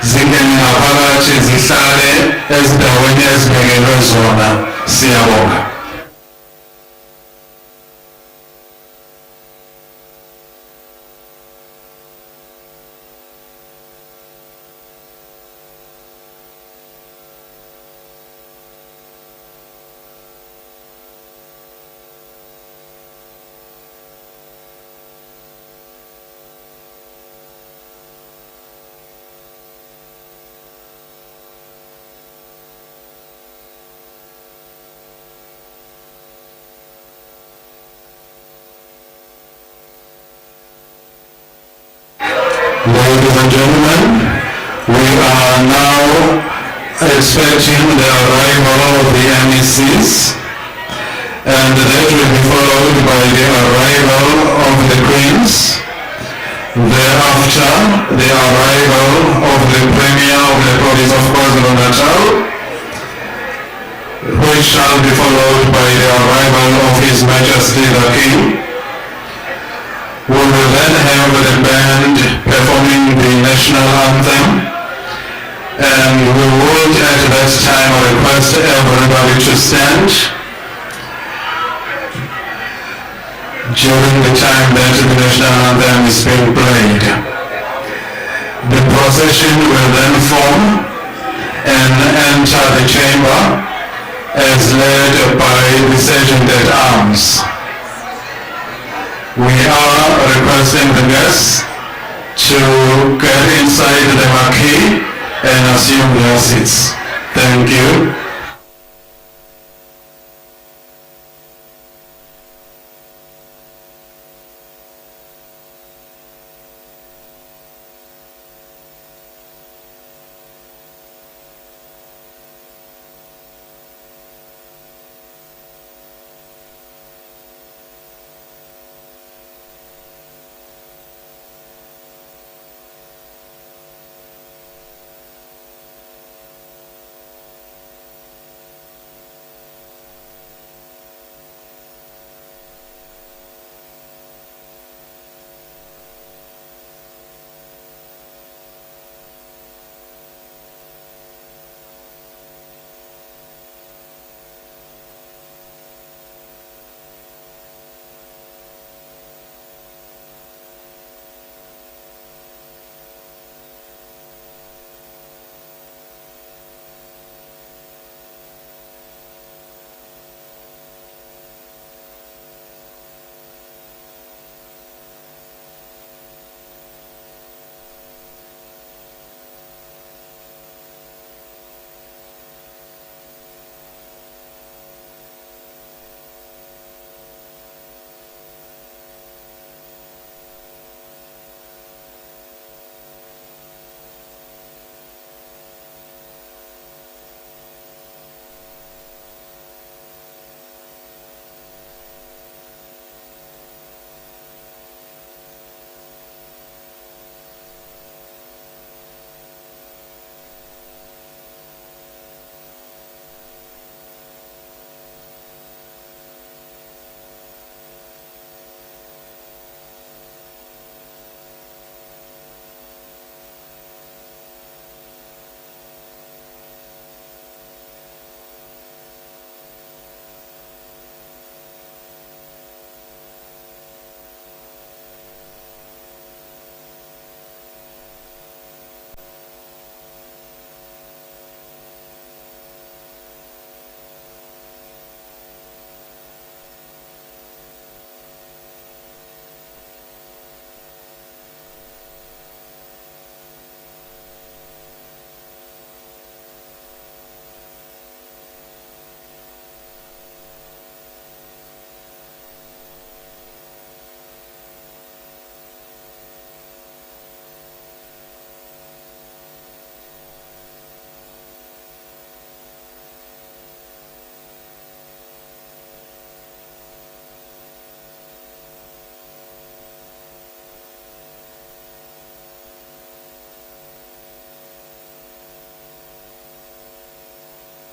zingene ngaphakathi zihlale ezindaweni ezibekelwe zona. Siyabonga. Ladies and gentlemen, we are now expecting the arrival of the MECs, and that will be followed by the arrival of the Queens. Thereafter, the arrival of the Premier of the Province of KwaZulu-Natal, which shall be followed by the arrival of His Majesty the King. We will then have the band performing the national anthem, and we would at that time request everybody to stand during the time that the national anthem is being played. The procession will then form and enter the chamber as led by the Sergeant at Arms. We are requesting the guests to get inside the marquee and assume their seats. Thank you.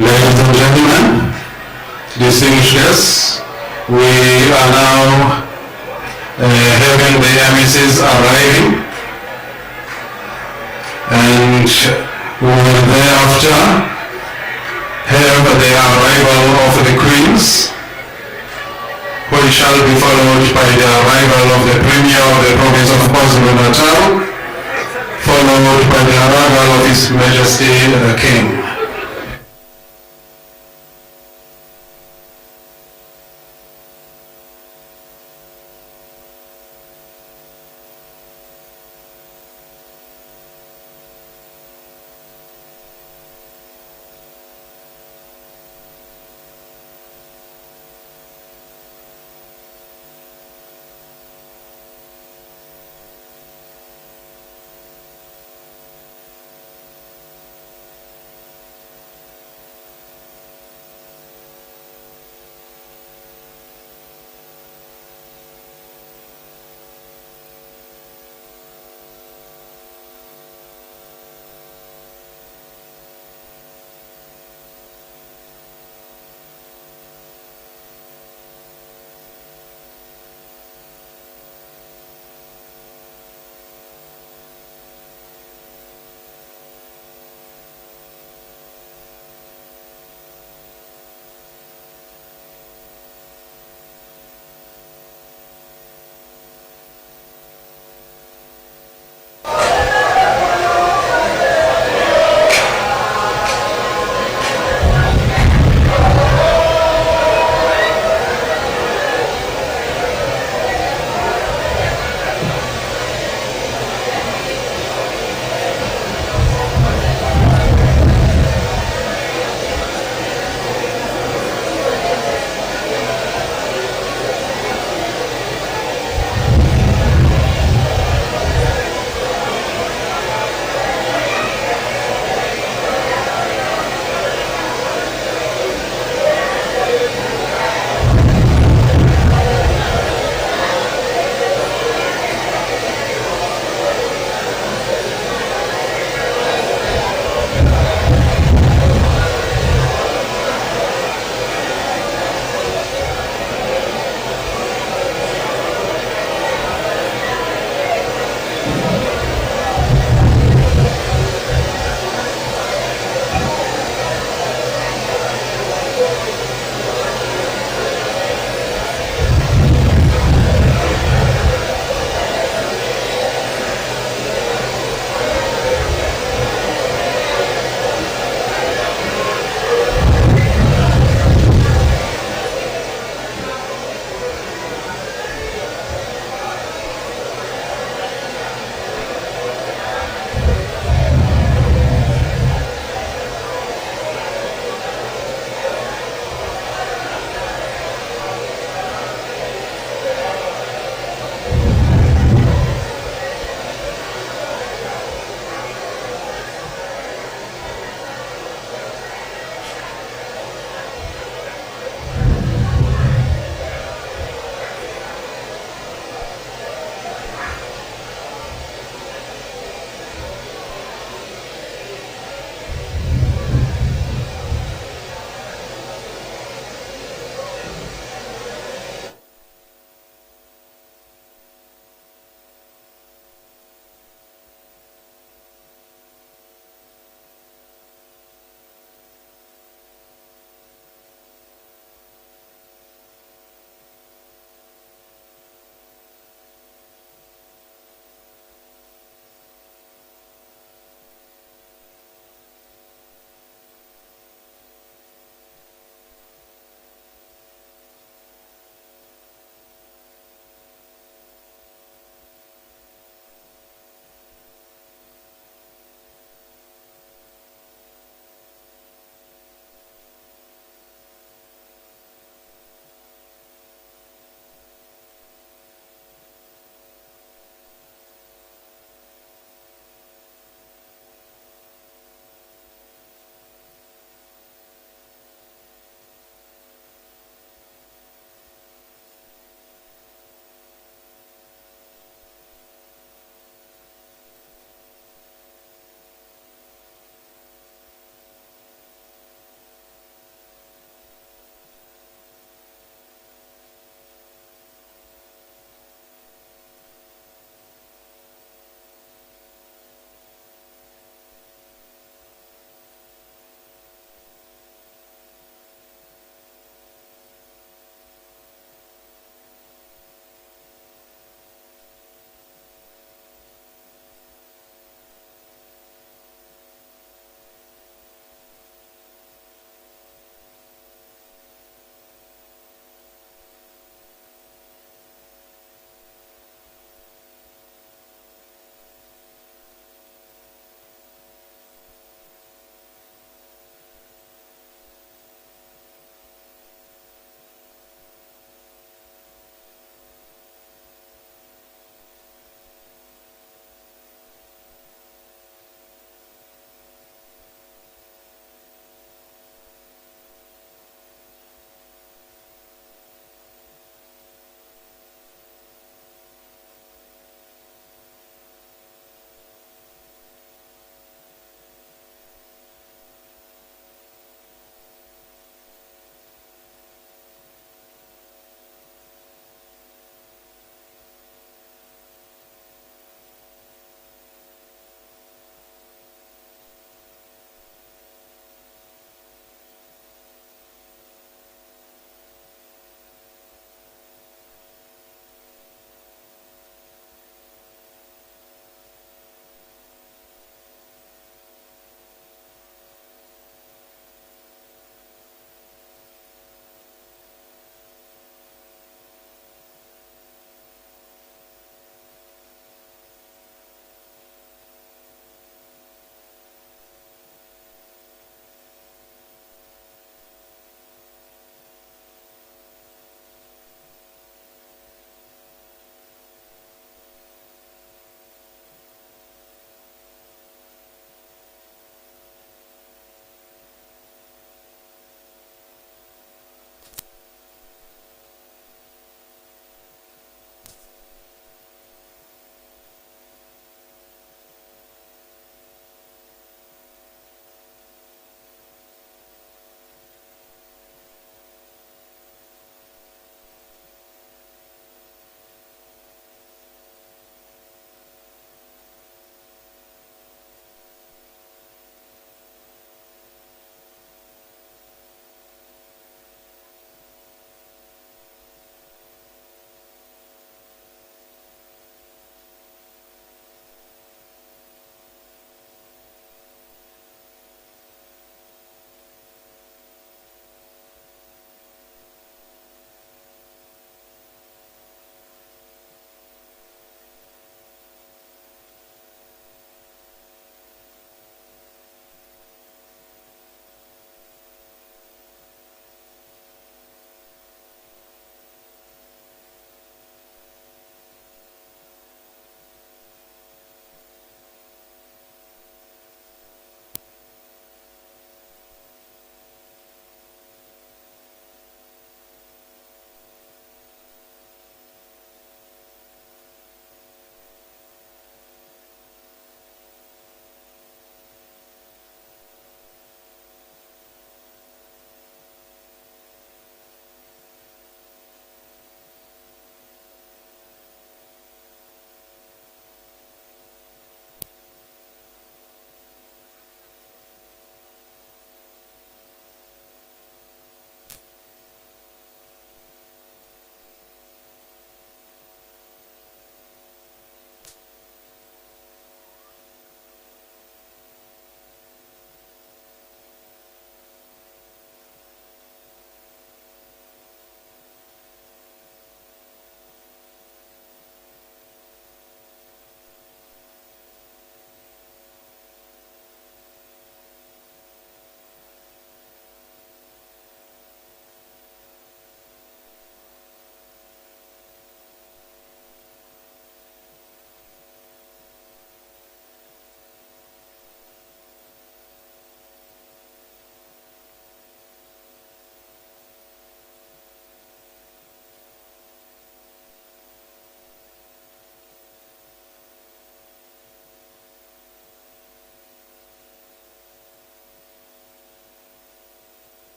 Ladies and gentlemen, distinguished guests, we are now having the MECs arriving, and will thereafter have the arrival of the Queens, which shall be followed by the arrival of the Premier of the province of KwaZulu-Natal, followed by the arrival of His Majesty the King.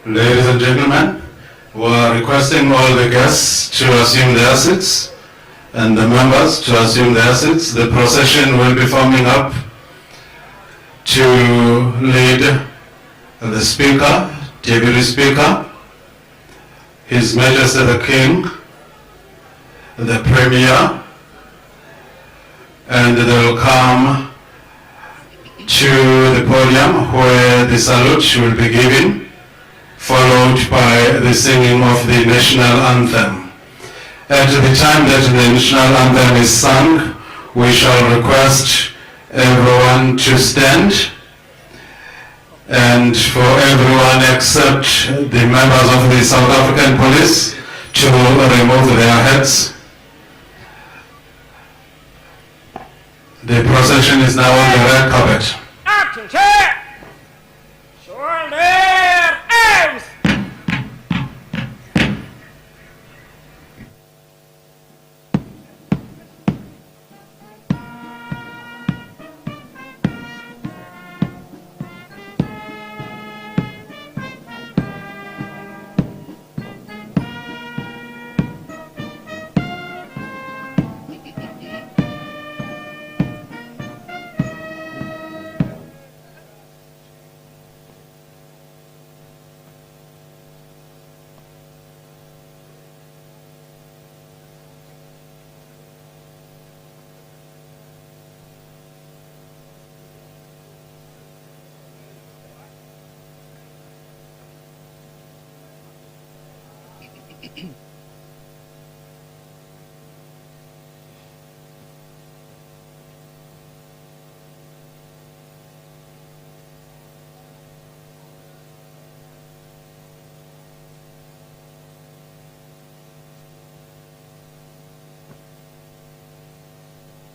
Ladies and gentlemen, we are requesting all the guests to assume their seats and the members to assume their seats. The procession will be forming up to lead the Speaker, Deputy Speaker, His Majesty the King, the Premier, and they will come to the podium where the salute will be given, followed by the singing of the national anthem. At the time that the national anthem is sung, we shall request everyone to stand, and for everyone except the members of the South African Police to remove their hats. The procession is now on the red carpet. Action, check! Shoulder arms!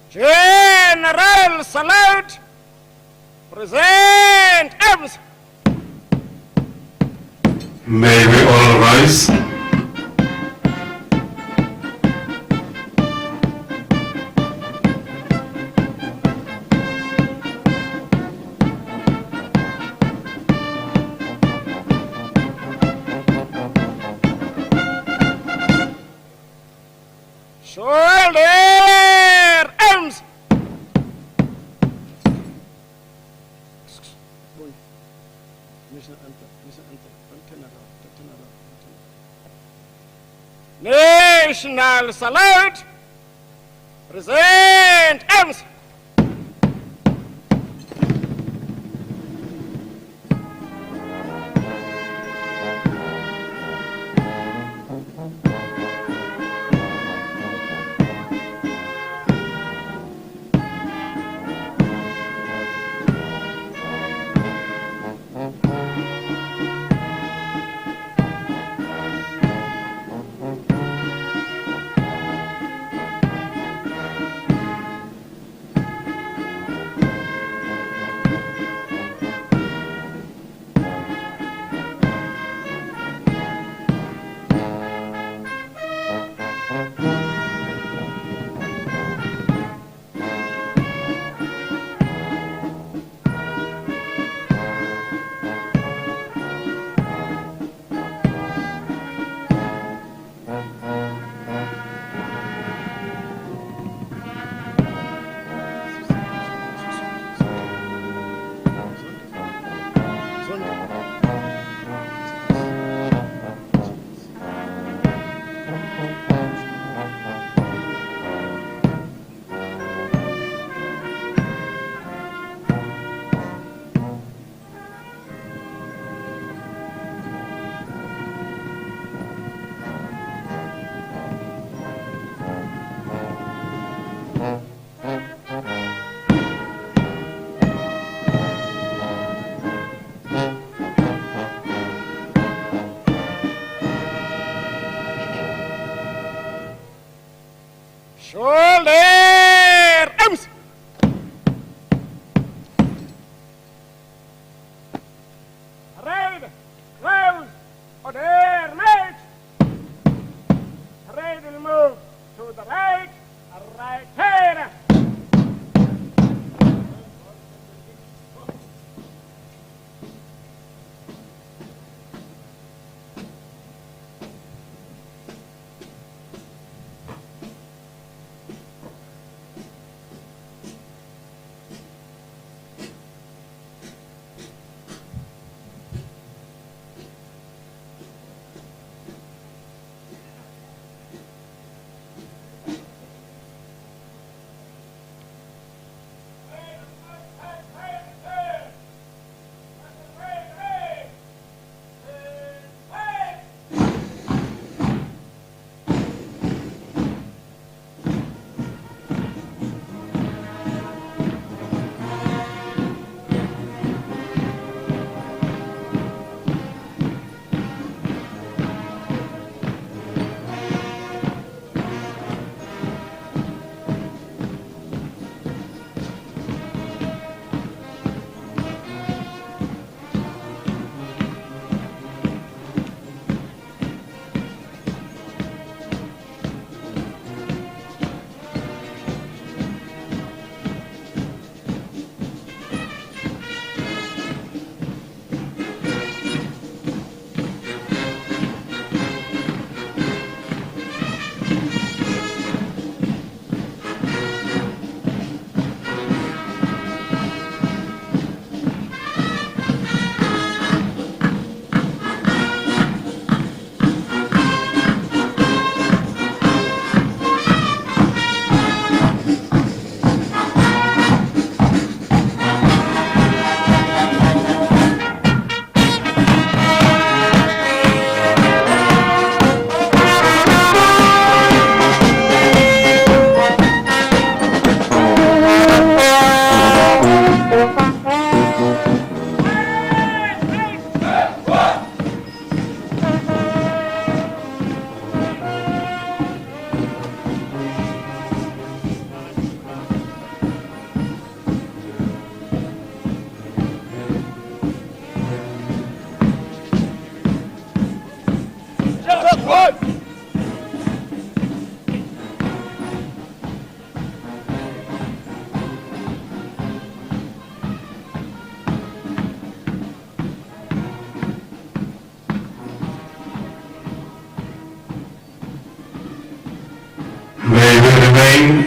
General salute. Present arms. May we all rise. Shoulder arms. National salute. Present arms.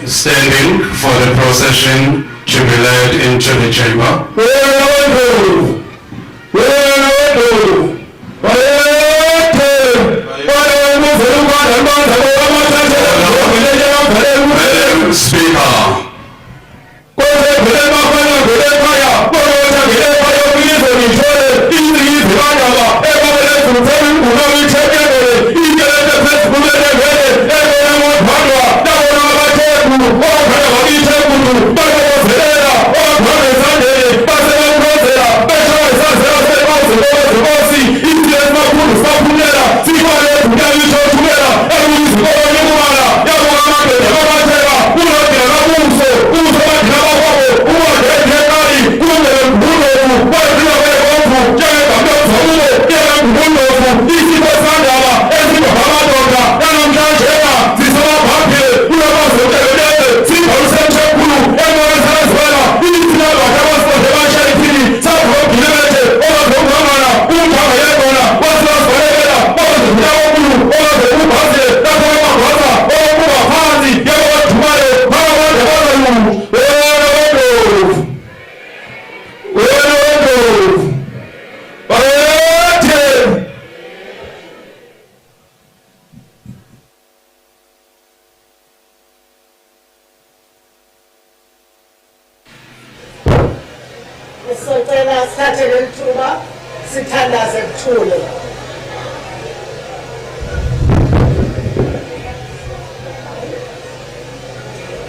standing for the procession to be led into the chamber. Speaker.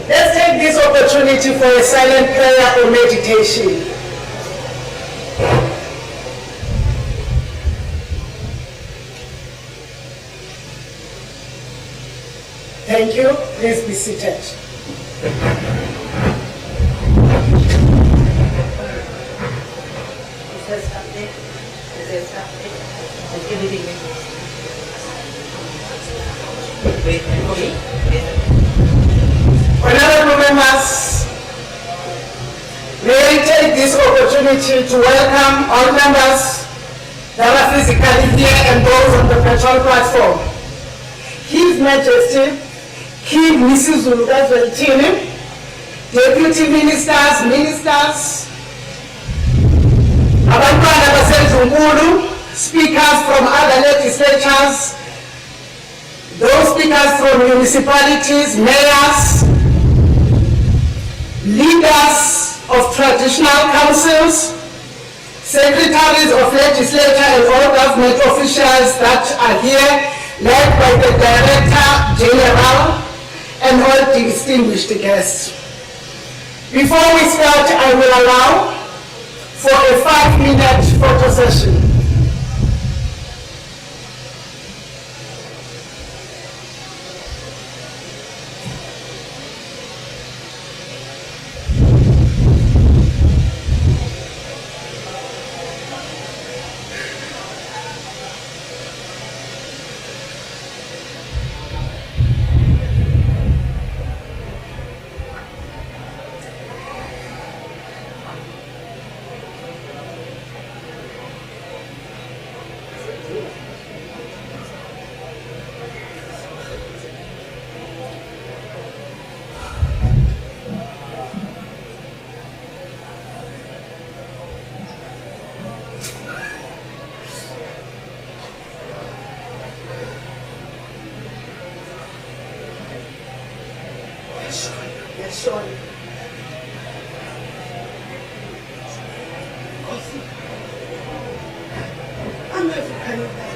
Let's take this opportunity for a silent prayer or meditation. Thank you. Please be seated. Honorable members, may I take this opportunity to welcome all members that are physically here and those on the virtual platform. His Majesty, King Misuzulu Dube-Ncube, Deputy Ministers, Abantwana baseNdlunkulu, speakers from other legislatures, those speakers from municipalities, mayors, leaders of traditional councils, secretaries of legislature and all government officials that are here, led by the Director General and all distinguished guests. Before we start, I will allow for a 5-minute photo session. Sorry. I'm African.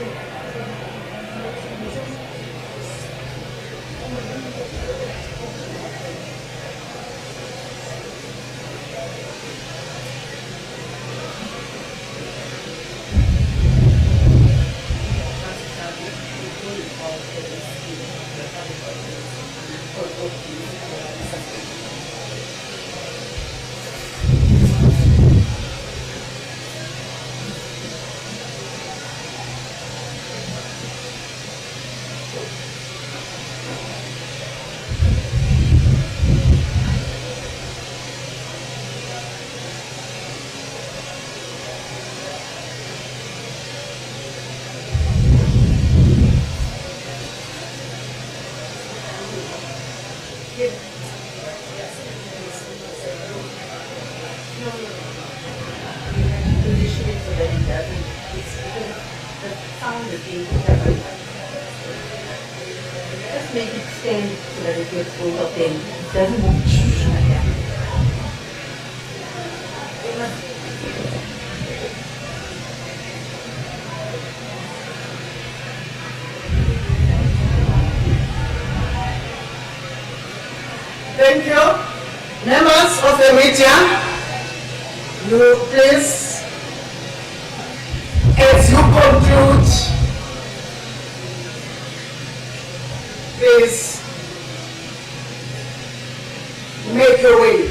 Just make it stand so that it gets both of them. It doesn't move like that. Thank you. Members of the media, you please, as you conclude, please make your way.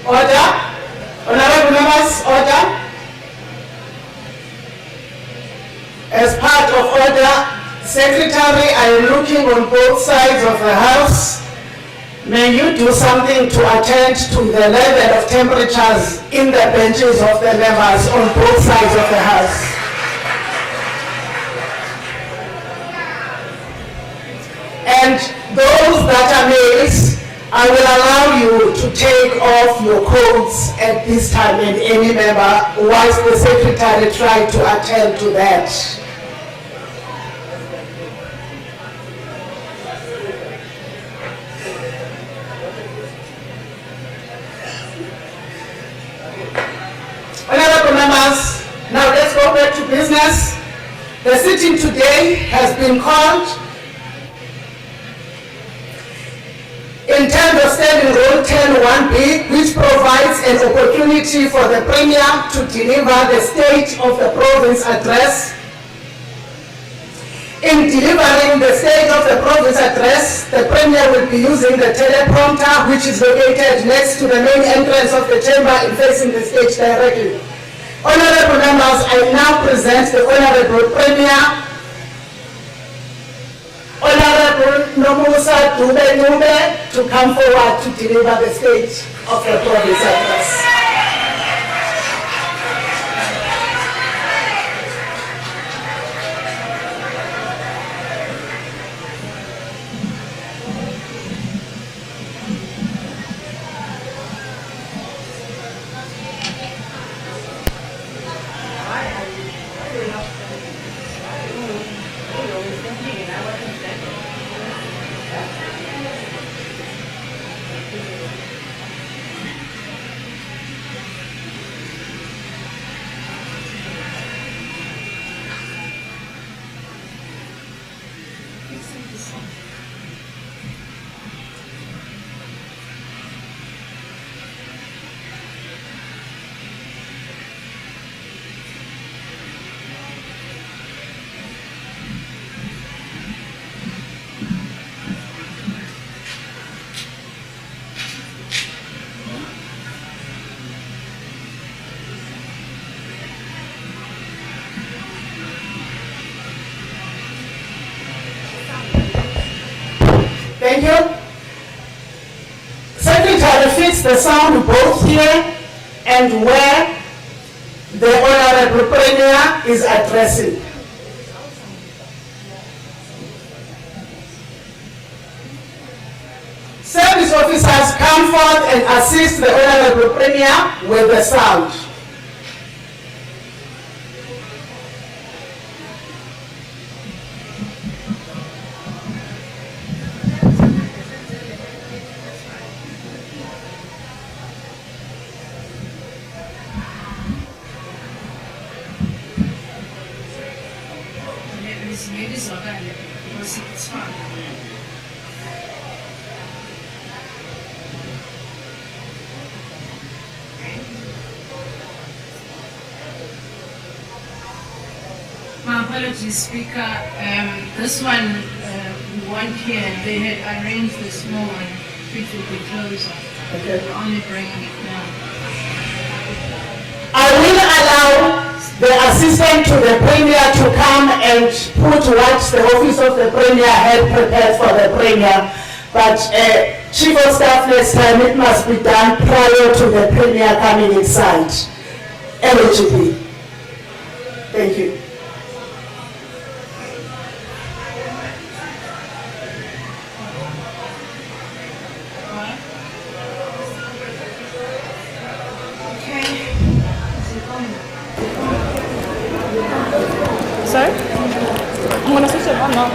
Order. Honorable members, order. As part of order, Secretary, I am looking on both sides of the House. May you do something to attend to the level of temperatures in the benches of the members on both sides of the House. And those that are males, I will allow you to take off your coats at this time, and any member, whilst the Secretary tries to attend to that. Honorable members, now let's go back to business. The sitting today has been called in terms of Standing Rule 10(1)B, which provides an opportunity for the Premier to deliver the State of the Province address. In delivering the State of the Province address, the Premier will be using the teleprompter, which is located next to the main entrance of the chamber and facing the stage directly. Honorable members, I now present the Honorable Premier, Honorable Nomusa Dube-Ncube, to come forward to deliver the State of the Province address. Thank you. Secretary fits the sound both here and where the Honorable Premier is addressing. Service officers come forth and assist the Honorable Premier with the sound. maybe it's okay because it's fun. My apologies, Speaker. This one we want here. They had arranged the small one, which will be closer. Okay. We're only bringing it now. I will allow the assistant to the Premier to come and put what the Office of the Premier had prepared for the Premier. But Chief of Staff, next time it must be done prior to the Premier coming inside. Eligible. Thank you. Sorry? I'm going to switch it on now.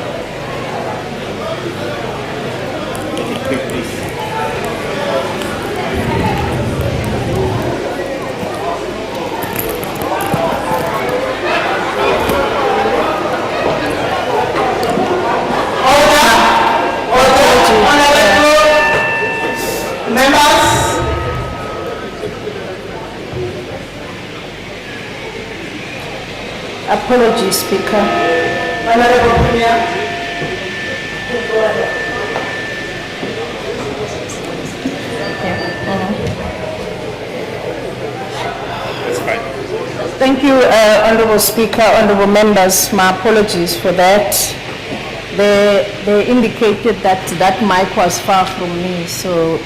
Apologies, Speaker. Honorable Premier. Thank you, Honorable Speaker, Honorable Members. My apologies for that. They indicated that that mic was far from me, so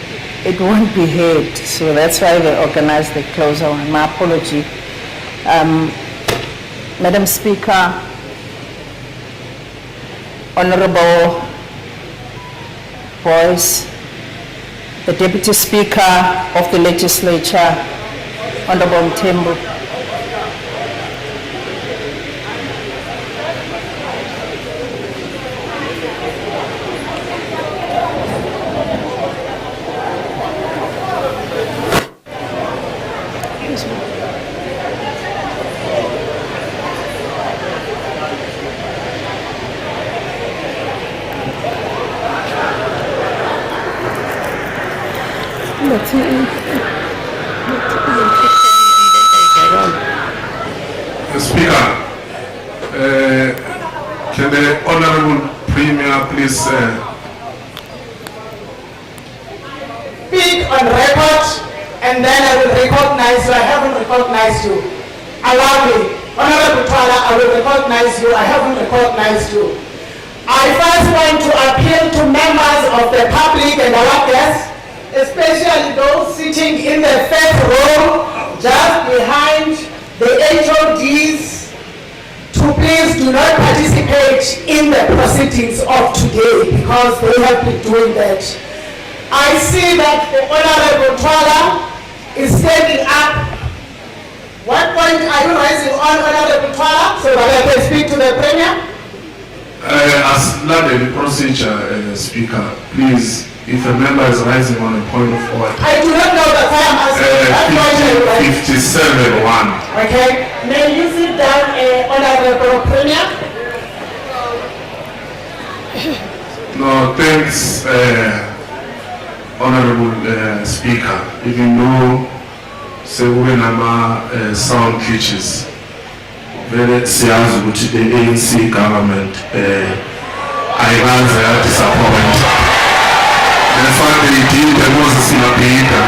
it won't be heard. So that's why they organized the closer one. My apology. Madam Speaker, Honorable Boyce, the Deputy Speaker of the Legislature, Honorable Mthembu. Speaker, can the Honorable Premier please speak on record, and then I will recognize you. I haven't recognized you. Allow me. Honorable Twala, I will recognize you. I haven't recognized you. I first want to appeal to members of the public and our guests, especially those sitting in the first row, just behind the HODs, to please do not participate in the proceedings of today because they have been doing that. I see that the Honorable Twala is standing up. What point are you raising on, Honorable Twala, so that I can speak to the Premier? as the procedure, Speaker, please, if a member is rising on a point of order. I do not know that I am asking. 57-1. Okay. May you sit down, Honorable Premier? No, thanks, Honorable Speaker. Even though several number sound glitches, very siyazi ukuthi the ANC government ayibanze disappoint. That's what they did to Moses Mapita.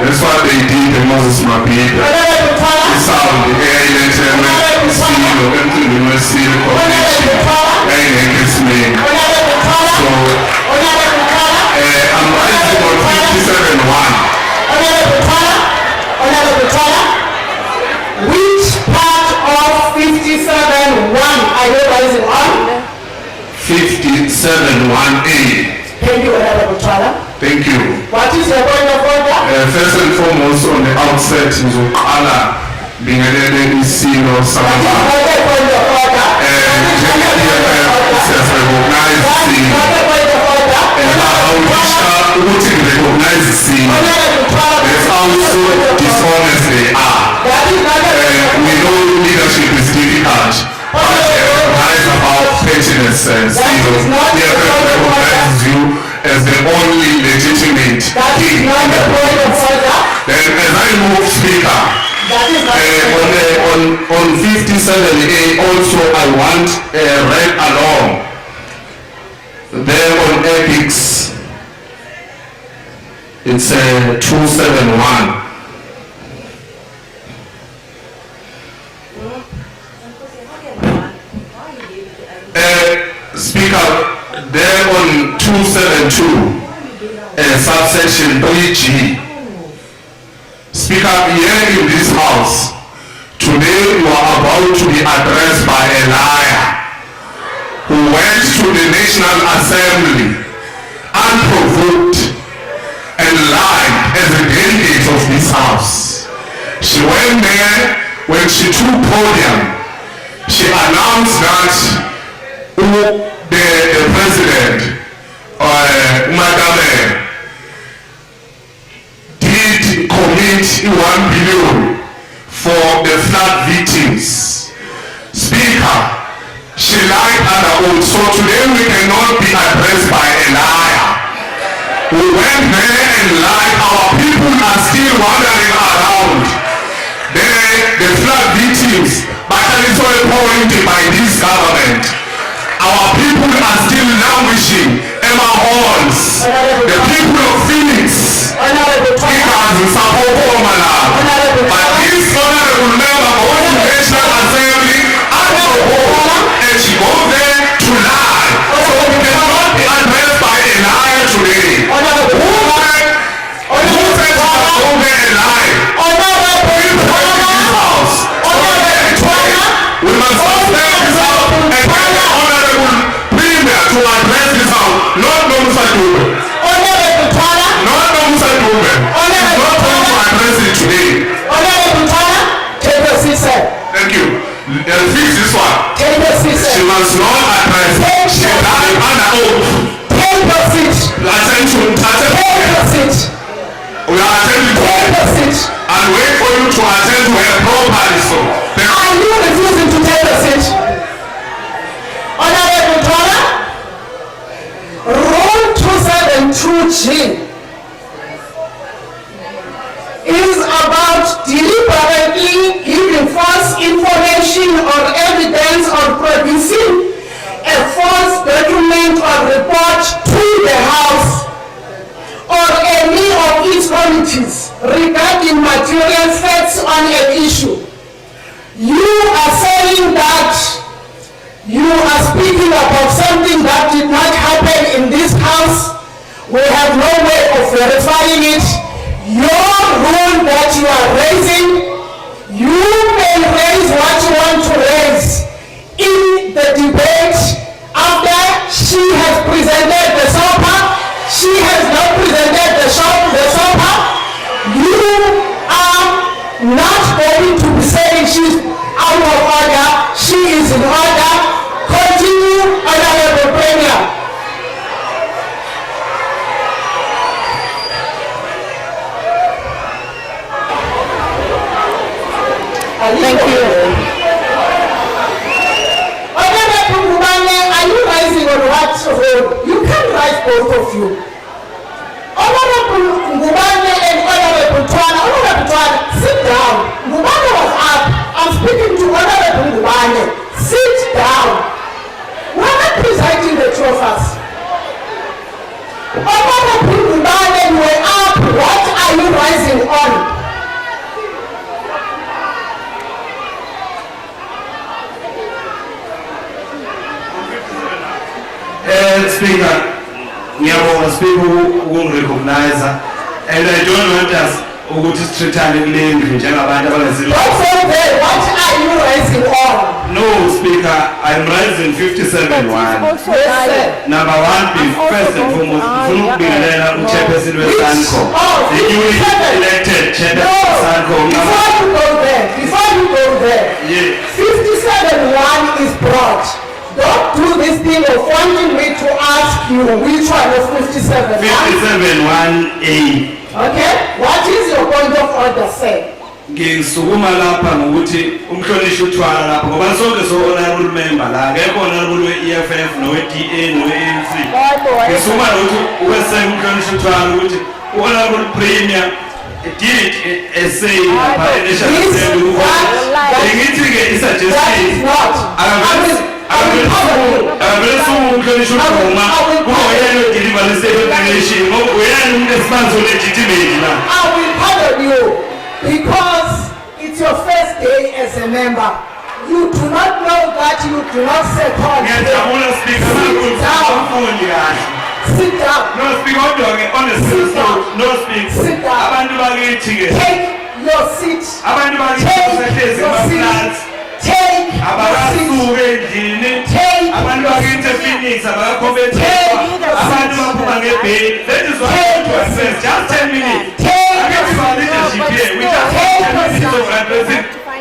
That's what they did to Moses Mapita. The sound, the elected, the seal, the mercy, the cognition, and his name. So, I'm rising on 57-1. Which part of 57-1 are you rising on? 57-1A. Thank you, Honorable Twala. Thank you. What is your point of order? First and foremost, on the outset, Nzokala being a CEO, What is your point of order? has recognized the recognize the scene. That's how so dishonest they are. We know leadership is difficult, but recognize On 57A also I want read along. There on ethics, it's 271. Speaker, there on 272, subsection 3G. Speaker, here in this house, today you are about to be addressed by a liar who went to the National Assembly unprovoked and lied as a delegate of this house. She went there, when she took podium, she announced that the president, Madame, did commit 1 billion for the flood victims. Speaker, she lied under oath, so today we cannot be addressed by a liar. We went there and lied. Our people are still wandering around. The flood victims, but it's all appointed by this government. Our people are still languishing. Emma Halls, the people of Phoenix, speakers in Sapo Malab. But this honorable member goes to National Assembly and she goes there to lie. So we cannot be addressed by a liar today. Who says to go there and lie? We must suspend this house and get the honorable premier to address this house, not Nomusa Dube. Not Nomusa Dube. He's not going to address it today. Take the seat, sir. Thank you. Fix this one. Take the seat, sir. She must not address. She lied under oath. Take the seat. Attention. Take the seat. We are attending to Take the seat. and wait for you to attend to her properly. So, Are you refusing to take the seat? Honorable Twana, Rule 272G is about deliberately giving false information or evidence or producing a false document or report to the House or any of its committees regarding material facts on an issue. You are saying that you are speaking about something that did not happen in this house. We have no way of verifying it. Your rule that you are raising, you may raise what you want to raise in the debate after she has presented the SOPA. She has not presented the SOPA. You are not going to be saying she's out of order. She is in order. Continue, Honorable Premier. Thank you. Honorable Ngubane, are you rising on what road? You can rise, both of you. Honorable Ngubane and Honorable Twana. Honorable Twana, sit down. Ngubane was up. I'm speaking to Honorable Ngubane. Sit down. We're not presiding the two of us. Honorable Ngubane, you were up. What are you rising on? Speaker, ngiyabonga Speaker ukungirecognize and I don't want us ukuthi sithethane kulendlu njengabantu abangezilo. What are you rising on? No, Speaker, I'm rising 57-1. Number one, first and foremost, ufuna ukubingelela uchairperson weSANCO. The newly elected chairperson weSANCO. Before you go there, Yeah. 57-1 is brought. Don't do this thing of wanting me to ask you which one of 57-1. 57-1A. Okay? What is your point of order, say? Ngisukuma lapha ngokuthi umhlonishwa uthwala lapha ngoba sonke so honorable member la ngekho honorable we-EFF nowe-DA nowe-ANC. Ngisukuma ukuthi uweseke umhlonishwa uthwala ukuthi honorable premier did a say lapha e-National Assembly. will cover you. I will pardon you because it's your first day as a member. You do not know that you do not second. Sit down. No, speak on honestly. No, speak. Sit down. Take your seat. Take your seat. Take your seat. Take Just 10 minutes.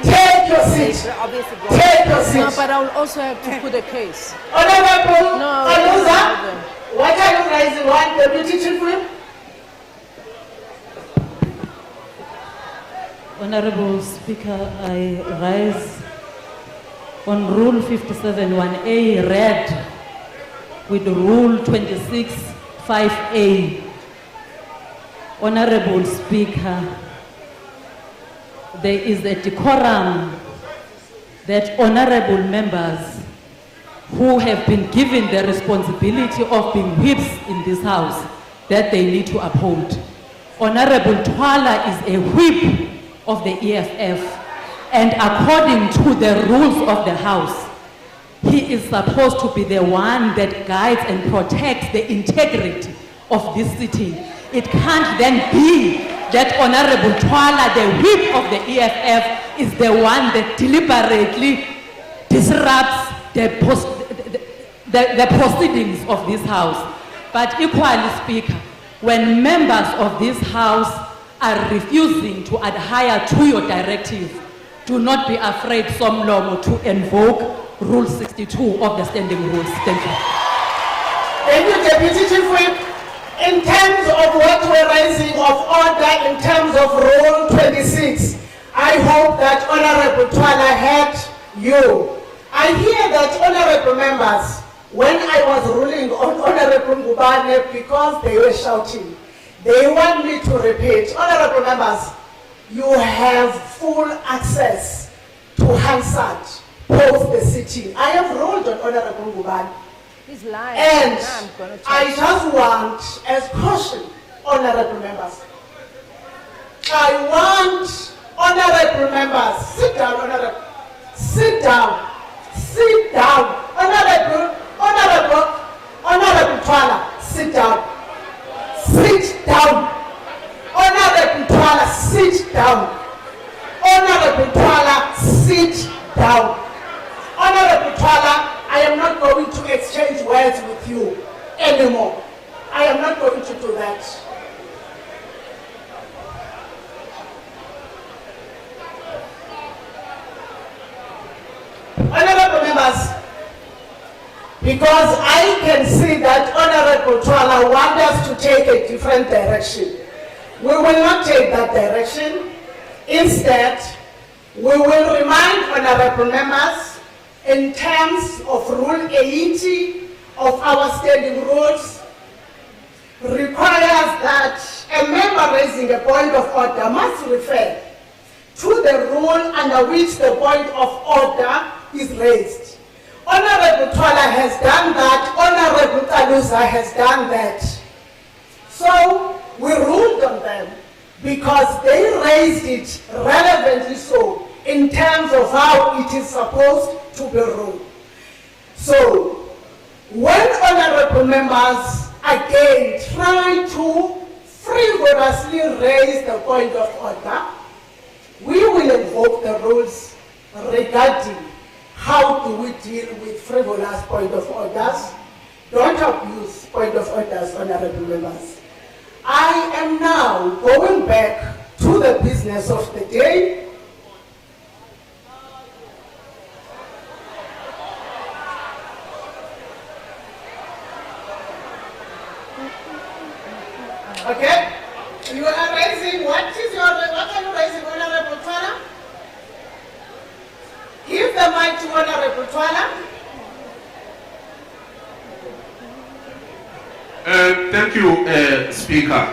Take your seat. Take your seat. No, but I will also have to put a case. Honorable No, Aluza, what are you raising? One deputy chief whip? Honorable Speaker, I rise on Rule 57(1)A read with Rule 26(5)A. Honorable Speaker, there is a decorum that honorable members who have been given the responsibility of being whips in this house that they need to uphold. Honorable Twala is a whip of the EFF, and according to the rules of the house, he is supposed to be the one that guides and protects the integrity of this sitting. It can't then be that Honorable Twala, the whip of the EFF, is the one that deliberately disrupts the proceedings of this house. But equally, Speaker, when members of this house are refusing to adhere to your directive, do not be afraid, Somlomo, to invoke Rule 62 of the Standing Rules. Thank you. Thank you, Deputy Chief Whip. In terms of what we're raising of order, in terms of Rule 26, I hope that Honorable Twala had you. I hear that honorable members, when I was ruling on Honorable Ngubane, because they were shouting, they want me to repeat. Honorable members, you have full access to Hansard post the sitting. I have ruled on Honorable Ngubane. He's lying. And I'm gonna I just want, as caution, honorable members, I want honorable members, sit down, honorable, sit down, sit down, honorable Twala, sit down, sit down, honorable Twala, sit down, honorable Twala, sit down, honorable Twala, I am not going to exchange words with you anymore. I am not going to do that. Honorable members, because I can see that Honorable Twala wants us to take a different direction. We will not take that direction. Instead, we will remind honorable members in terms of Rule 80 of our standing rules, requires that a member raising a point of order must refer to the rule under which the point of order is raised. Honorable Twala has done that, Honorable Talusa has done that. So we ruled on them because they raised it relevantly so in terms of how it is supposed to be ruled. So when honorable members again try to frivolously raise the point of order, we will invoke the rules regarding how do we deal with frivolous point of orders. Don't abuse point of orders, honorable members. I am now going back to the business of the day. Okay? You are raising, what are you raising, Honorable Twala? Give the mic to Honorable Twala. Thank you, Speaker.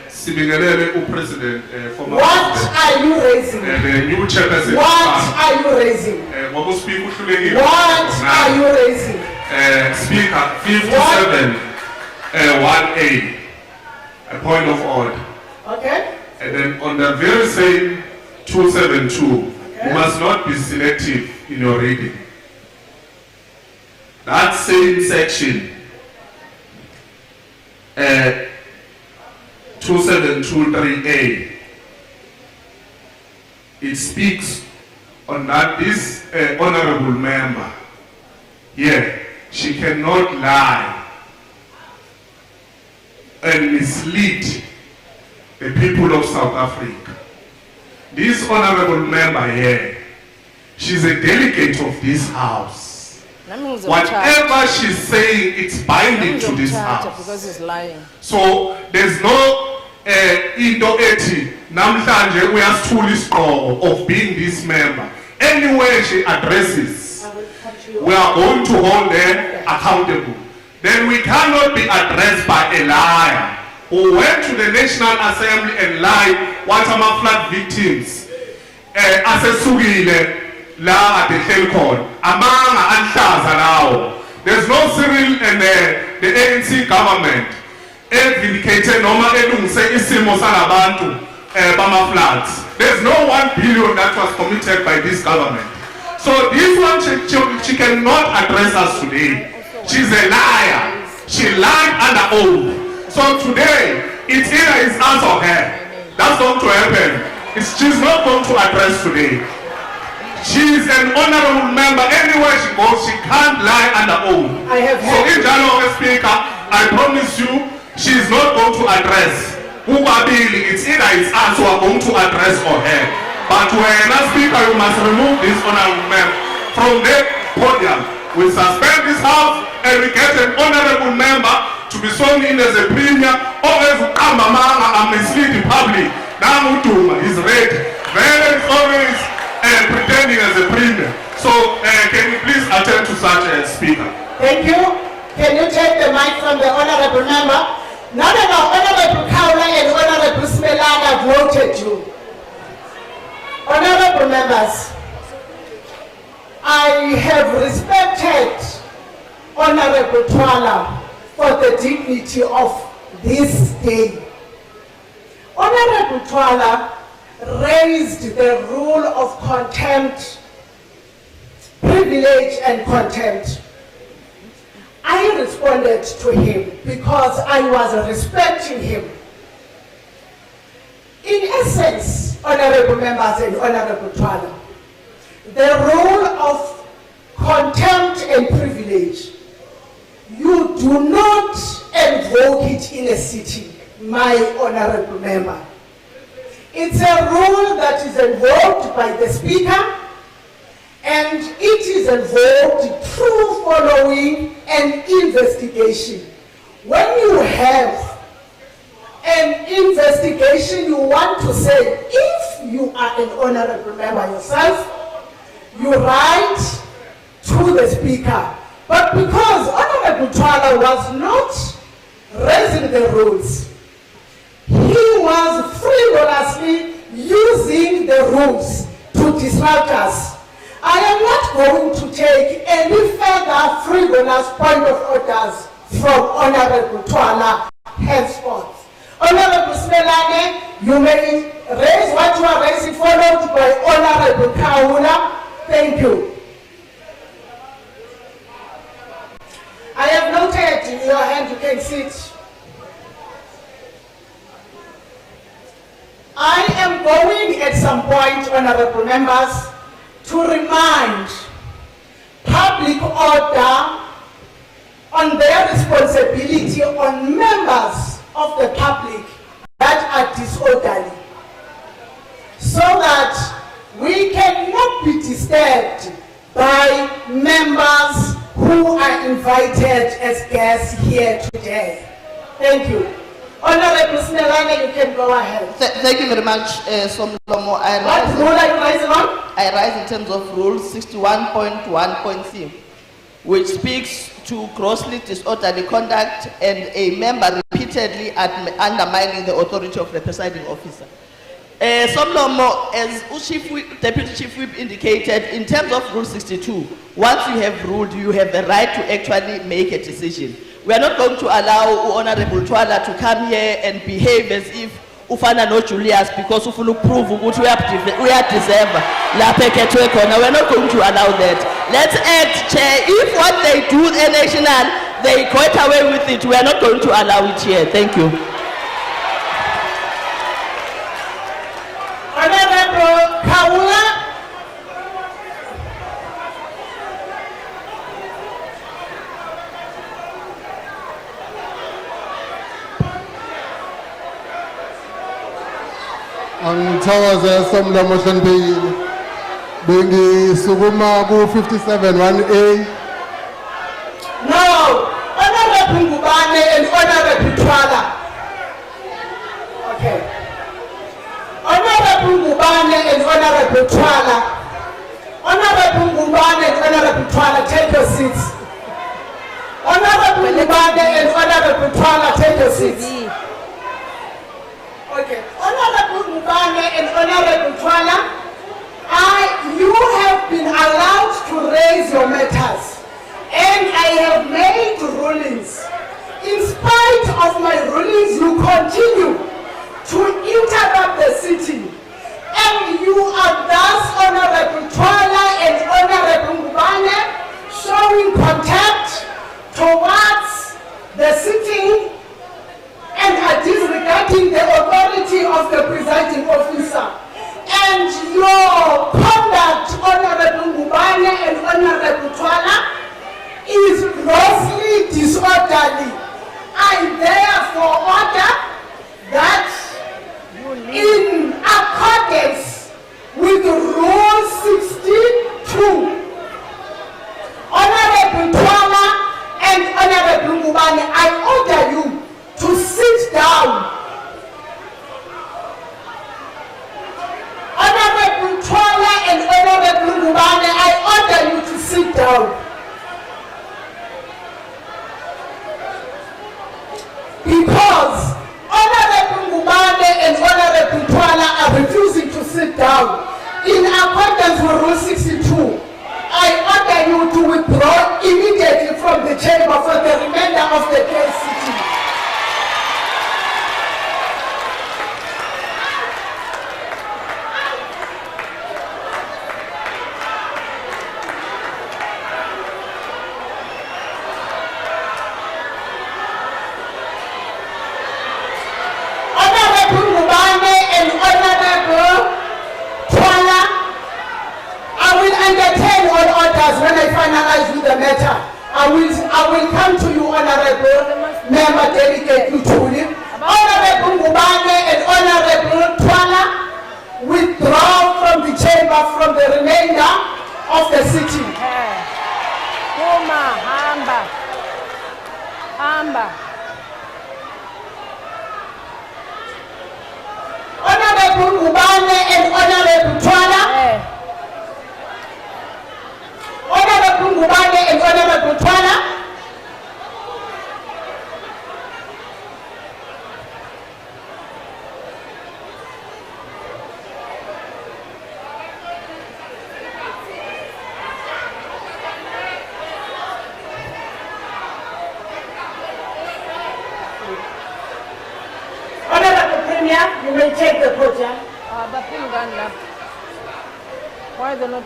Sibingelele, President, former What are you raising? the new chairperson. What are you raising? Ngoba uSpeaker uhlulekile. What are you raising? Speaker 57 1A, a point of order. Okay? And then on the very same 272, you must not be selective in your reading. That same section, 2723A, it speaks on that this honorable member here, she cannot lie and mislead the people of South Africa. This honorable member here, she's a delegate of this house. Whatever she's saying, it's binding to this house. Because he's lying. So there's no into eti namhlanje uyasithula isiqhoko of being this member. Anywhere she addresses, we are going to hold her accountable. Then we cannot be addressed by a liar who went to the National Assembly and lied what our flood victims asesukile la at the Helcon amanga anhlaza lawo. There's no Cyril and the ANC government vindicated noma elungise isimo salabantu bama floods. There's no 1 billion that was committed by this government. So this one she cannot address us today. She's a liar. She lied under oath. So today, it's either it's us or her. That's going to happen. She's not going to address today. She's an honorable member. Anywhere she goes, she can't lie under oath. So in general, Speaker, I promise you, she's not going to address. It's either it's us who are going to address or her. But when a Speaker, you must remove this honorable member from the podium. We suspend this house and we get an honorable member to be sworn in as a premier. Always and mislead the public. Now he's red. Very always pretending as a premier. So can you please attend to such a speaker? Thank you. Can you take the mic from the honorable member? None of our honorable Kaula and honorable Smelana voted you. Honorable members, I have respected Honorable Twala for the dignity of this day. Honorable Twala raised the rule of contempt, privilege and contempt. I responded to him because I was respecting him. In essence, honorable members and honorable Twala, the rule of contempt and privilege, you do not invoke it in a sitting, my honorable member. It's a rule that is invoked by the Speaker, and it is invoked through following an investigation. When you have an investigation, you want to say, if you are an honorable member yourself, you write to the Speaker. But because Honorable Twala was not raising the rules, he was frivolously using the rules to disrupt us. I am not going to take any further frivolous point of orders from Honorable Twala henceforth. Honorable Smelane, you may raise what you are raising, followed by Honorable Kaula. Thank you. I have noted in your hand, you can sit. I am going at some point, honorable members, to remind public order on their responsibility on members of the public that are disorderly, so that we cannot be disturbed by members who are invited as guests here today. Thank you. Honorable Snellana, you can go ahead. Thank you very much, Somlomo. What rule are you rising on? I rise in terms of Rule 61.1.c, which speaks to grossly disorderly conduct and a member repeatedly undermining the authority of the presiding officer. Somlomo, as Deputy Chief Whip indicated, in terms of Rule 62, once you have ruled, you have the right to actually make a decision. We are not going to allow Honorable Twala to come here and behave as if Ufana no Julius because ufuna prove ukuthi we are deserve la phekethwe khona. We are not going to allow that. Let's act, Chair. If what they do national, they got away with it, we are not going to allow it here. Thank you. Honorable Kaula. Angithokoze Somlomo Hloniphekile. Bengisukuma ku 57-1A. No, Honorable Ngubane and Honorable Twala. Okay. Honorable Ngubane and Honorable Twala. Honorable Ngubane and Honorable Twala, take your seats. Honorable Ngubane and Honorable Twala, take your seats. Okay. Honorable Ngubane and Honorable Twala, you have been allowed to raise your matters, and I have made rulings. In spite of my rulings, you continue to interrupt the sitting, and you are thus, Honorable Twala and Honorable Ngubane, showing contempt towards the sitting and are disregarding the authority of the presiding officer. And your conduct, Honorable Ngubane and Honorable Twala, is grossly disorderly. I therefore order that in accordance with Rule 62, Honorable Twala and Honorable Ngubane, I order you to sit down. Honorable Twala and Honorable Ngubane, I order you to sit down. Because Honorable Ngubane and Honorable Twala are refusing to sit down. In accordance with Rule 62, I order you to withdraw immediately from the chamber for the remainder of the case sitting. When I finalize with the matter, I will come to you, Honorable Member Delegate Luthuli. Honorable Ngubane and Honorable Twala withdraw from the chamber from the remainder of the sitting. Honorable Ngubane and Honorable Twala. Honorable Ngubane and Honorable Twala. Honorable Premier, you may take the podium. Why are they not?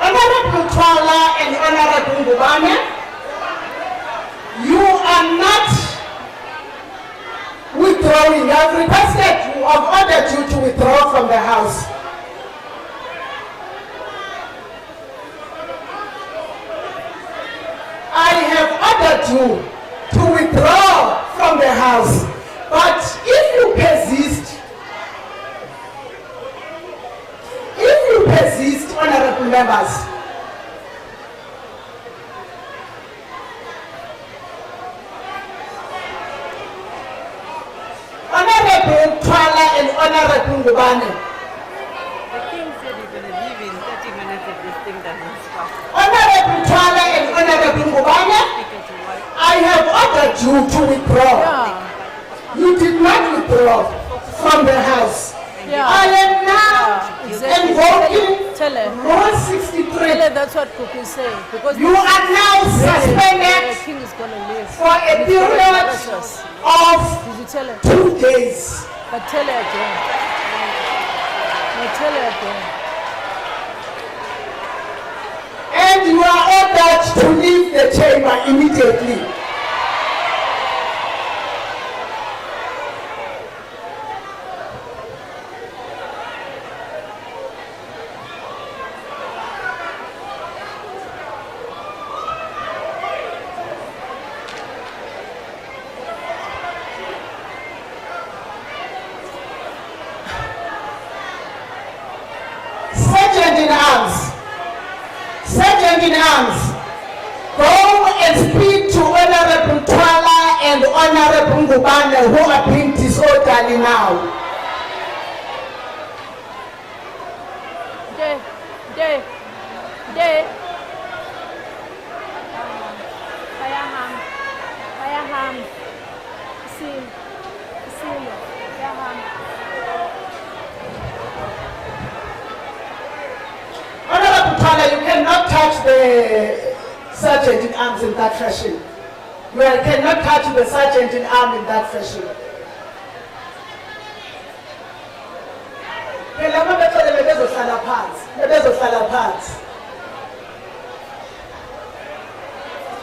Honorable Twala and Honorable Ngubane, you are not withdrawing. I've requested, I've ordered you to withdraw from the House. I have ordered you to withdraw from the House, but if you persist, honorable members, Honorable Twala and Honorable Ngubane, you to withdraw. You did not withdraw from the House. I am now invoking Rule 63. That's what Cook is saying. Because you are now suspended for a period of 2 days. But tell her again. No, tell her again. And you are ordered to leave the chamber immediately. Sergeant in arms, go and speak to Honorable Twala and Honorable Ngubane, who are being disorderly now. Honorable Twala, you cannot touch the sergeant in arms in that fashion. You cannot touch the sergeant in arms in that fashion.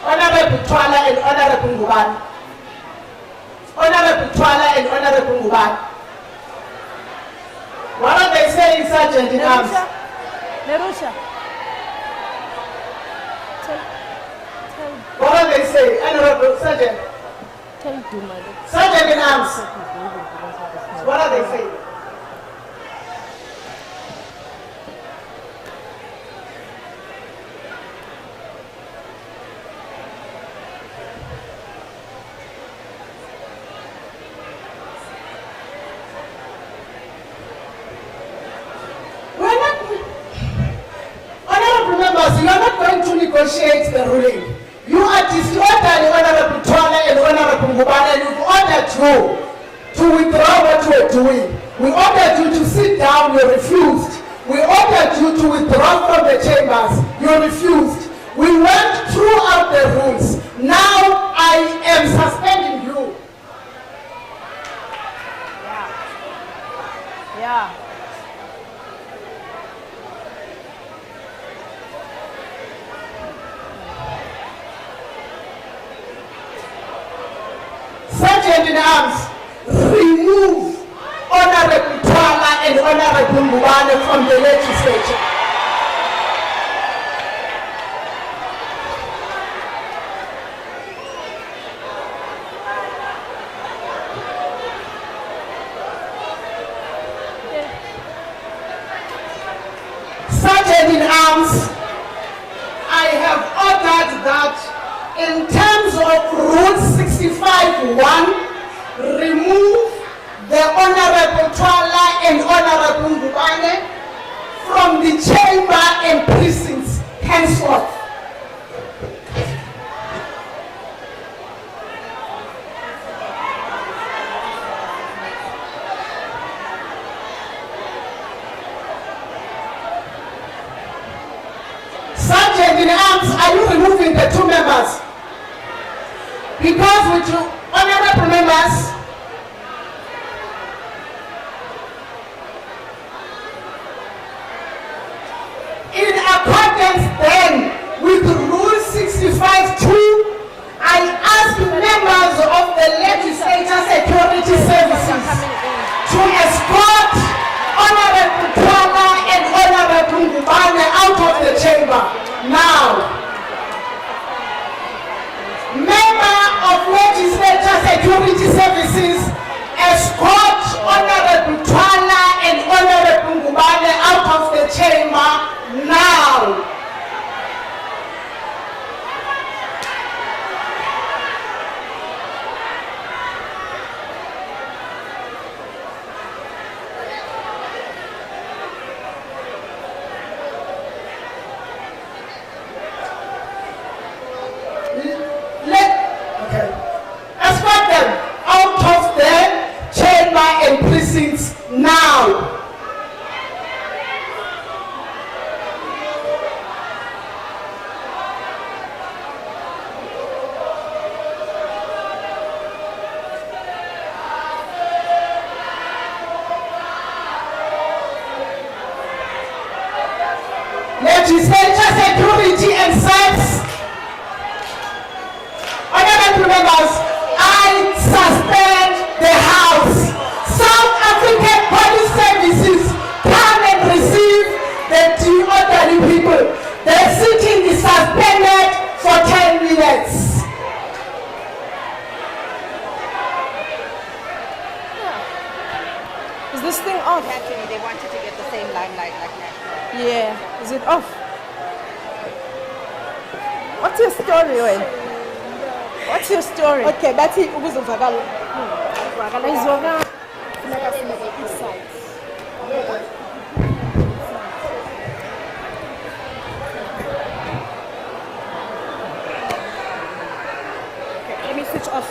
Honorable Twala and Honorable Ngubane. Honorable Twala and Honorable Ngubane. What are they saying, sergeant in arms? Nerusha. What are they saying? Honorable Sergeant. Sergeant in arms. What are they saying? You are not going to negotiate the ruling. You are disorderly, Honorable Twala and Honorable Ngubane, and we've ordered you to withdraw what you are doing. We ordered you to sit down, you refused. We ordered you to withdraw from the chambers, you refused. We went throughout the rules. Now I am suspending you. Yeah. Sergeant in arms, remove Honorable Twala and Honorable Ngubane from the legislature. Sergeant in arms, I have ordered that in terms of Rule 65(1), remove the Honorable Twala and Honorable Ngubane from the chamber and precincts henceforth. Sergeant in arms, are you removing the two members? Because with you, honorable members, in accordance then with Rule 65(2), I ask members of the Legislature Security Services to escort Honorable Twala and Honorable Ngubane out of the chamber now. Member of Legislature Security Services, escort Honorable Twala and Honorable Ngubane out of the chamber now. What's your story, Wayne? What's your story? Okay, bathi ukuzovakala. Izovakala. Funeka insights. Okay, let me switch off.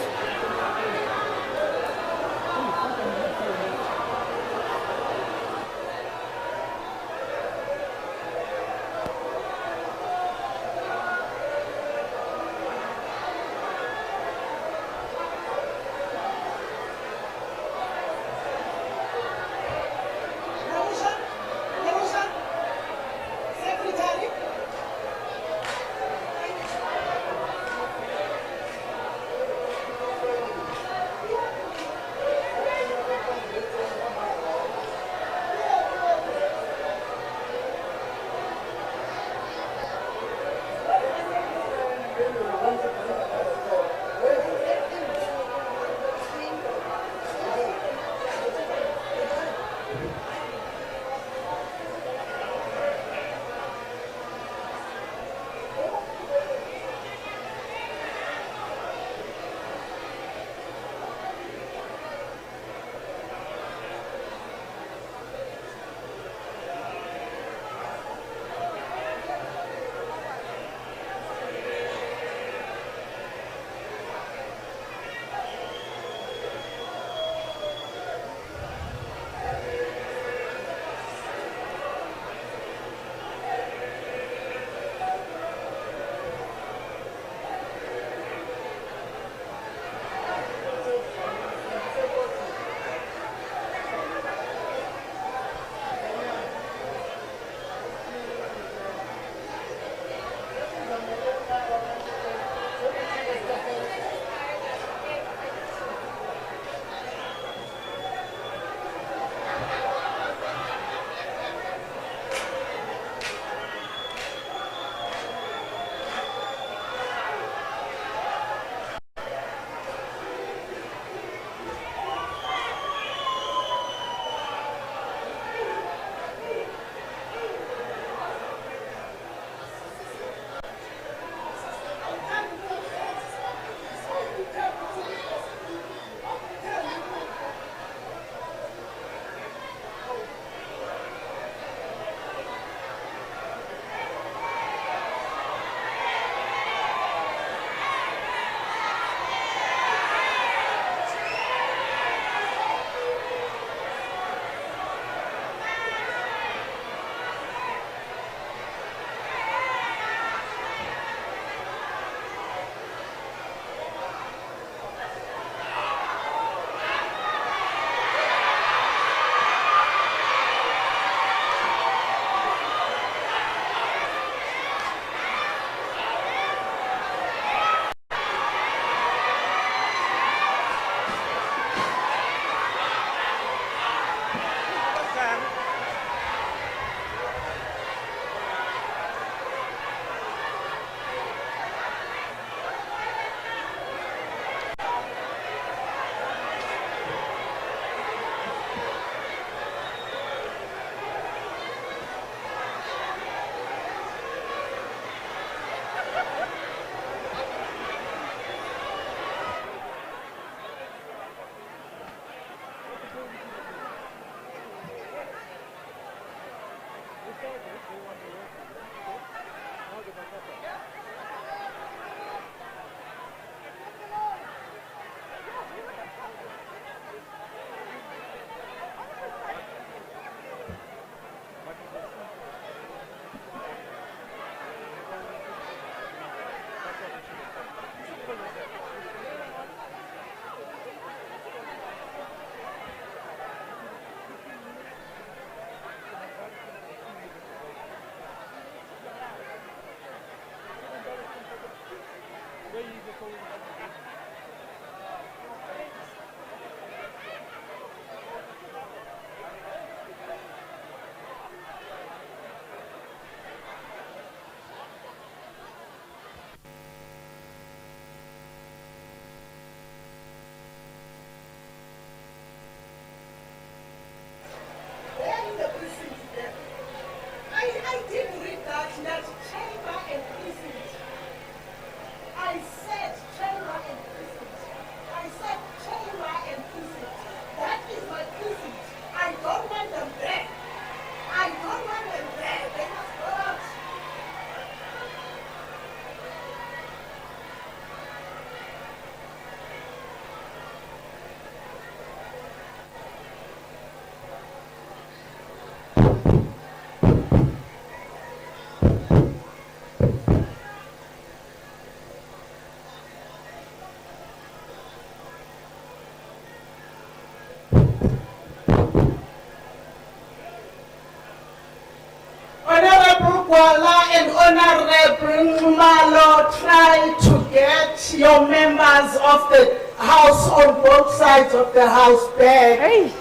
Nxumalo try to get your members of the house on both sides of the house back. Hey.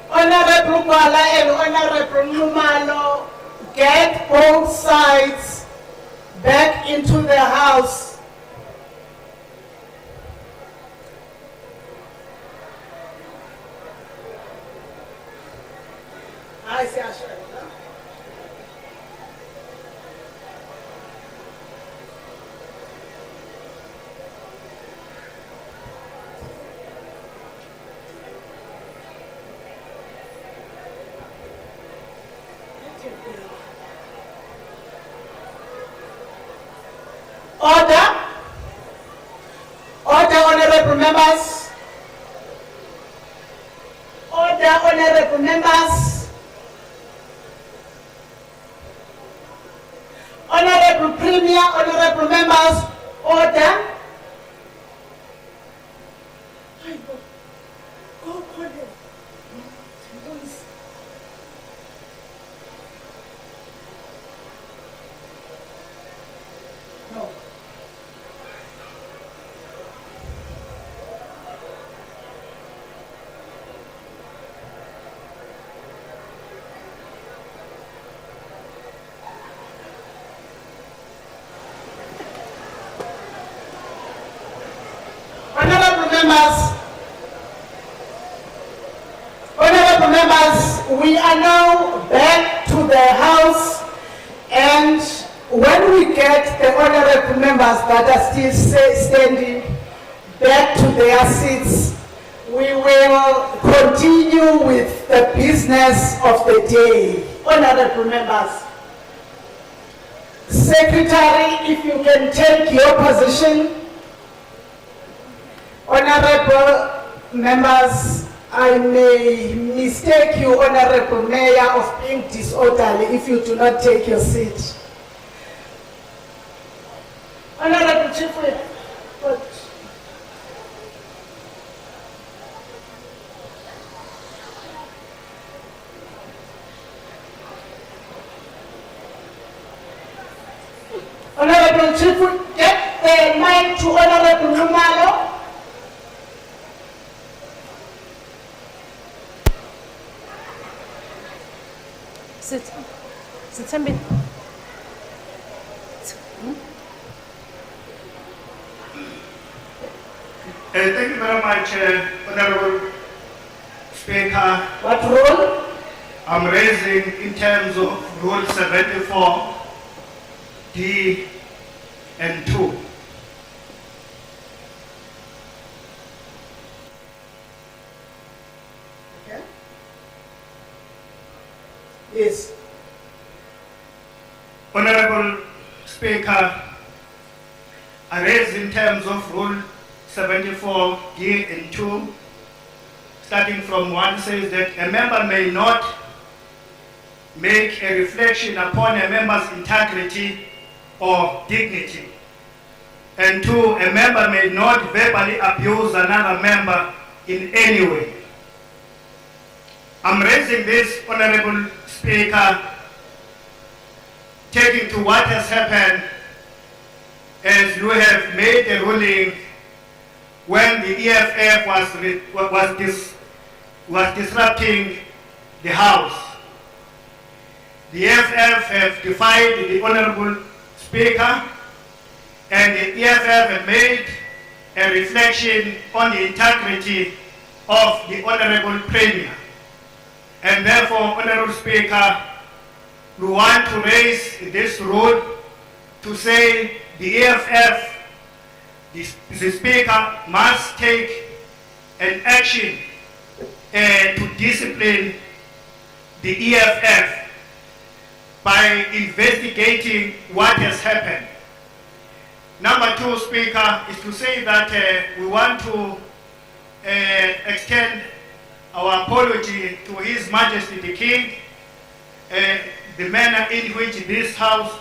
Honorable Kwala and Honorable Nxumalo, get both sides back into the house. I see. Order. Order, honorable members. Order, honorable members. Honorable Premier, honorable members, order. Go, Colin. No. Honorable members, we are now back to the house, and when we get the honorable members that are still standing back to their seats, we will continue with the business of the day. Honorable members. Secretary, if you can take your position. Honorable members, I may mistake you, Honorable Mayor, of being disorderly if you do not take your seat. Honorable Chief Whip. Honorable Chief Whip, get the mic to Honorable Nxumalo. Sit. Sit, Sambi. Thank you very much, Honorable Speaker. What rule? I'm raising in terms of Rule 74, D and 2. Okay. Yes. Honorable Speaker, I raise in terms of Rule 74, D and 2, starting from 1 says that a member may not make a reflection upon a member's integrity or dignity. And 2, a member may not verbally abuse another member in any way. I'm raising this, Honorable Speaker, taking to what has happened as you have made a ruling when the EFF was disrupting the House. The EFF have defied the Honorable Speaker, and the EFF have made a reflection on the integrity of the Honorable Premier. And therefore, Honorable Speaker, we want to raise this rule to say the EFF, the Speaker must take an action to discipline the EFF by investigating what has happened. Number 2, Speaker, is to say that we want to extend our apology to His Majesty the King the manner in which this house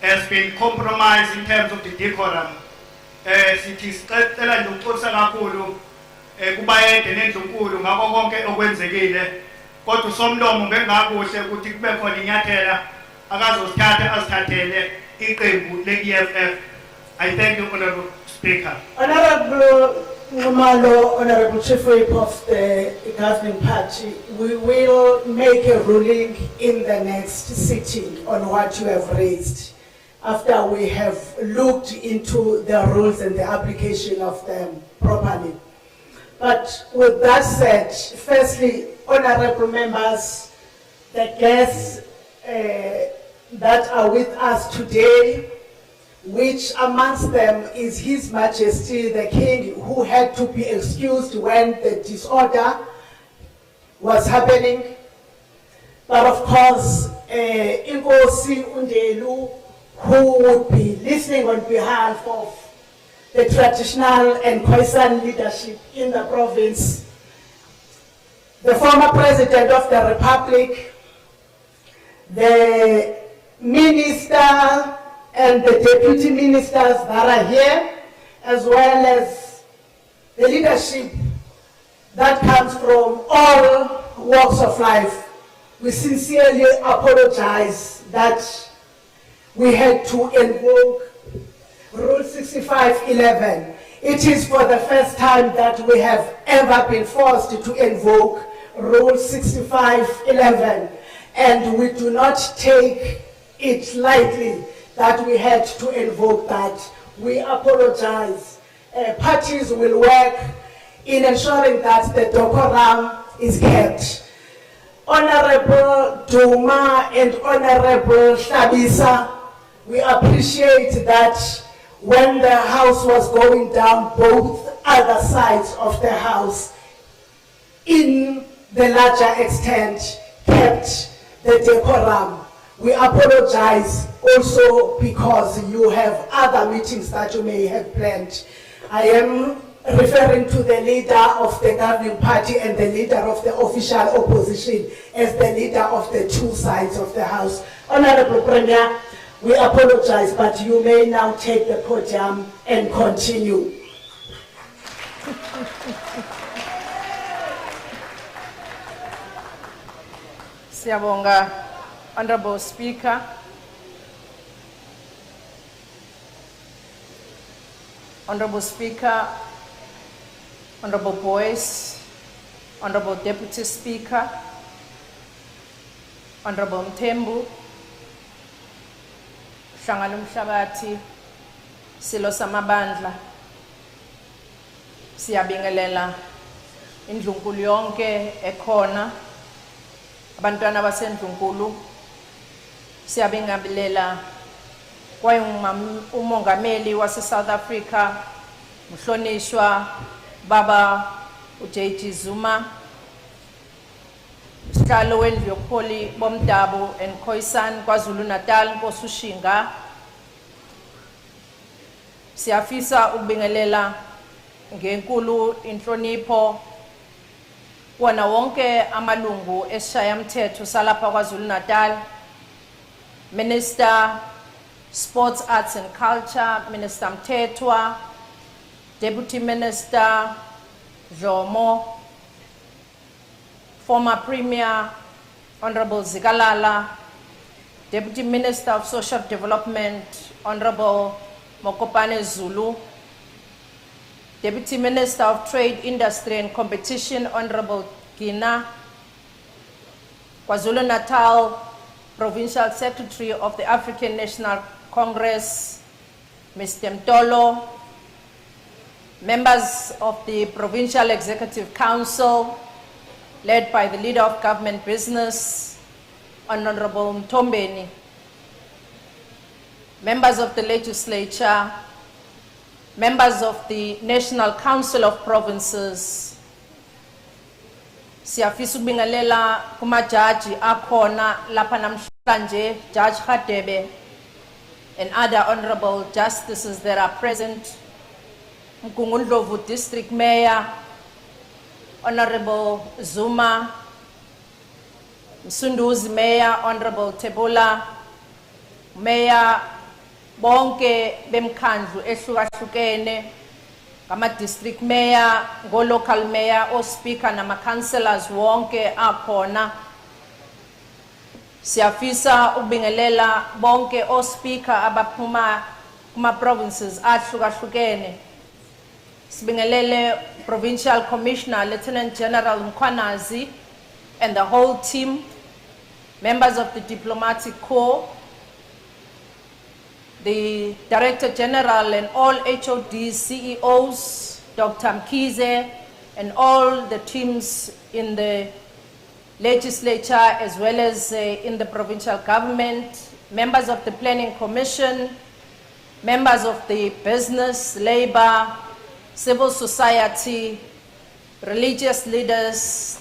has been compromised in terms of the decorum. Sithi sicela nje ukuxolisa kakhulu kubayede nendlunkulu ngakho konke okwenzekile, kodwa somlomo bengakuhle ukuthi kube khona inyathela akazosithatha azithathele iqembu le-EFF. I thank you, Honorable Speaker. Honorable Ngumalo, Honorable Chief Whip of the governing party, we will make a ruling in the next sitting on what you have raised after we have looked into the rules and the application of them properly. But with that said, firstly, honorable members, the guests that are with us today, which amongst them is His Majesty the King, who had to be excused when the disorder was happening. But of course, Inkosi Undelu, who would be listening on behalf of the traditional and Khoisan leadership in the province, the former President of the Republic, the Minister and the Deputy Ministers that are here, as well as the leadership that comes from all walks of life. We sincerely apologize that we had to invoke Rule 6511. It is for the first time that we have ever been forced to invoke Rule 6511, and we do not take it lightly that we had to invoke that. We apologize. Parties will work in ensuring that the decorum is kept. Honorable Duma and Honorable Shabisa, we appreciate that when the house was going down, both other sides of the house, in the larger extent, kept the decorum. We apologize also because you have other meetings that you may have planned. I am referring to the leader of the governing party and the leader of the official opposition as the leader of the two sides of the house. Honorable Premier, we apologize, but you may now take the podium and continue. Siyabonga, Honorable Speaker. Honorable Speaker, Honorable Boyce, Honorable Deputy Speaker, Honorable Mthembu, Shangalum Shabati, Silo Samabandla, siyabingelela indlunkulu yonke ekhona, abantwana basendlunkulu, siyabingelela kwaye umongameli wase South Africa, mhlonishwa Baba uJG Zuma, sihlalo wendlu yobuholi bomdabu and Khoisan KwaZulu-Natal Nkosi Ushinga. Siyafisa ukubingelela ngenkulu inhlonipho wona wonke amalungu esishayamthetho salapha KwaZulu-Natal, Minister Sports, Arts and Culture, Minister Mthethwa, Deputy Minister Jomo, former Premier Honorable Zikalala, Deputy Minister of Social Development Honorable Mokopane Zulu, Deputy Minister of Trade, Industry and Competition Honorable Gina, KwaZulu-Natal Provincial Secretary of the African National Congress, Mr. Mtolo, members of the Provincial Executive Council, led by the Leader of Government Business, Honorable Mtombeni, members of the Legislature, members of the National Council of Provinces, siyafisa ukubingelela kumajaji akhona lapha namhlanje, Judge Hadebe, and other honorable justices that are present, Mkungundlovu District Mayor, Honorable Zuma, Msunduzi Mayor, Honorable Tebula, Mayor, bonke bemkhandlu ehlukahlukene, district mayor, local mayor, speaker nama councillors wonke akhona. Siyafisa ukubingelela bonke speaker abaphuma kuma provinces ahlukahlukene. Sibingelele Provincial Commissioner Lieutenant General Mkhwanazi and the whole team, members of the diplomatic corps, the Director General and all HODs, CEOs, Dr. Mkize, and all the teams in the legislature as well as in the provincial government, members of the Planning Commission, members of the business, labor, civil society, religious leaders,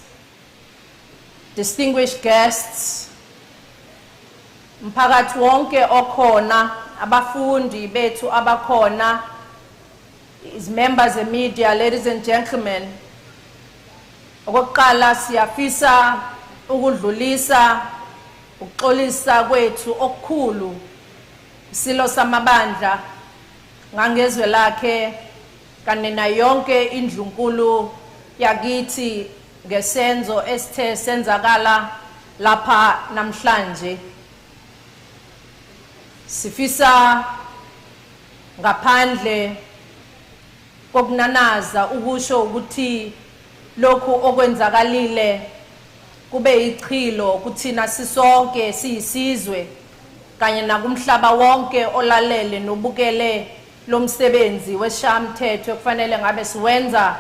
distinguished guests, mphakathi wonke okhona, abafundi bethu abakhona, is members of media, ladies and gentlemen. Okokuqala siyafisa ukudlulisa ukuxolisa kwethu okukhulu isilo samabandla ngangezwe lakhe kanina yonke indlunkulu yakithi ngesenzo esithe senzakala lapha namhlanje. Sifisa ngaphandle kokunanaza ukusho ukuthi lokhu okwenzakalile kube ichilo kuthina sisonke siyisizwe kanye nakumhlaba wonke olalele nobukele lomsebenzi weshamthetho kufanele ngabe siwenza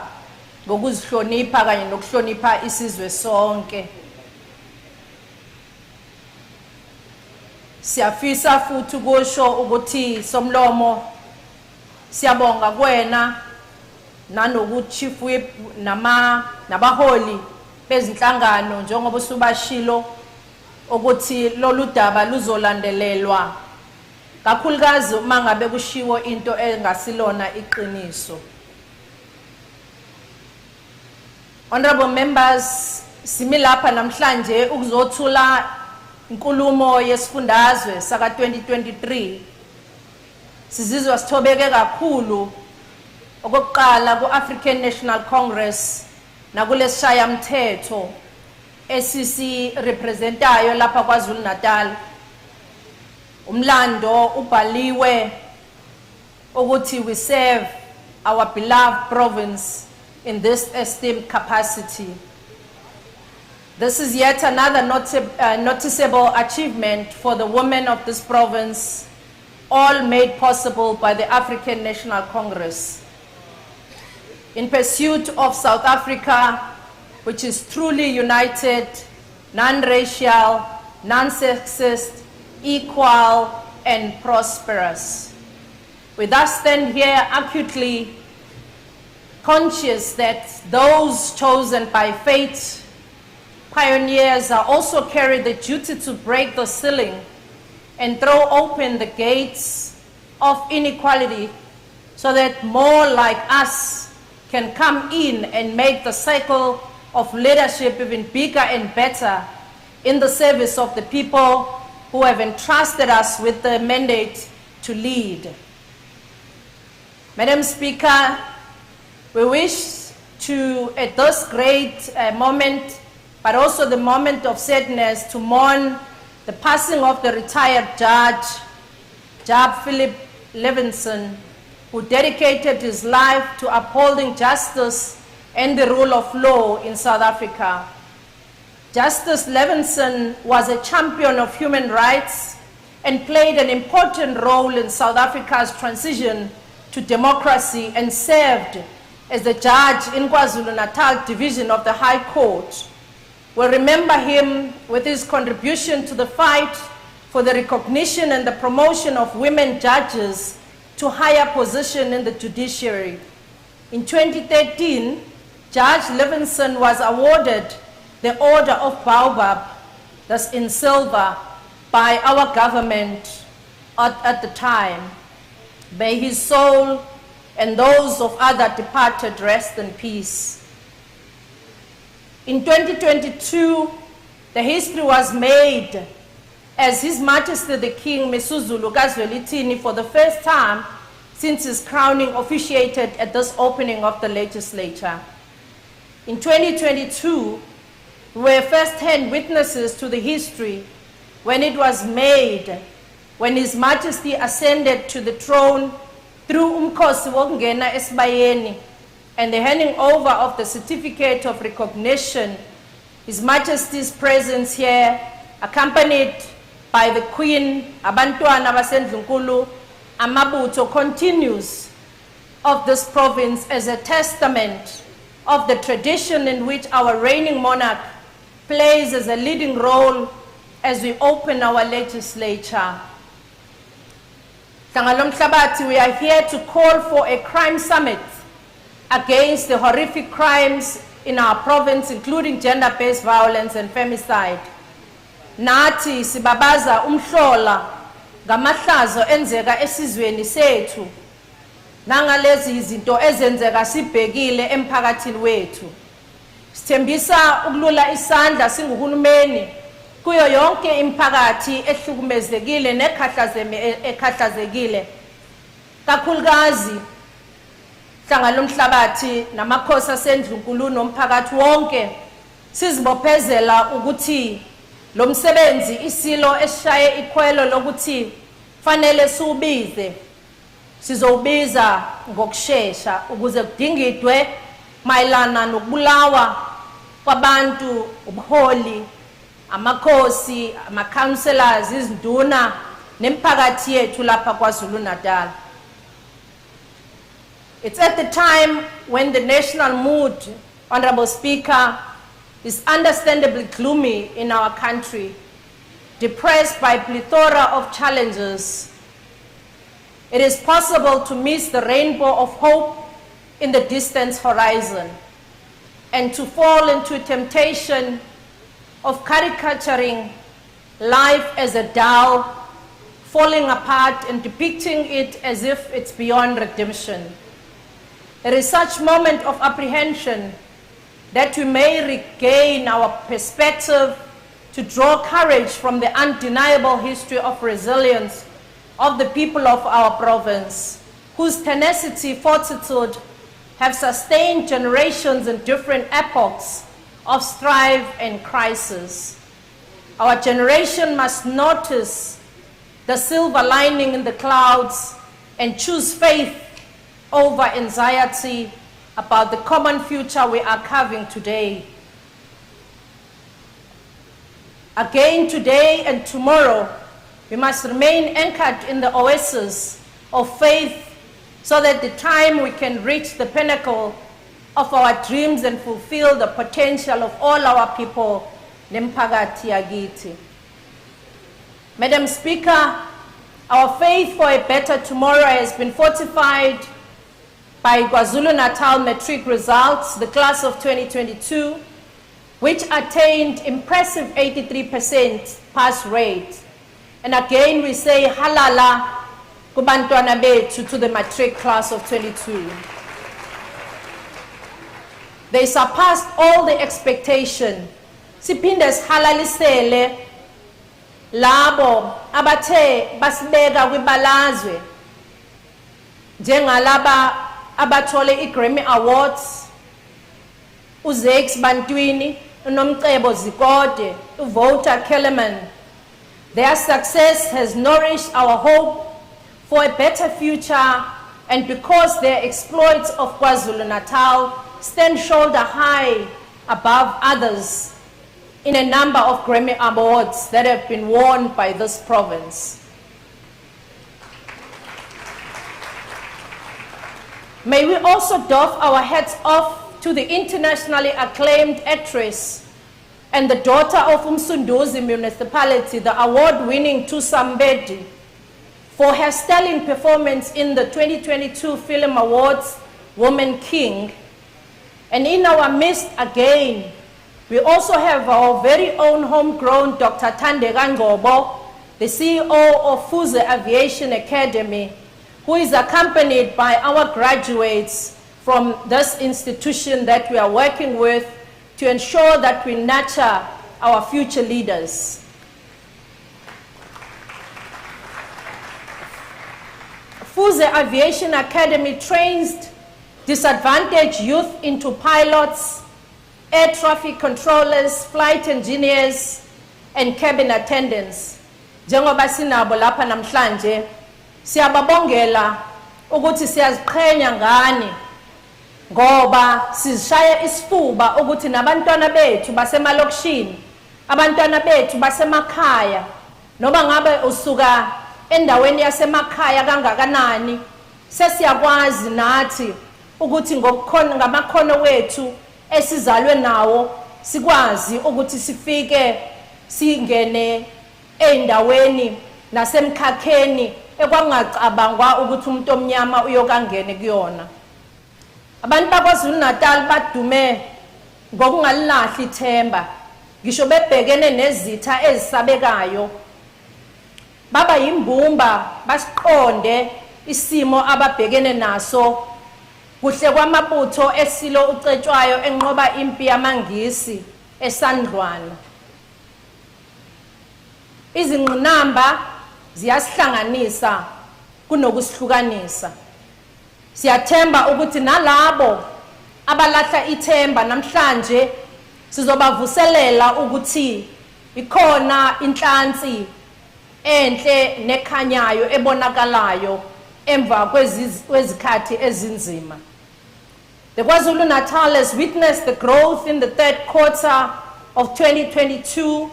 ngokuzihlonipha kanye nokuhlonipha isizwe sonke. Siyafisa futhi kusho ukuthi somlomo siyabonga kwena nanokuthi chief whip nabaholi bezinhlangano njengoba usubashilo ukuthi lolu daba luzolandelelwa kakhulukazi uma ngabe kushiwo into engasilona iqiniso. Honorable members, similapha namhlanje ukuzothula inkulumo yesifundazwe saka 2023. Sizizwa sithobeke kakhulu okokuqala ku-African National Congress nakulesishaya mthetho esisi representayo lapha KwaZulu-Natal. Umlando ubhaliwe ukuthi we serve our beloved province in this esteemed capacity. This is yet another noticeable achievement for the women of this province, all made possible by the African National Congress. In pursuit of South Africa, which is truly united, non-racial, non-sexist, equal, and prosperous. We thus stand here acutely conscious that those chosen by fate, pioneers, are also carry the duty to break the ceiling and throw open the gates of inequality so that more like us can come in and make the cycle of leadership even bigger and better in the service of the people who have entrusted us with the mandate to lead. Madam Speaker, we wish to, at this great moment, but also the moment of sadness, to mourn the passing of the retired Judge Philip Levinson, who dedicated his life to upholding justice and the rule of law in South Africa. Justice Levinson was a champion of human rights and played an important role in South Africa's transition to democracy and served as the judge in KwaZulu-Natal Division of the High Court. We remember him with his contribution to the fight for the recognition and the promotion of women judges to higher position in the judiciary. In 2013, Judge Levinson was awarded the Order of Baobab, thus in silver, by our government at the time. May his soul and those of other departed rest in peace. In 2022, the history was made as His Majesty the King Mesuzulu Kazwelithini for the first time since his crowning officiated at this opening of the legislature. In 2022, we were first-hand witnesses to the history when it was made, when His Majesty ascended to the throne through Umkhosi Wokungena Esibayeni and the handing over of the certificate of recognition. His Majesty's presence here, accompanied by the Queen, Abantwana Basendlunkulu, Amabutho, continues of this province as a testament of the tradition in which our reigning monarch plays as a leading role as we open our legislature. Hlangalo Mhlabathi, we are here to call for a crime summit against the horrific crimes in our province, including gender-based violence and femicide. Nathi sibabaza umhlola ngamahlazo enzeka esizweni sethu nangalezi izinto ezenzeka sibhekile emphakathini wethu. Sithembisa ukulula isandla singuhulumeni kuyo yonke imiphakathi ehlukumezekile nekhahlazekile, kakhulukazi Hlangalo Mhlabathi namakhosi asendlunkulu nomphakathi wonke sizibophezela ukuthi lo msebenzi isilo eshaye ikhwelo lokuthi fanele siubize, sizowubiza ngokusheshsha ukuze kudingidwe mayelana nokubulawa kwabantu, ubuholi, amakhosi, ama-councillors, izinduna nemiphakathi yethu lapha KwaZulu-Natal. It's at the time when the national mood, Honorable Speaker, is understandably gloomy in our country, depressed by a plethora of challenges. It is possible to miss the rainbow of hope in the distant horizon and to fall into temptation of caricaturing life as a dull, falling apart and depicting it as if it's beyond redemption. It is such moment of apprehension that we may regain our perspective to draw courage from the undeniable history of resilience of the people of our province, whose tenacity, fortitude have sustained generations in different epochs of strife and crisis. Our generation must notice the silver lining in the clouds and choose faith over anxiety about the common future we are carving today. Again, today and tomorrow, we must remain anchored in the oasis of faith so that the time we can reach the pinnacle of our dreams and fulfill the potential of all our people, Nemphakathi yakithi. Madam Speaker, our faith for a better tomorrow has been fortified by KwaZulu-Natal matric results, the class of 2022, which attained impressive 83% pass rate. And again, we say halala kubantwana bethu to the matric class of 22. They surpassed all the expectation. Siphinde sihalalisele labo abathe basibeka kwibalazwe njengalaba abathole i-Grammy Awards, uZakes Bantwini, uNomcebo Zikode, uVota Kellerman. Their success has nourished our hope for a better future, and because their exploits of KwaZulu-Natal stand shoulder high above others in a number of Grammy Awards that have been won by this province. May we also doff our hats off to the internationally acclaimed actress and the daughter of Umsunduzi municipality, the award-winning Tusambedi, for her sterling performance in the 2022 Film Awards Woman King. And in our midst again, we also have our very own homegrown Dr. Thandeka Ngcobo, the CEO of Fuze Aviation Academy, who is accompanied by our graduates from this institution that we are working with to ensure that we nurture our future leaders. Fuze Aviation Academy trains disadvantaged youth into pilots, air traffic controllers, flight engineers, and cabin attendants. Njengoba sinabo lapha namhlanje, siyababongela ukuthi siyaziqhenya ngani ngoba sizishaya isifuba ukuthi nabantwana bethu basemalokishini, abantwana bethu basemakhaya, noma ngabe usuka endaweni yasemakhaya kangakanani, sesiyakwazi nathi ukuthi ngamakhono wethu esizalwe nawo sikwazi ukuthi sifike singene endaweni nasemkhakheni ekwangacabangwa ukuthi umuntu omnyama uyokangene kuyona. Abantu bakwaZulu-Natal badume ngokungalilahli ithemba, ngisho bebhekene nezitha ezisabekayo. Baba yimbumba basiqonde isimo ababhekene naso kuhle kwamabutho esilo ucetshwayo enqoba impi yamangisi esandlwana. Izingqinamba ziyasihlanganisa kunokusihlukanisa. Siyathemba ukuthi nalabo abalahla ithemba namhlanje sizobavuselela ukuthi ikhona inhlansi enhle nekhanyayo ebonakalayo emva kwezikhathi ezinzima. The KwaZulu-Natal has witnessed the growth in the third quarter of 2022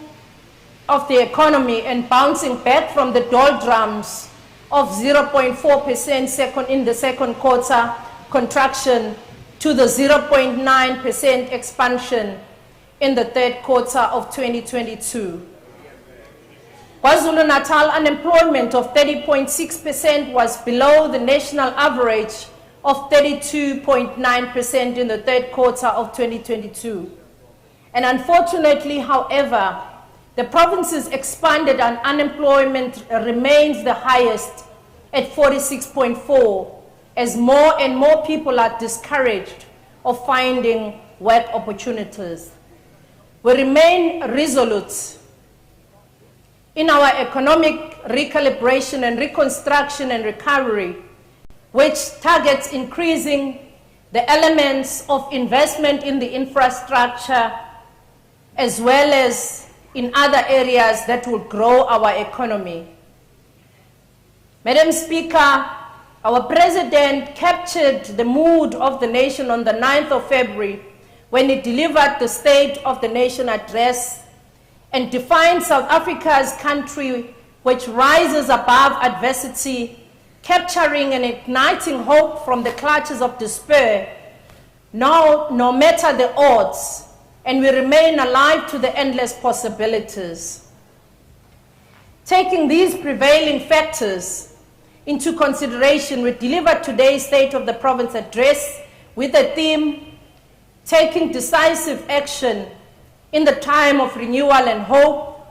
of the economy and bouncing back from the doldrums of 0.4% in the second quarter contraction to the 0.9% expansion in the third quarter of 2022. KwaZulu-Natal unemployment of 30.6% was below the national average of 32.9% in the third quarter of 2022. And unfortunately, however, the province's expanded and unemployment remains the highest at 46.4%, as more and more people are discouraged of finding work opportunities. We remain resolute in our economic recalibration and reconstruction and recovery, which targets increasing the elements of investment in the infrastructure as well as in other areas that will grow our economy. Madam Speaker, our President captured the mood of the nation on the 9th of February when he delivered the State of the Nation address and defined South Africa's country which rises above adversity, capturing and igniting hope from the clutches of despair, no matter the odds, and we remain alive to the endless possibilities. Taking these prevailing factors into consideration, we delivered today's State of the Province address with the theme, taking decisive action in the time of renewal and hope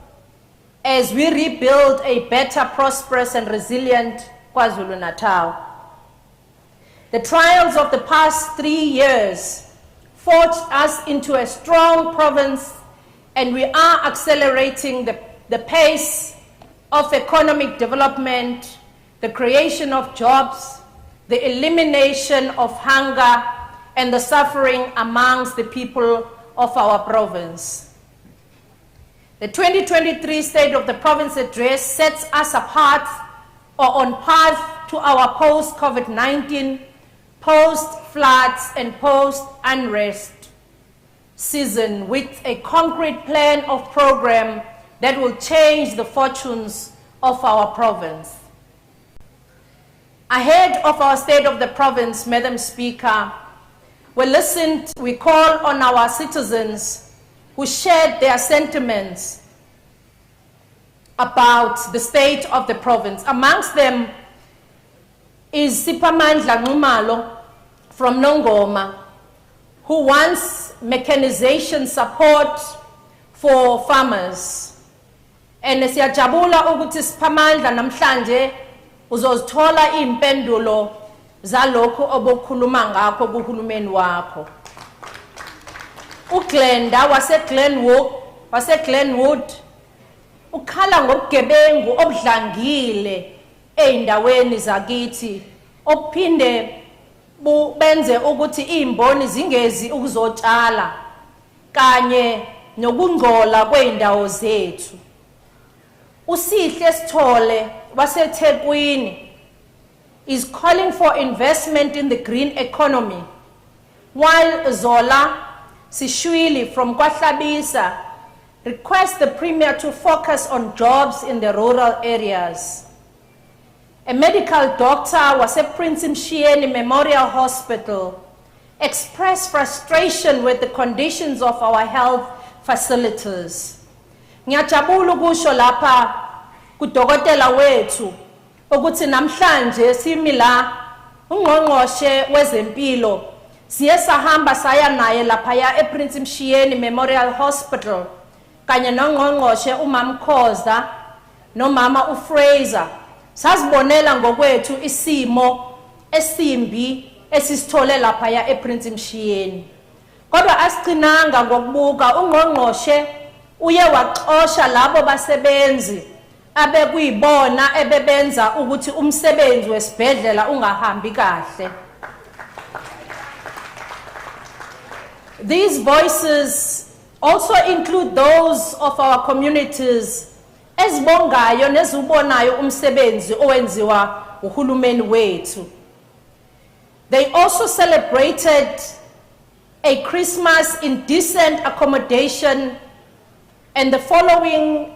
as we rebuild a better, prosperous and resilient KwaZulu-Natal. The trials of the past 3 years forged us into a strong province, and we are accelerating the pace of economic development, the creation of jobs, the elimination of hunger and the suffering amongst the people of our province. The 2023 State of the Province address sets us apart or on path to our post-COVID-19, post-floods and post-unrest season with a concrete plan of program that will change the fortunes of our province. Ahead of our State of the Province, Madam Speaker, we call on our citizens who shared their sentiments about the state of the province. Amongst them is Siphamandla Nxumalo from Nongoma, who wants mechanization support for farmers. And siyajabula ukuthi Siphamandla namhlanje uzozithola impendulo zalokho obokhuluma ngakho kuhulumeni wakho. uGlenda waseGlenwood waseGlenwood ukhala ngobugebengu obudlangile eindaweni zakithi ophinde benze ukuthi izimboni zingezi ukuzotshala kanye nokungcola kweindawo zethu. Usihle Sithole waseThekwini is calling for investment in the green economy, while Zola Sishwili from KwaHlabisa requests the Premier to focus on jobs in the rural areas. A medical doctor was at Prince Mshieni Memorial Hospital expressed frustration with the conditions of our health facilities. Ngiyajabula ukusho lapha kudokotela wethu ukuthi namhlanje simi la ungqongqoshe wezempilo siye sahamba saya naye lapha ya ePrince Mshieni Memorial Hospital kanye nongqongqoshe uMamkhoza nomama uFraser sasibonela ngokwethu isimo esimbi esisithole lapha ya ePrince Mshieni. Kodwa asicinanga ngokubuka ungqongqoshe uye waxosha labo basebenzi abekuyibona ebebenza ukuthi umsebenzi wesibhedlela ungahambi kahle. These voices also include those of our communities ezibongayo nezubonayo umsebenzi owenziwa uhulumeni wethu. They also celebrated a Christmas in decent accommodation and the following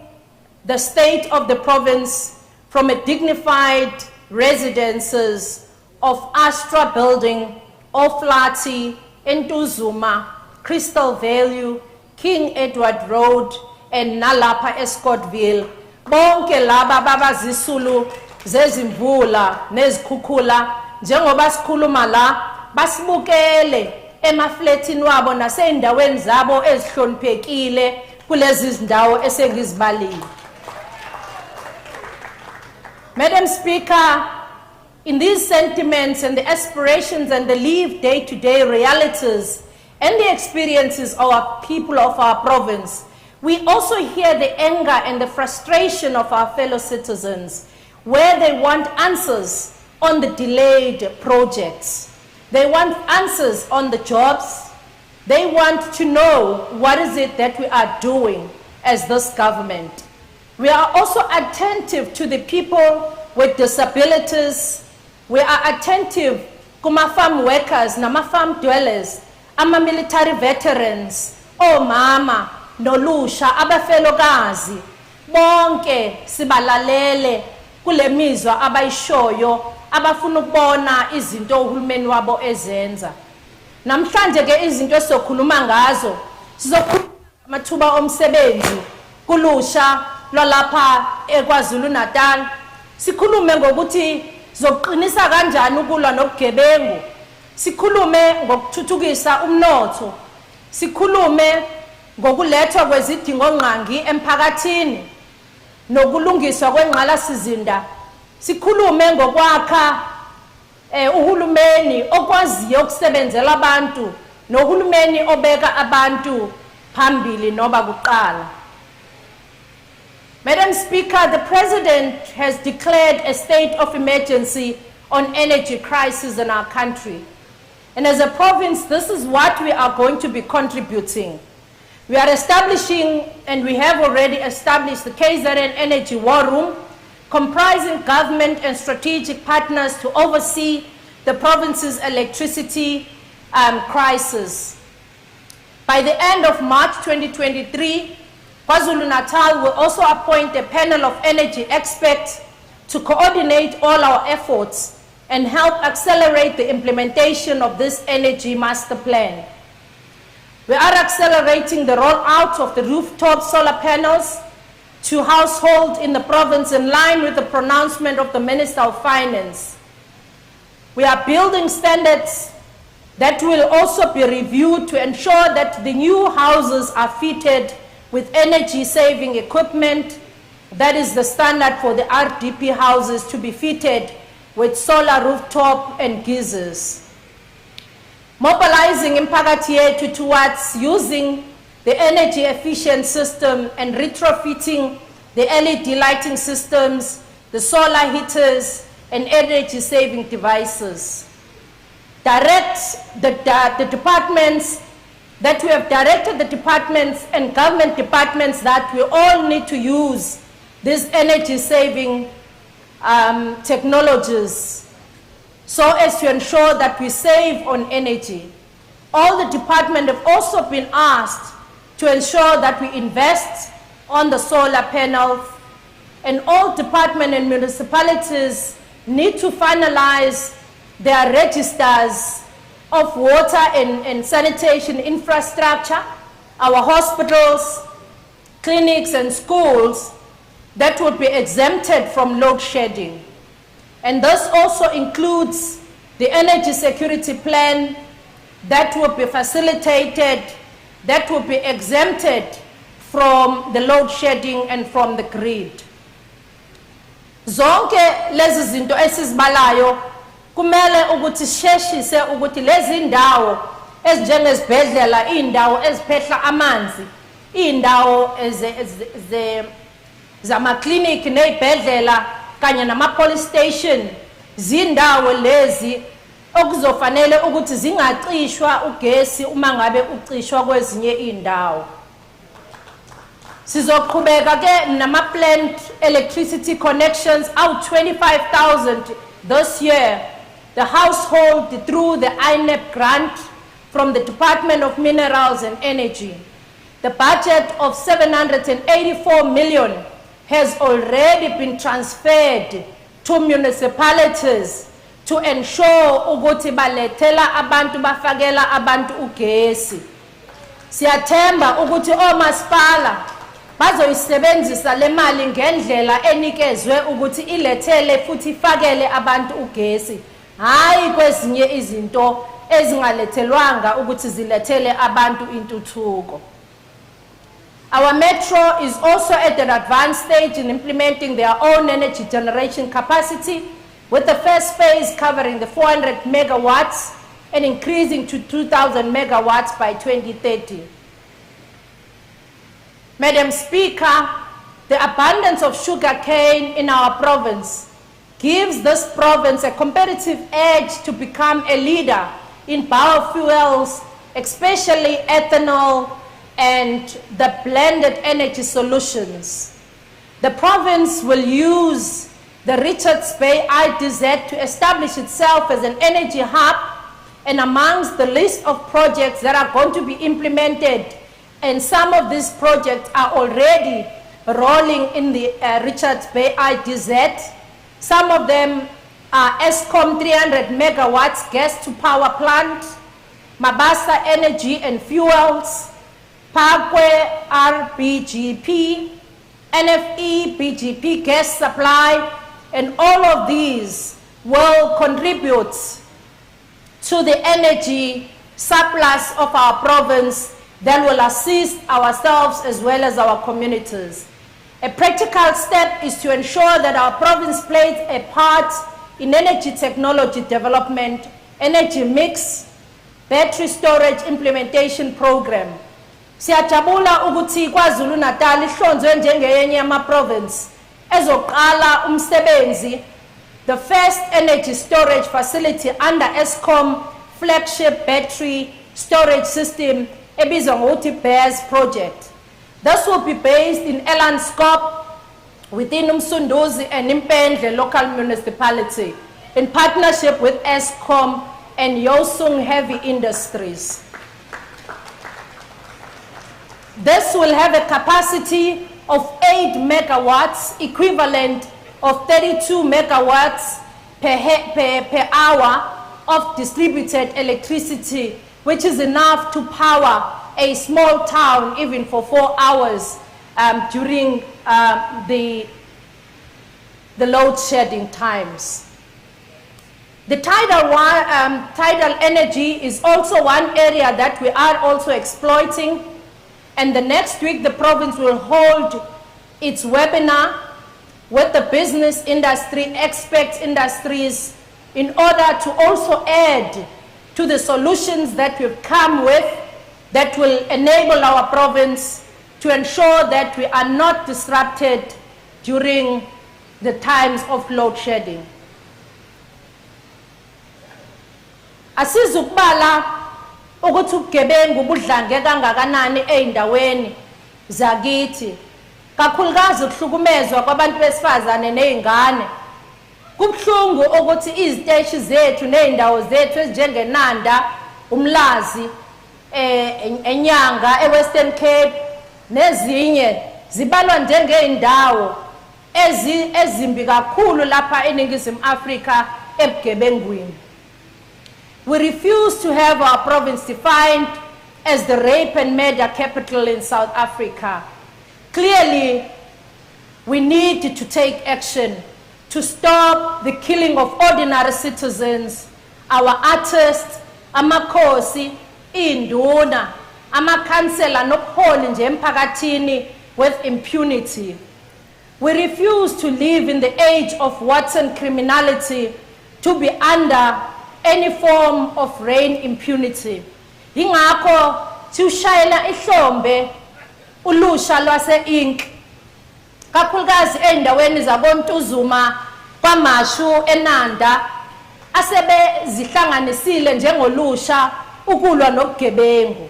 the state of the province from a dignified residences of Astra Building, Oflati, Entuzuma, Crystal Valley, King Edward Road, and Nalapa Escortville. Bonke laba babazisulu zezimvula nezikhukhula njengoba sikhuluma la basibukele emafletini wabo naseyindaweni zabo ezihloniphekile kulezi zindawo esengizibalile. Madam Speaker, in these sentiments and the aspirations and the lived day-to-day realities and the experiences of our people of our province, we also hear the anger and the frustration of our fellow citizens, where they want answers on the delayed projects. They want answers on the jobs. They want to know what is it that we are doing as this government. We are also attentive to the people with disabilities. We are attentive to farm workers, farm dwellers, military veterans, omama, nolusha, abafelokazi, bonke sibalalele kule mizwa abayishoyo abafuna ukubona izinto uhulumeni wabo ezenza. Namhlanje ke izinto esizokhuluma ngazo sizokhuluma amathuba omsebenzi kulusha lwalapha eKwaZulu-Natal. Sikhulume ngokuthi zoqinisa kanjani ukulwa nobugebengu. Sikhulume ngokuthuthukisa umnotho. Sikhulume ngokulethwa kwezidingongqangi emphakathini nokulungiswa kwengqalasizinda. Sikhulume ngokwakha uhulumeni okwaziyo ukusebenzela abantu nohulumeni obeka abantu phambili noba kuqala. Madam Speaker, the President has declared a state of emergency on energy crisis in our country. And as a province, this is what we are going to be contributing. We are establishing, and we have already established, the KZN Energy War Room, comprising government and strategic partners to oversee the province's electricity crisis. By the end of March 2023, KwaZulu-Natal will also appoint a panel of energy experts to coordinate all our efforts and help accelerate the implementation of this energy master plan. We are accelerating the rollout of the rooftop solar panels to households in the province in line with the pronouncement of the Minister of Finance. We are building standards that will also be reviewed to ensure that the new houses are fitted with energy-saving equipment. That is the standard for the RDP houses to be fitted with solar rooftop and geysers. Mobilizing imphakathi yethu towards using the energy efficient system and retrofitting the LED lighting systems, the solar heaters, and energy saving devices. Direct the departments that we have directed the departments and government departments that we all need to use these energy saving technologies so as to ensure that we save on energy. All the departments have also been asked to ensure that we invest on the solar panels, and all departments and municipalities need to finalize their registers of water and sanitation infrastructure, our hospitals, clinics and schools that would be exempted from load shedding. And this also includes the energy security plan that will be facilitated, that will be exempted from the load shedding and from the grid. Zonke lezi zinto esizibalayo kumele ukuthi sheshise ukuthi lezi ndawo ezinjengesibhedlela, indawo eziphehla amanzi, indawo zamakliniki nezibhedlela kanye nama-police station, zindawo lezi okuzofanele ukuthi zingacishwa ugesi uma ngabe ucishwa kwezinye indawo. Sizoqhubeka ke nama-planned electricity connections out 25,000 this year. The household through the INEP grant from the Department of Minerals and Energy. The budget of 784 million has already been transferred to municipalities to ensure ukuthi balethela abantu bafakela abantu ugesi. Siyathemba ukuthi omasipala bazoyisebenzisa le mali ngendlela enikezwe ukuthi ilethele futhi ifakele abantu ugesi, hayi kwezinye izinto ezingalethelwanga ukuthi zilethele abantu intuthuko. Our metro is also at an advanced stage in implementing their own energy generation capacity, with the first phase covering the 400 megawatts and increasing to 2,000 megawatts by 2030. Madam Speaker, the abundance of sugarcane in our province gives this province a competitive edge to become a leader in biofuels, especially ethanol and the blended energy solutions. The province will use the Richards Bay IDZ to establish itself as an energy hub, and amongst the list of projects that are going to be implemented, and some of these projects are already rolling in the Richards Bay IDZ. Some of them are ESCOM 300 megawatts gas to power plant, Mabasa Energy and Fuels, Parkway RBGP, NFE BGP gas supply, and all of these will contribute to the energy surplus of our province that will assist ourselves as well as our communities. A practical step is to ensure that our province plays a part in energy technology development, energy mix, battery storage implementation program. Siyajabula ukuthi KwaZulu-Natal ihlonzwe njengenye yama-province ezoqala umsebenzi, the first energy storage facility under ESCOM flagship battery storage system ebizwa ngokuthi BEARS project. This will be based in Elandskop within Umsunduzi and Impendle local municipality in partnership with ESCOM and Yosung Heavy Industries. This will have a capacity of 8 megawatts, equivalent of 32 megawatts per hour of distributed electricity, which is enough to power a small town even for 4 hours during the load shedding times. The tidal energy is also one area that we are also exploiting, and the next week the province will hold its webinar with the business industry, expert industries, in order to also add to the solutions that we've come with that will enable our province to ensure that we are not disrupted during the times of load shedding. Asizukubala ukuthi ubugebengu budlange kangakanani eindaweni zakithi, kakhulukazi ukuhlukumezwa kwabantu besifazane nezingane. Kubhlungu ukuthi iziteshi zethu neindawo zethu ezinjengeNanda, uMlazi, eNyanga, eWestern Cape nezinye zibalwa njengeindawo ezimbi kakhulu lapha eNingizimu Afrika ebugebengwini. We refuse to have our province defined as the rape and murder capital in South Africa. Clearly, we need to take action to stop the killing of ordinary citizens, our artists, amakhosi, induna, amakhansela nobuholi nje emphakathini with impunity. We refuse to live in the age of Watson criminality to be under any form of reign impunity. Ingakho siushayela ihlombe ulusha lwase-Inc. Kakhulukazi endaweni zaboNtuzuma, kwaMashu, eNanda asebezihlanganisile njengolusha ukulwa nobugebengu.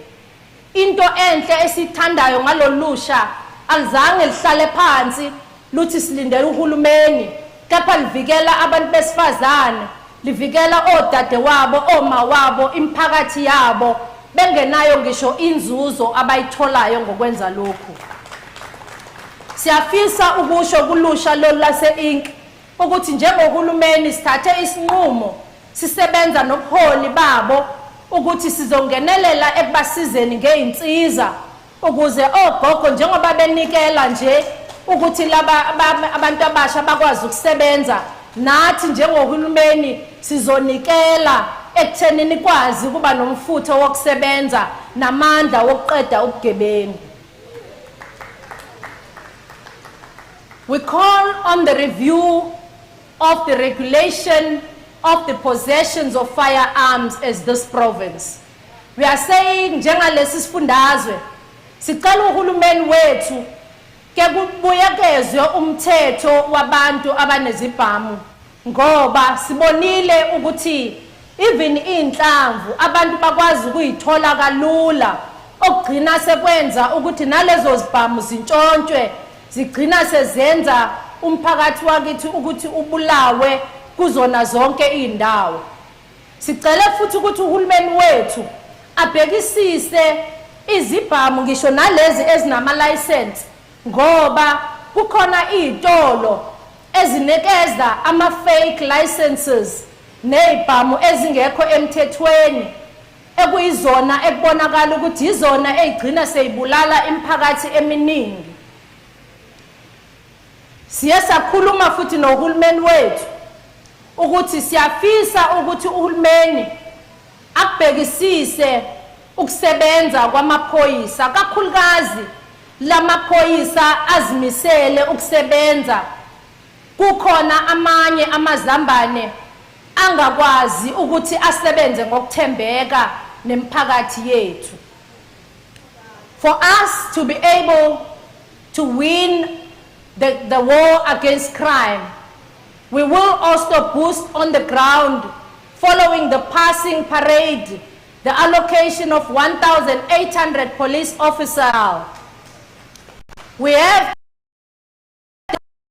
Into enhle esithandayo ngalolusha alizange lihlale phansi luthi silindele uhulumeni, kepha livikela abantu besifazane, livikela odade wabo, oma wabo, imphakathi yabo bengenayo ngisho inzuzo abayitholayo ngokwenza lokhu. Siyafisa ukusho kulusha lolu lase-Inc. ukuthi njengohulumeni sithathe isinqumo sisebenza nobuholi babo ukuthi sizongenelela ekubasizeni ngeinsiza ukuze ogogo njengoba benikela nje ukuthi laba abantu abasha bakwazi ukusebenza, nathi njengohulumeni sizonikela ekuthenini kwazi kuba nomfutho wokusebenza namandla wokuqeda ubugebengu. We call on the review of the regulation of the possessions of firearms as this province. We are saying njengalesi sifundazwe sicela uhulumeni wethu ke kubuyekezwe umthetho wabantu abanezibhamu, ngoba sibonile ukuthi even inhlamvu abantu bakwazi ukuyithola kalula, okugcina sekwenza ukuthi nalezo zibhamu zintshontshwe, zigcina sezenza umphakathi wakithi ukuthi ubulawe kuzona zonke indawo. Sicela futhi ukuthi uhulumeni wethu abhekisise izibhamu ngisho nalezi ezinama license, ngoba kukhona izitolo ezinikeza ama fake licenses nezibhamu ezingekho emthethweni ekuyizona ekubonakala ukuthi izona ezigcina seyibulala imphakathi eminingi. Siyasakhuluma futhi nohulumeni wethu ukuthi siyafisa ukuthi uhulumeni akubhekisise ukusebenza kwamaphoyisa, kakhulukazi lamaphoyisa azimisele ukusebenza. Kukhona amanye amazambane angakwazi ukuthi asebenze ngokuthembeka nemphakathi yethu. For us to be able to win the war against crime, we will also boost on the ground following the passing parade, the allocation of 1,800 police officers. We have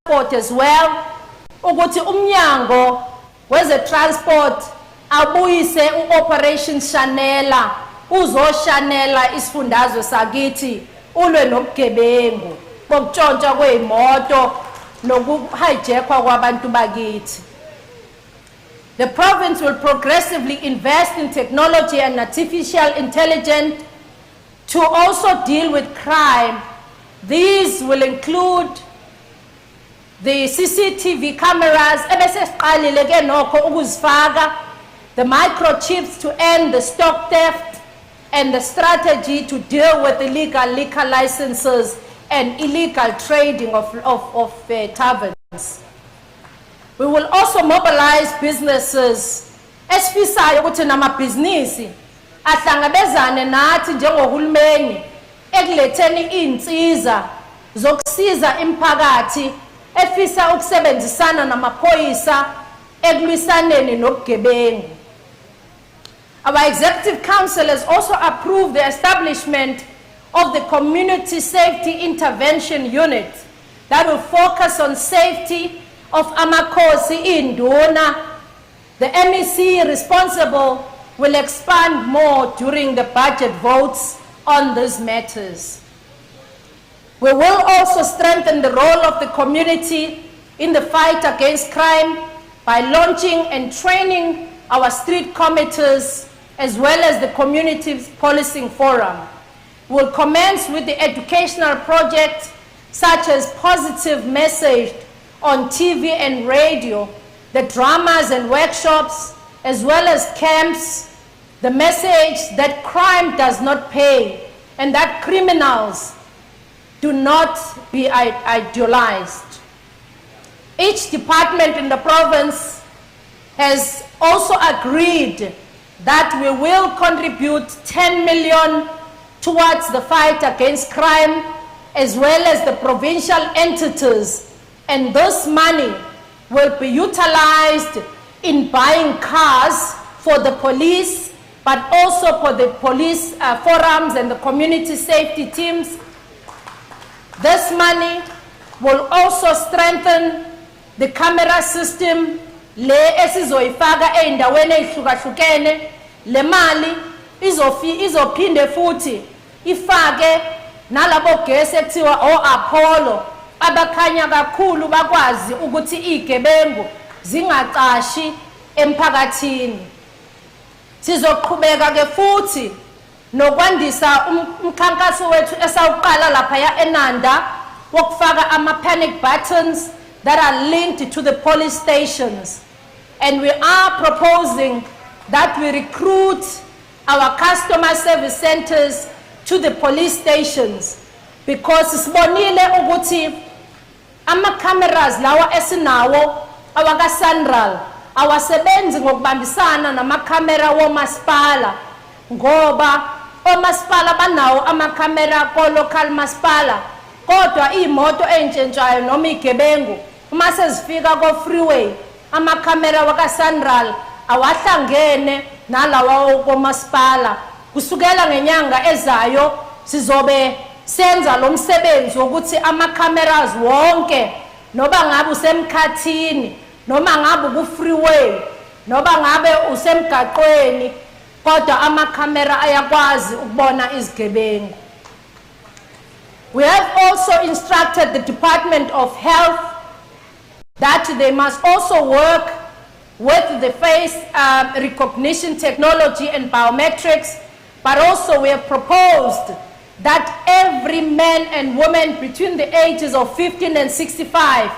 transport as well, ukuthi umnyango weze transport abuyise u-Operation Shanela uzoshanela isifundazwe sakithi ulwe nobugebengu bokuntshontsha kwezimoto nokuhijackwa kwabantu bakithi. The province will progressively invest in technology and artificial intelligence to also deal with crime. These will include the CCTV cameras, the microchips to end the stock theft, and the strategy to deal with illegal liquor licenses and illegal trading of taverns. We will also mobilize businesses. Esifisayo ukuthi namabhizinisi ahlangabezane nathi njengohulumeni ekuletheni insiza zokusiza imphakathi efisa ukusebenzisana namaphoyisa ekulwisaneni nobugebengu. Our Executive Council has also approved the establishment of the Community Safety Intervention Unit that will focus on safety of amakhosi induna. The MEC responsible will expand more during the budget votes on these matters. We will also strengthen the role of the community in the fight against crime by launching and training our street committees as well as the community policing forum. We'll commence with the educational projects such as positive message on TV and radio, the dramas and workshops, as well as camps, the message that crime does not pay and that criminals do not be idealized. Each department in the province has also agreed that we will contribute 10 million towards the fight against crime, as well as the provincial entities, and this money will be utilized in buying cars for the police, but also for the police forums and the community safety teams. This money will also strengthen the camera system le esizoyifaka eindaweni ezihlukahlukene. Le mali izophinde futhi ifake nalabo gesi ekuthiwa o-Apollo abakhanya kakhulu bakwazi ukuthi igebengu zingacashi emphakathini. Sizoqhubeka ke futhi nokwandisa umkhankaso wethu esawuqala lapha eNanda wokufaka ama-panic buttons that are linked to the police stations. And we are proposing that we recruit our customer service centers to the police stations, because sibonile ukuthi ama-cameras lawa esinawo awaka-Sanral awasebenzi ngokubambisana nama-camera womasipala, ngoba omasipala banawo ama-camera ko-local masipala, kodwa iy'moto ey'ntshentshwayo noma igebengu uma sezifika ko-freeway ama-camera waka-Sanral awahlangene nalawa komasipala. Kusukela ngenyanga ezayo sizobe senza lo msebenzi wokuthi ama-cameras wonke, noba ngabe usemkhathini, noma ngabe ku-freeway, noba ngabe usemgaqweni, kodwa ama-camera ayakwazi ukubona izigebengu. We have also instructed the Department of Health that they must also work with the face recognition technology and biometrics, but also we have proposed that every man and woman between the ages of 15 and 65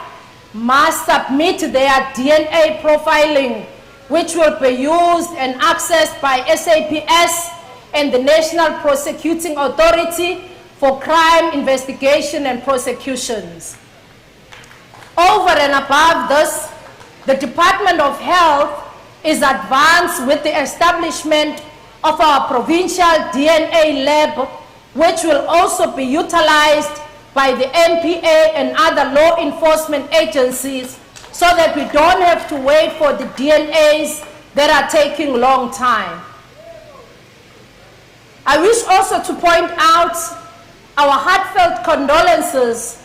must submit their DNA profiling, which will be used and accessed by SABC and the National Prosecuting Authority for Crime Investigation and Prosecutions. Over and above this, the Department of Health is advanced with the establishment of our provincial DNA lab, which will also be utilized by the MPA and other law enforcement agencies, so that we don't have to wait for the DNAs that are taking long time. I wish also to point out our heartfelt condolences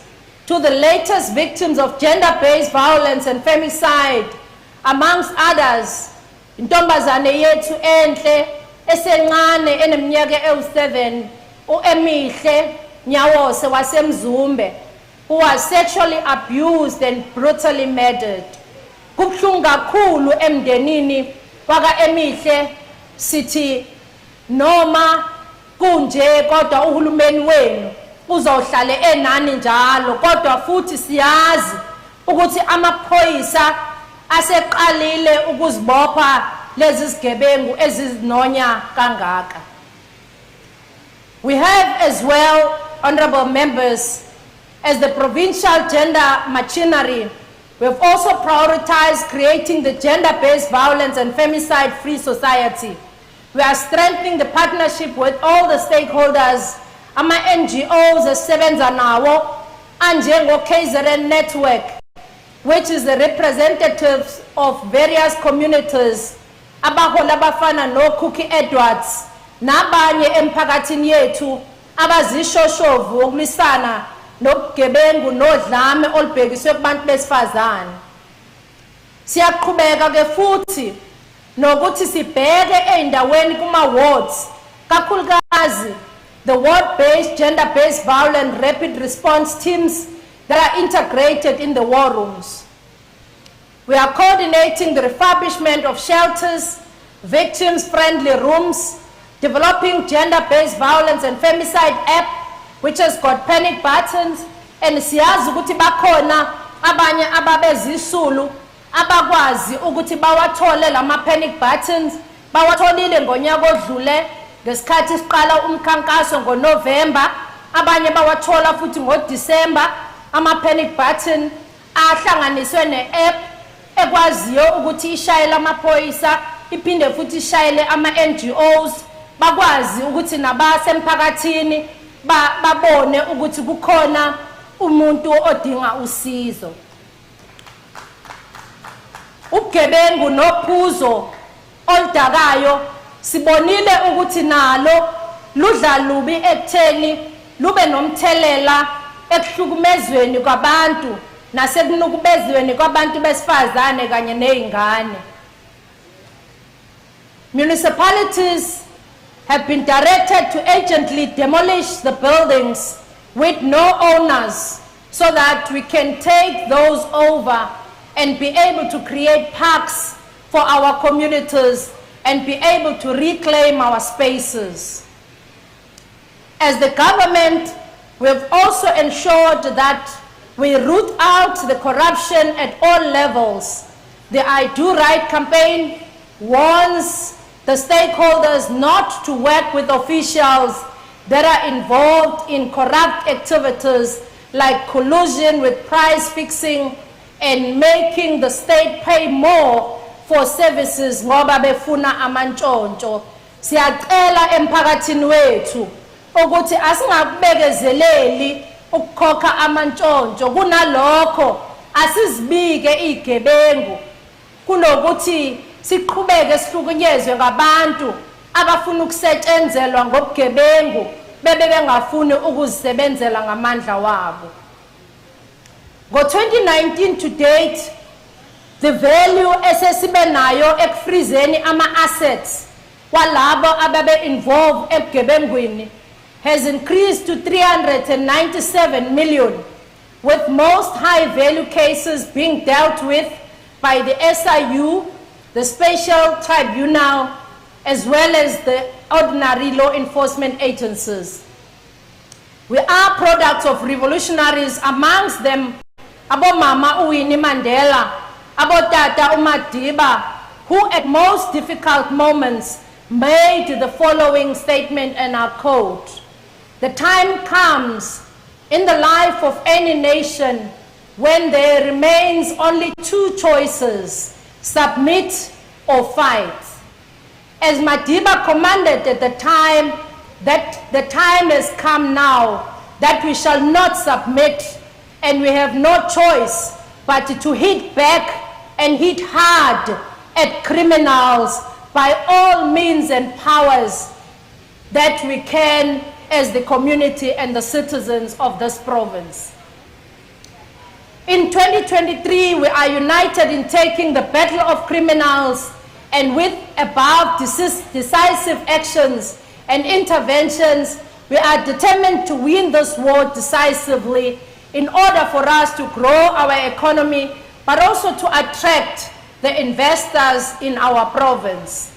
to the latest victims of gender-based violence and femicide, amongst others, intombazane yethu enhle esencane eneminyaka ewu-7, uEmihle Nyawose wasemzumbe, who was sexually abused and brutally murdered. Kubuhlungu kakhulu emndenini waka-Emihle, sithi noma kunje kodwa uhulumeni wenu uzohlale enani njalo, kodwa futhi siyazi ukuthi amaphoyisa aseqalile ukuzibopha lezi zigebengu ezizinonya kangaka. We have as well, honorable members, as the provincial gender machinery, we have also prioritized creating the gender-based violence and femicide-free society. We are strengthening the partnership with all the stakeholders, ama-NGOs esebenza nawo, anjengo-KZN Network, which is the representatives of various communities, abahola abafana no Cookie Edwards, nabanye emphakathini yethu abazishoshovu ukulwisana nobugebengu nodlame olubhekiswe kubantu besifazane. Siyaqhubeka ke futhi nokuthi sibheke eindaweni kuma-wards, kakhulukazi the ward-based, gender-based violence rapid response teams that are integrated in the war rooms. We are coordinating the refurbishment of shelters, victims-friendly rooms, developing gender-based violence and femicide app, which has got panic buttons, and siyazi ukuthi bakhona abanye ababezisulu abakwazi ukuthi bawathole lama panic buttons, bawatholile ngonyaka odlule ngesikhathi siqala umkhankaso ngoNovember, abanye bawathola futhi ngoDisember. Ama panic button ahlanganiswe ne-app ekwaziyo ukuthi ishayele amaphoyisa, iphinde futhi ishayele ama-NGOs, bakwazi ukuthi nabasemphakathini babone ukuthi kukhona umuntu odinga usizo. Ubugebengu nophuzo oludakayo sibonile ukuthi nalo ludla lubi ekutheni lube nomthelela ekuhlukumezweni kwabantu nasekunukubezweni kwabantu besifazane kanye nezingane. Municipalities have been directed to urgently demolish the buildings with no owners so that we can take those over and be able to create parks for our communities and be able to reclaim our spaces. As the government, we have also ensured that we root out the corruption at all levels. The I Do Right campaign warns the stakeholders not to work with officials that are involved in corrupt activities like collusion with price fixing and making the state pay more for services ngoba befuna amantshontsho. Siyacela emphakathini wethu ukuthi asingakubekezeleli ukukhokha amantshontsho, kunalokho asizibike igebengu kunokuthi siqhubeke sihlukunyezwe ngabantu abafuna ukusetshenzelwa ngobugebengu bebe bengafuni ukuzisebenzela ngamandla wabo. Ngo-2019 to date, the value esesibe nayo ekufrizeni ama-assets walabo ababe involved ebugebengwini has increased to 397 million, with most high-value cases being dealt with by the SIU, the Special Tribunal, as well as the ordinary law enforcement agencies. We are products of revolutionaries, amongst them Abomama Uwini Mandela, Abotata Umadiba, who at most difficult moments made the following statement, and I quote: "The time comes in the life of any nation when there remains only two choices, submit or fight." As Madiba commanded at the time, that the time has come now that we shall not submit, and we have no choice but to hit back and hit hard at criminals by all means and powers that we can as the community and the citizens of this province. In 2023, we are united in taking the battle of criminals, and with above decisive actions and interventions, we are determined to win this war decisively in order for us to grow our economy, but also to attract the investors in our province.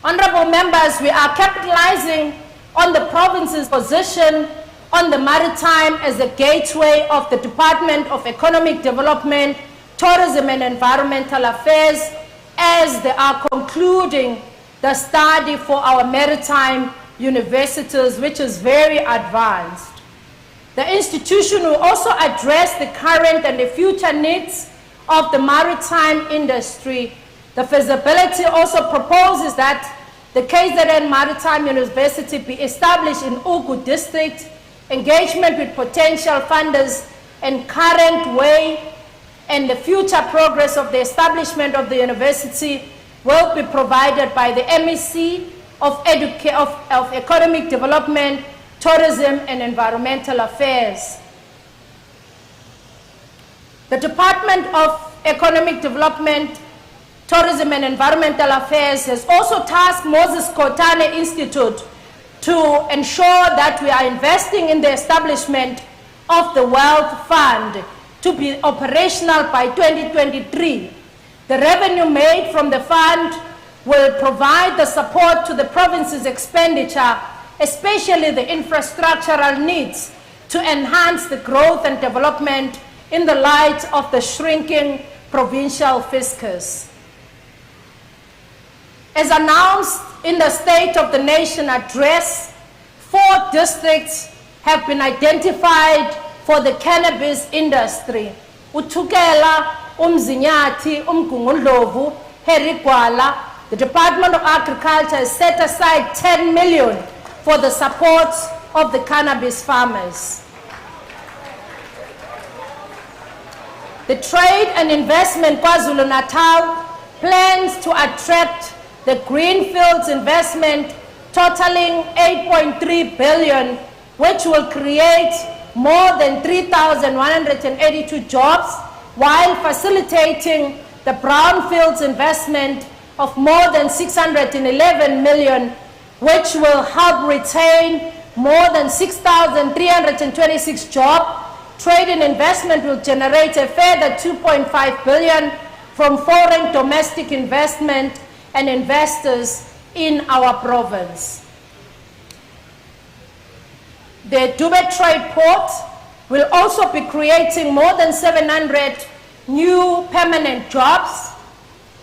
Honorable members, we are capitalizing on the province's position on the maritime as a gateway of the Department of Economic Development, Tourism and Environmental Affairs, as they are concluding the study for our maritime universities, which is very advanced. The institution will also address the current and the future needs of the maritime industry The feasibility also proposes that the KZN Maritime University be established in Ugu district, engagement with potential funders, and current way and the future progress of the establishment of the university will be provided by the MEC of Economic Development, Tourism and Environmental Affairs. The Department of Economic Development, Tourism and Environmental Affairs has also tasked Moses Kotane Institute to ensure that we are investing in the establishment of the Wealth Fund to be operational by 2023. The revenue made from the fund will provide the support to the province's expenditure, especially the infrastructural needs, to enhance the growth and development in the light of the shrinking provincial fiscus. As announced in the State of the Nation address, 4 districts have been identified for the cannabis industry. Uthukela, Umzinyathi, Umgungundlovu, Herigwala. The Department of Agriculture has set aside 10 million for the support of the cannabis farmers. The Trade and Investment KwaZulu-Natal plans to attract the Greenfields investment totaling 8.3 billion, which will create more than 3,182 jobs, while facilitating the Brownfields investment of more than 611 million, which will help retain more than 6,326 jobs. Trade and investment will generate a further 2.5 billion from foreign domestic investment and investors in our province. The Dube Trade Port will also be creating more than 700 new permanent jobs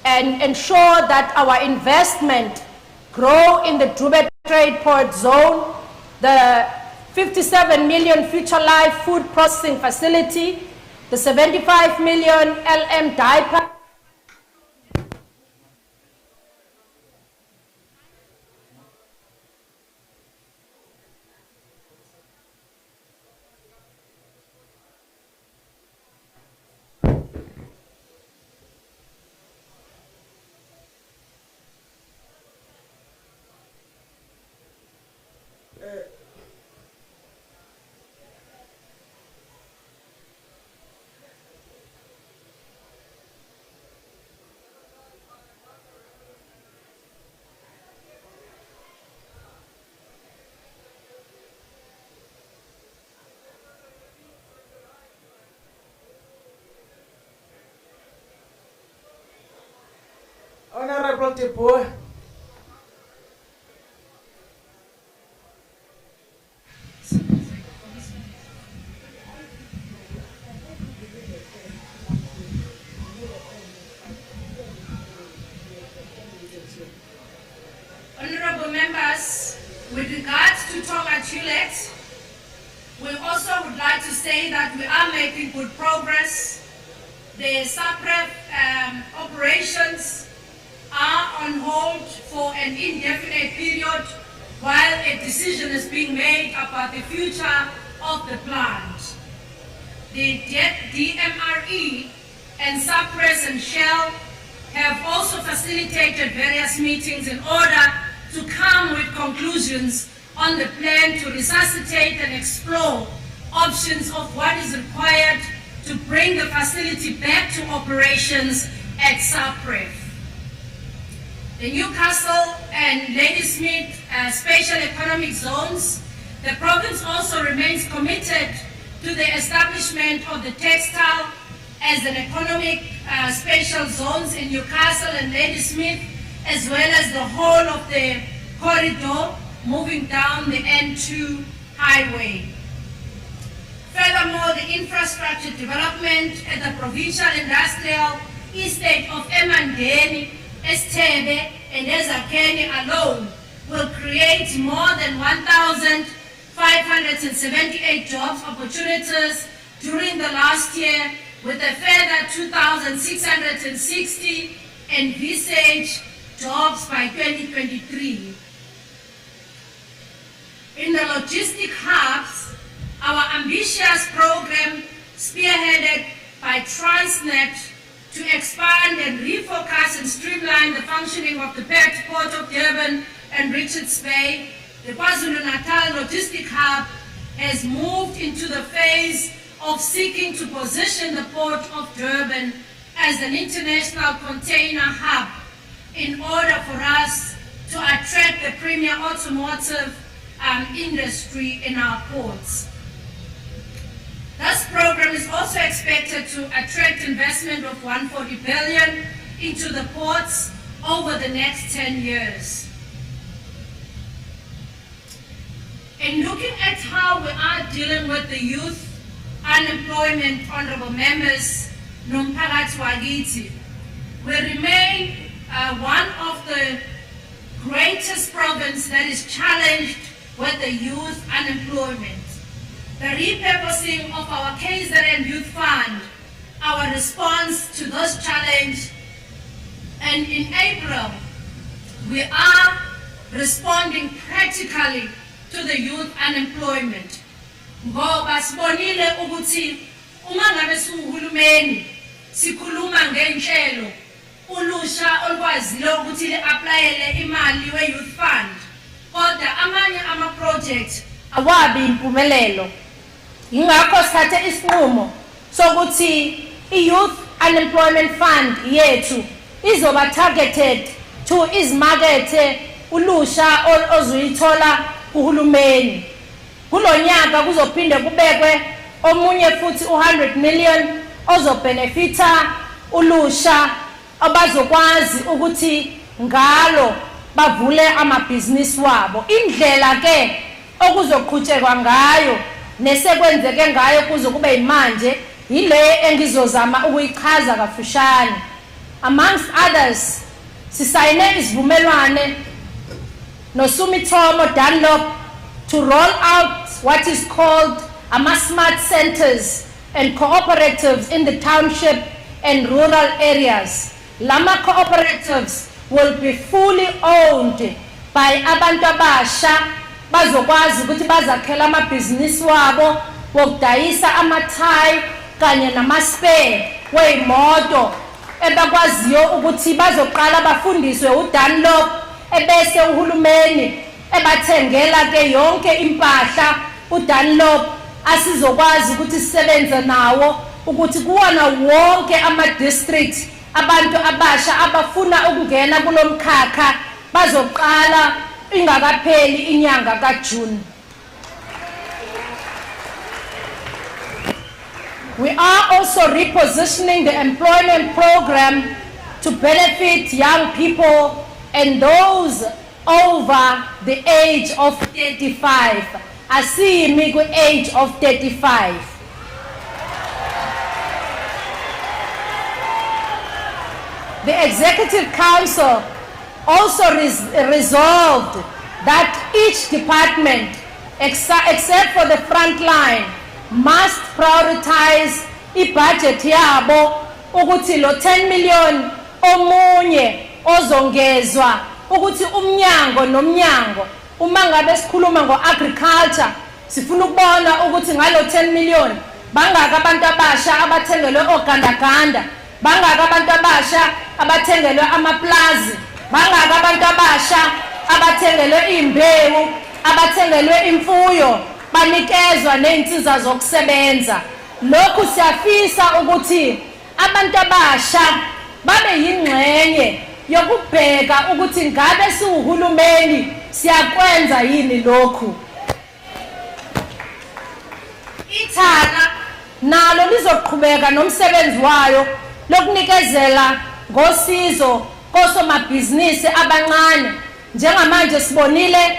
and ensure that our investment grow in the Dube Trade Port zone. The 57 million Future Life food processing facility, the 75 million LM diaper, Honorable Dube. Honorable members, with regards to Tonga Chulet, we also would like to say that we are making good progress. The SAPREF operations are on hold for an indefinite period while a decision is being made about the future of the plant. The DMRE and SAPRES and Shell have also facilitated various meetings in order to come with conclusions on the plan to resuscitate and explore options of what is required to bring the facility back to operations at SAPREF. The Newcastle and Ladysmith Special Economic Zones, the province also remains committed to the establishment of the textile as an economic special zones in Newcastle and Ladysmith, as well as the whole of the corridor moving down the N2 highway. Furthermore, the infrastructure development at the provincial industrial estate of Emandeni, Estebe and Ezakeni alone will create more than 1,578 jobs opportunities during the last year, with a further 2,660 envisage jobs by 2023. In the logistic hubs, our ambitious program spearheaded by Transnet to expand and refocus and streamline the functioning of the Port of Durban and Richards Bay, the KwaZulu-Natal Logistic Hub has moved into the phase of seeking to position the Port of Durban as an international container hub in order for us to attract the premier automotive industry in our ports. This program is also expected to attract investment of 140 billion into the ports over the next 10 years. In looking at how we are dealing with the youth unemployment, honorable members, nomphakathi wakithi, we remain one of the greatest provinces that is challenged with the youth unemployment. The repurposing of our KZN Youth Fund, our response to this challenge, and in April, we are responding practically to the youth unemployment. Ngoba sibonile ukuthi uma ngabe siwuhulumeni sikhuluma ngenhlelo ulusha olwazile ukuthi le-applyele imali we-youth fund, kodwa amanye ama-project awabi impumelelo. Ingakho sithathe isinqumo sokuthi i-youth unemployment fund yethu izoba targeted to izimakethe ulusha ozuyithola kuhulumeni. Kulonyaka kuzophinde kubekwe omunye futhi 100 million ozobenefita ulusha abazokwazi ukuthi ngalo bavule amabhizinisi wabo. Indlela ke okuzoqhutshekwa ngayo nesekwenzeke ngayo kuze kube imanje yile engizozama ukuyichaza kafushane. Amongst others, sisayine isivumelwane noSumitomo Dunlop to roll out what is called smart centers and cooperatives in the township and rural areas. Lama cooperatives will be fully owned by abantu abasha bazokwazi ukuthi bazakhela amabhizinisi wabo wokudayisa amathayi kanye namaspare weimoto ebakwaziyo ukuthi bazoqala bafundiswe uDunlop ebese uhulumeni ebathengela ke yonke impahla uDunlop asizokwazi ukuthi sisebenze nawo ukuthi kuwona wonke ama-district abantu abasha abafuna ukungena kulomkhakha bazoqala ingakapheli inyanga kaJune. We are also repositioning the employment program to benefit young people and those over the age of 35. I see me with age of 35. The Executive Council also resolved that each department, except for the front line, must prioritize i-budget yabo ukuthi lo 10 million omunye ozongezwa ukuthi umnyango nomnyango uma ngabe sikhuluma ngo-agriculture sifuna ukubona ukuthi ngalo 10 million bangaka abantu abasha abathengelwe ogandaganda, bangaka abantu abasha abathengelwe amaplazi, bangaka abantu abasha abathengelwe imbewu, abathengelwe imfuyo, banikezwa ney'nsiza zokusebenza. Lokhu siyafisa ukuthi abantu abasha babe yingxenye yokubheka ukuthi ngabe siwuhulumeni siyakwenza yini lokhu. Ithala nalo lizoqhubeka nomsebenzi wayo lokunikezela ngosizo kosomabhizinisi abancane. Njengamanje sibonile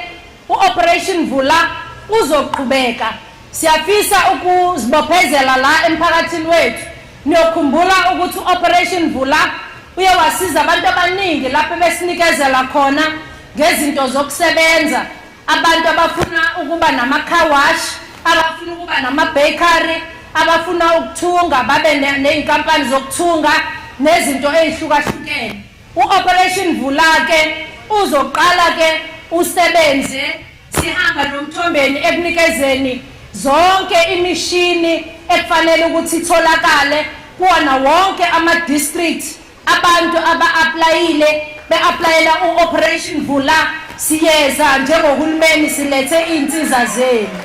u-Operation Vula uzoqhubeka. Siyafisa ukuzibophezela la emphakathini wethu. Niyokhumbula ukuthi u-Operation Vula uyawasiza abantu abaningi lapho besinikezela khona ngezinto zokusebenza. Abantu abafuna ukuba nama-car wash, abafuna ukuba nama-bakery, abafuna ukuthunga babe ney'nkampani zokuthunga nezinto ey'hlukahlukene. u-Operation Vula ke uzoqala ke usebenze sihamba nomthombeni ekunikezeni zonke imishini ekufanele ukuthi itholakale kuona wonke ama-district abantu aba-aplayile be-aplayela u-Operation Vula siyeza njengohulumeni silethe iy'nsiza zenu.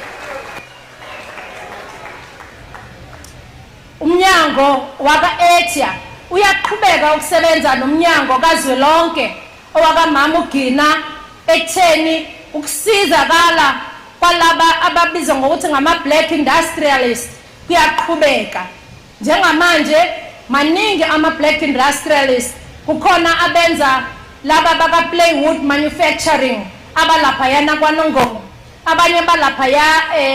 Umnyango waka-Etia uyaqhubeka ukusebenza nomnyango kazwelonke owakamama uGina ekutheni ukusizakala kwalaba ababizwa ngokuthi ngama-black industrialist kuyaqhubeka. Njengamanje maningi ama-black industrialist kukhona abenza laba baka-plywood manufacturing abalaphayana kwaNongoma, abanye balaphaya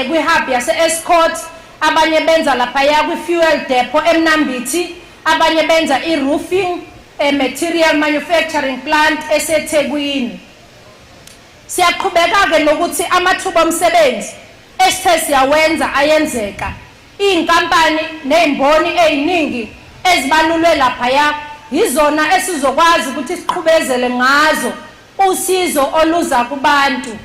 kwi-hub yase-Escort, abanye benza laphaya kwi-fuel depot eMnambithi, abanye benza i-roofing material manufacturing plant eseThekwini. Siyaqhubeka ke nokuthi amathuba omsebenzi esithe siyawenza ayenzeka. Iy'nkampani ney'mboni ey'ningi ezibalulwe laphaya yizona esizokwazi ukuthi siqhubezele ngazo usizo oluza kubantu.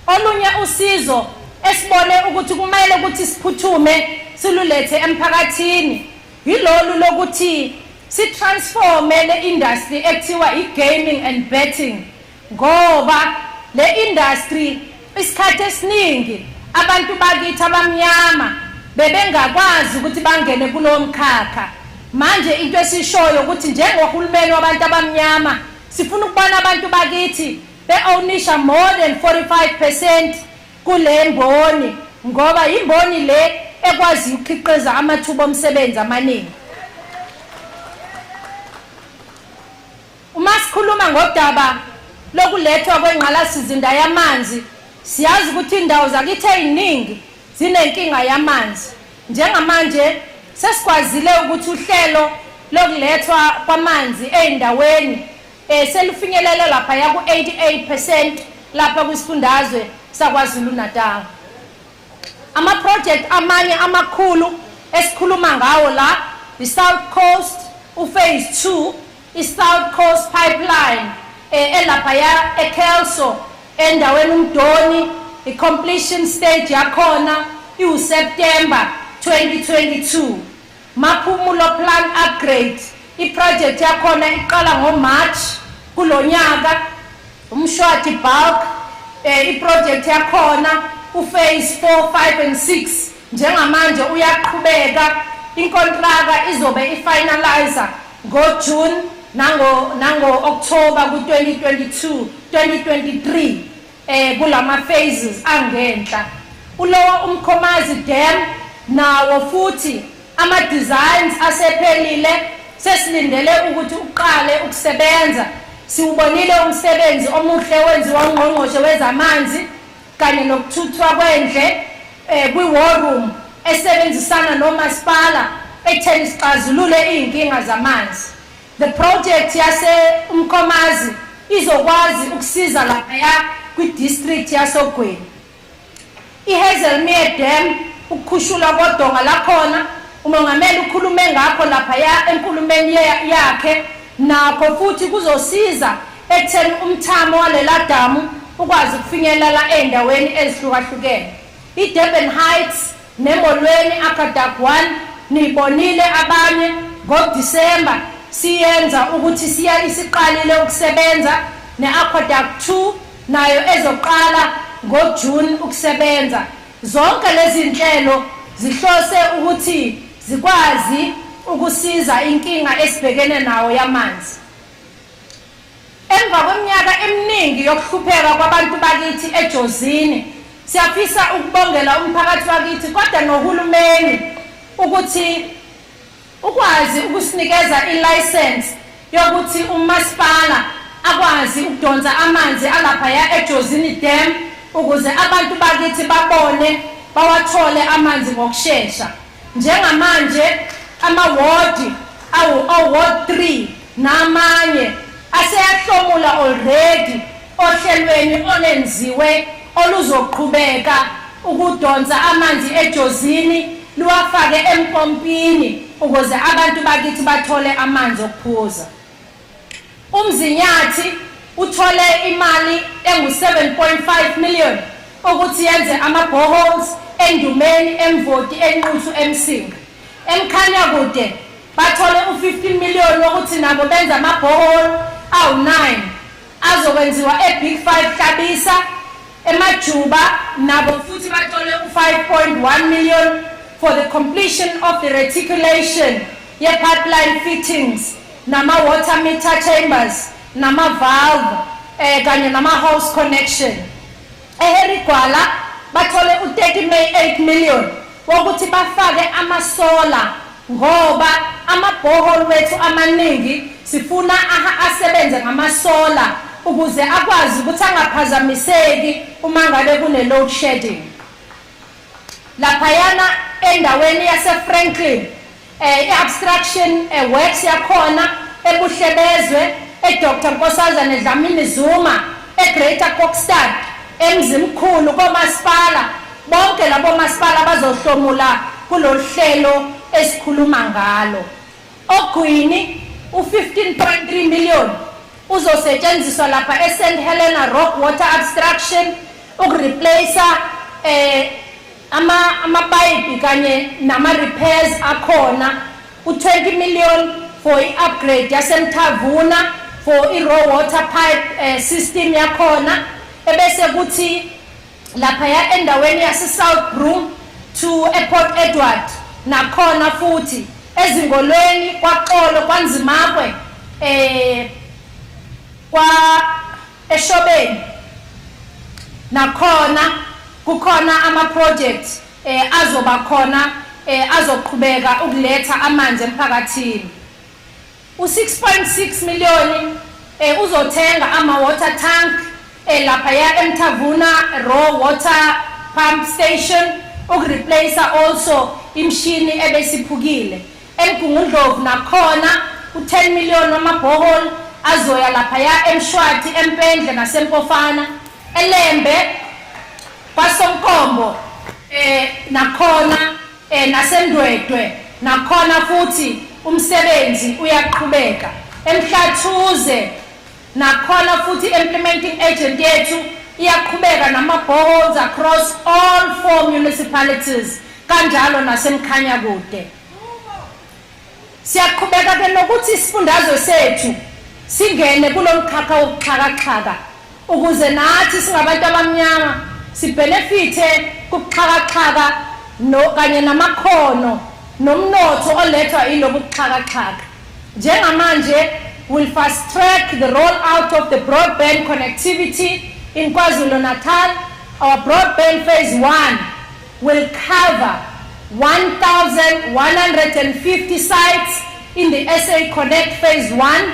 Olunye usizo esibone ukuthi kumele ukuthi siphuthume silulethe emphakathini yilolu lokuthi sitransforme le industry ekuthiwa i-gaming and betting, ngoba le industry isikhathi esiningi abantu bakithi abamnyama bebengakwazi ukuthi bangene kulowo mkhakha. Manje into esishoyo ukuthi njengohulumeni wabantu abamnyama sifuna ukubona abantu bakithi be-ownisha more than 45% kule mboni, ngoba imboni le ekwazi ukukhiqiza amathuba omsebenzi amaningi. Uma sikhuluma ngodaba lokulethwa kwengqalasizinda yamanzi, siyazi ukuthi indawo zakithi eziningi zinenkinga yamanzi. Njengamanje sesikwazile ukuthi uhlelo lokulethwa kwamanzi ey'ndaweni selufinyelele lapha ya ku-88% lapha kwisifundazwe saKwaZulu-Natal. Ama-project amanye amakhulu esikhuluma ngawo la i-South Coast uphase 2, i-South Coast Pipeline elapha ya eKelso endaweni uMdoni, i-completion stage yakhona iwuSeptember 2022. Maphumulo plan upgrade i-project yakhona iqala ngoMarch kulonyaka. Umshwathi bulk i-project yakhona uphase 4, 5 and 6 njengamanje uyaqhubeka. Inkontraka izobe ifinalizer ngoJune nango-October ku-2022, 2023 kulama phases angenhla. Ulowo uMkhomazi Dam nawo futhi ama-designs asephelile, sesilindele ukuthi uqale ukusebenza. Siwubonile umsebenzi omuhle wenziwa uNgqongqoshe wezamanzi kanye nokuthuthwa kwendle kwi-war room esebenzisana nomasipala ekutheni sixazulule iy'nkinga zamanzi. The project yase uMkhomazi izokwazi ukusiza laphaya kwi-district yasoGweni. I-Hazelmere Dam ukukhushulwa kodonga lakhona umongameli ukhulume ngakho laphaya enkulumeni yakhe, nakho futhi kuzosiza ekutheni umthamo walela damu ukwazi ukufinyelela ey'ndaweni ezihlukahlukene. I-Durban Heights neMolweni Aqueduct 1 niyibonile abanye ngoDisemba siyenza ukuthi isiqalile ukusebenza, ne-Aqueduct 2 nayo ezoqala ngoJune ukusebenza. Zonke lezi nhlelo zihlose ukuthi zikwazi ukusiza inkinga esibhekene nawo yamanzi. Emva kweminyaka eminingi yokuhlupheka kwabantu bakithi eJozini, siyafisa ukubongela umphakathi wakithi kodwa nohulumeni ukuthi ukwazi ukusinikeza i-license yokuthi umasipala akwazi ukudonsa amanzi alaphaya eJozini Dam ukuze abantu bakithi babone bawathole amanzi ngokushesha. Njengamanje amawodi Ward 3 namanye aseyahlomula already ohlelweni olenziwe oluzoqhubeka ukudonsa amanzi eJozini luwafake empompini ukuze abantu bakithi bathole amanzi okuphuza. umzinyathi uthole imali engu-7.5 million ukuthi yenze ama-boreholes endumeni, emvoti, enquthu, emsinga. Emkhanya kude bathole u-15 million wokuthi nabo benza ama-borehole awu-9 azokwenziwa e-Big 5 Hlabisa, eMajuba nabo futhi bathole u-5.1 million for the completion of the reticulation ye-pipeline fittings, nama-water meter chambers, nama-valve, kanye nama-house connection. EHerigwala bathole u-38 million wokuthi bafake amasola ngoba ama-borehole wethu amaningi sifuna asebenze ngamasola ukuze akwazi ukuthi angaphazamiseki uma ngabe kune-load shedding. Laphayana endaweni yase-Franklin, i-abstraction works yakhona eBuhlebezwe, eDr. Nkosazana Dlamini Zuma, eGreater Kokstad, eMzimkhulu komasipala, bonke labo masipala bazohlomula kulolu hlelo esikhuluma ngalo. Ogwini u-15.3 million uzosetshenziswa lapha eSt Helena Rock Water Abstraction ukureplace amapayipi kanye nama-repairs akhona, u-20 million for i-upgrade yasemthavuna for i-raw water pipe system yakhona, ebese kuthi laphaya endaweni yase-South Broom to ePort Edward nakhona futhi ezingolweni kwaXolo kwaNzimakwe eShobeni nakhona kukhona ama-projects azoba khona azoqhubeka ukuletha amanzi emphakathini. U-6.6 million uzothenga ama-water tank laphaya eMthavuna raw water pump station ukureplace also imshini ebesiphukile. eMgungundlovu nakhona u-10 million wama-borehole azoya laphaya eMshwathi, eMpendle nasempofana. eLembe kwaSonkombo nakhona naseNdwedwe nakhona futhi umsebenzi uyaqhubeka. eMhlathuze nakhona futhi implementing agent yethu iyaqhubeka nama-boreholes across all 4 municipalities, kanjalo nasemkhanya kude. Siyaqhubeka ke nokuthi isifundazwe sethu singene kulomkhakha wokuxhakaxhaka ukuze nathi singabantu abamnyama sibhenefithe kukuxhakaxhaka kanye namakhono nomnotho olethwa yilobu buxhakaxhaka. Njengamanje will fast track the rollout of the broadband connectivity in KwaZulu-Natal. Our broadband phase 1 will cover 1,150 sites in the SA Connect phase 1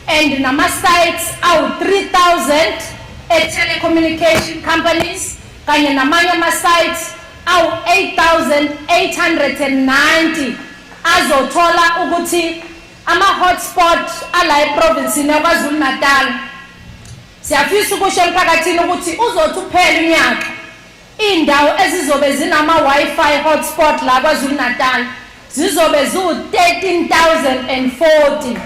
and nama sites out 3,000 telecommunication companies kanye namanye ama sites out 8,890 azothola ukuthi ama-hotspot ala eprovinsini yaKwaZulu-Natal. Siyafisa ukusho emphakathini ukuthi uzothi uphela unyaka indawo ezizobe zinama-Wi-Fi hotspot la KwaZulu-Natal zizobe ziwu-13,040.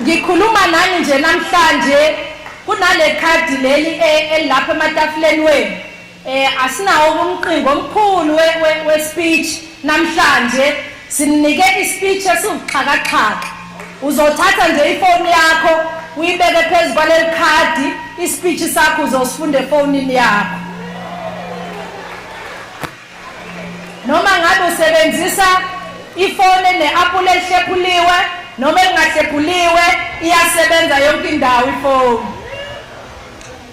Ngikhuluma nani nje namhlanje kunale khadi leli elapha ematafuleni wenu. Asinawo umqingo omkhulu we-speech namhlanje. Sinike i-speech esiwuxhakaxhaka. Uzothatha nje ifoni yakho uyibeke phezu kwaleli khadi, i-speech sakho uzosifunda efonini yakho. Noma ngabe usebenzisa ifoni ene-apple elihlephuliwe noma elingahlephuliwe, iyasebenza yonke indawo ifoni.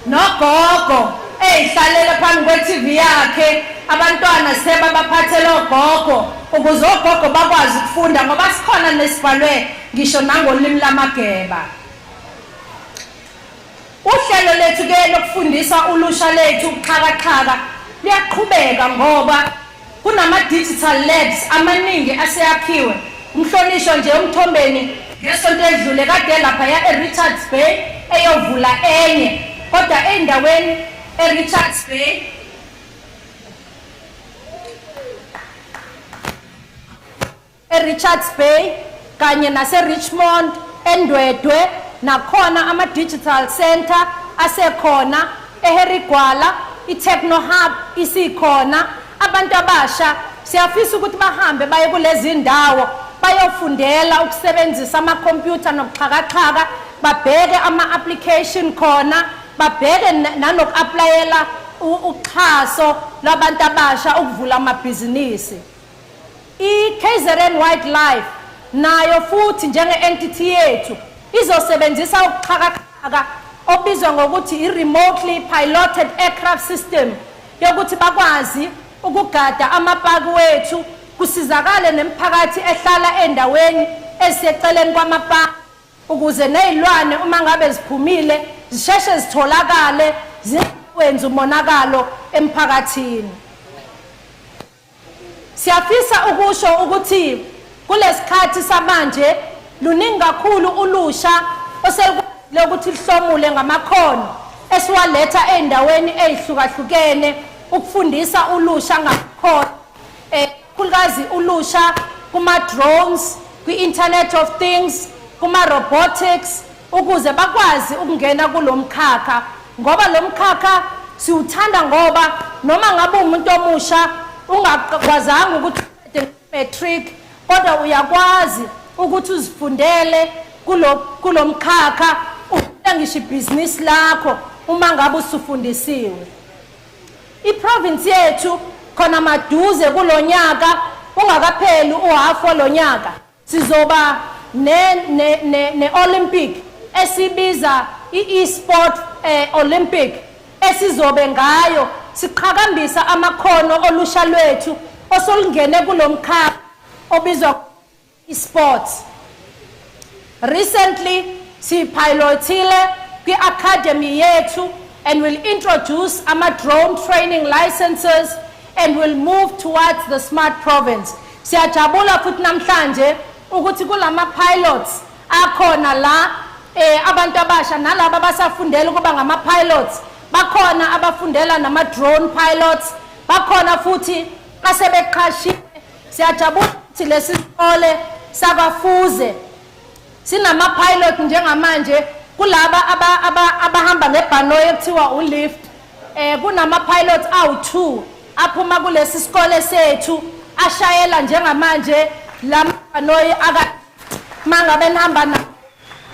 Nogogo eyihlalela phambi kwe-TV yakhe, abantwana sebabaphathela ogogo ukuze ogogo bakwazi ukufunda ngoba sikhona nesibhalwe ngisho nangolimi lamageba. Uhlelo lethu ke lokufundisa ulusha lethu ukuxhakaxhaka liyaqhubeka ngoba kunama-digital labs amaningi aseyakhiwe. Umhlonishwa nje umthombeni ngesonto edlule kade laphaya eRichards Bay eyovula enye, kodwa endaweni eRichards Bay kanye nase-Richmond eNdwedwe nakhona ama-digital center asekhona eHerigwala, i-Techno Hub isikhona. Abantu abasha siyafisa ukuthi bahambe baye kulezi ndawo bayofundela ukusebenzisa ama-computer nokuxhakaxhaka, babheke ama-application khona, babheke nanoku-aplayela uxhaso lwabantu abasha ukuvula amabhizinisi. I-KZN Wildlife nayo futhi njenge-entity yethu izosebenzisa ukuxhakaxhaka obizwa ngokuthi i-remotely piloted aircraft system yokuthi bakwazi ukugada amapaki wethu kusizakale nemiphakathi ehlala endaweni eziseceleni kwamapaki ukuze nezilwane uma ngabe ziphumile zisheshe zitholakale zikwenza umonakalo emphakathini. Siyafisa ukusho ukuthi kulesikhathi samanje luningi kakhulu ulusha osekwazile ukuthi lihlomule ngamakhono esiwaletha endaweni ezihlukahlukene ukufundisa ulusha ngamakhono khulukazi ulusha kuma drones, kwi-Internet of Things, kuma robotics ukuze bakwazi ukungena kulomkhakha ngoba lomkhakha siuthanda ngoba noma ngabe umuntu omusha ungakwazanga ukuthi matric kodwa uyakwazi ukuthi uzifundele kulomkhakha ngisho ibhizinisi lakho uma ngabe usufundisiwe. I-province yethu khona maduze kulonyaka ungakapheli uhalf olonyaka sizoba ne-Olympic esibiza i-e-sport Olympic esizobe ngayo siqhakambisa amakhono olusha lwethu osolungene kulomkhakha obizwa e-sports. Recently sipilotile kwi-academy yethu and will introduce ama-drone training licenses and will move towards the smart province. Siyajabula futhi namhlanje ukuthi kulama pilots akhona la abantu abasha nalabo abasafundela ukuba ngama pilots bakhona abafundela nama drone pilots bakhona futhi asebeqhashiwe. Siyajabula ukuthi lesikole sakafuze sinama pilot njengamanje kulaba abahamba ngebhanoyi ekuthiwa ulift kunama pilots awu2 aphuma kulesi sikole sethu ashayela njengamanje lamabhanoyi mangabe nihamba na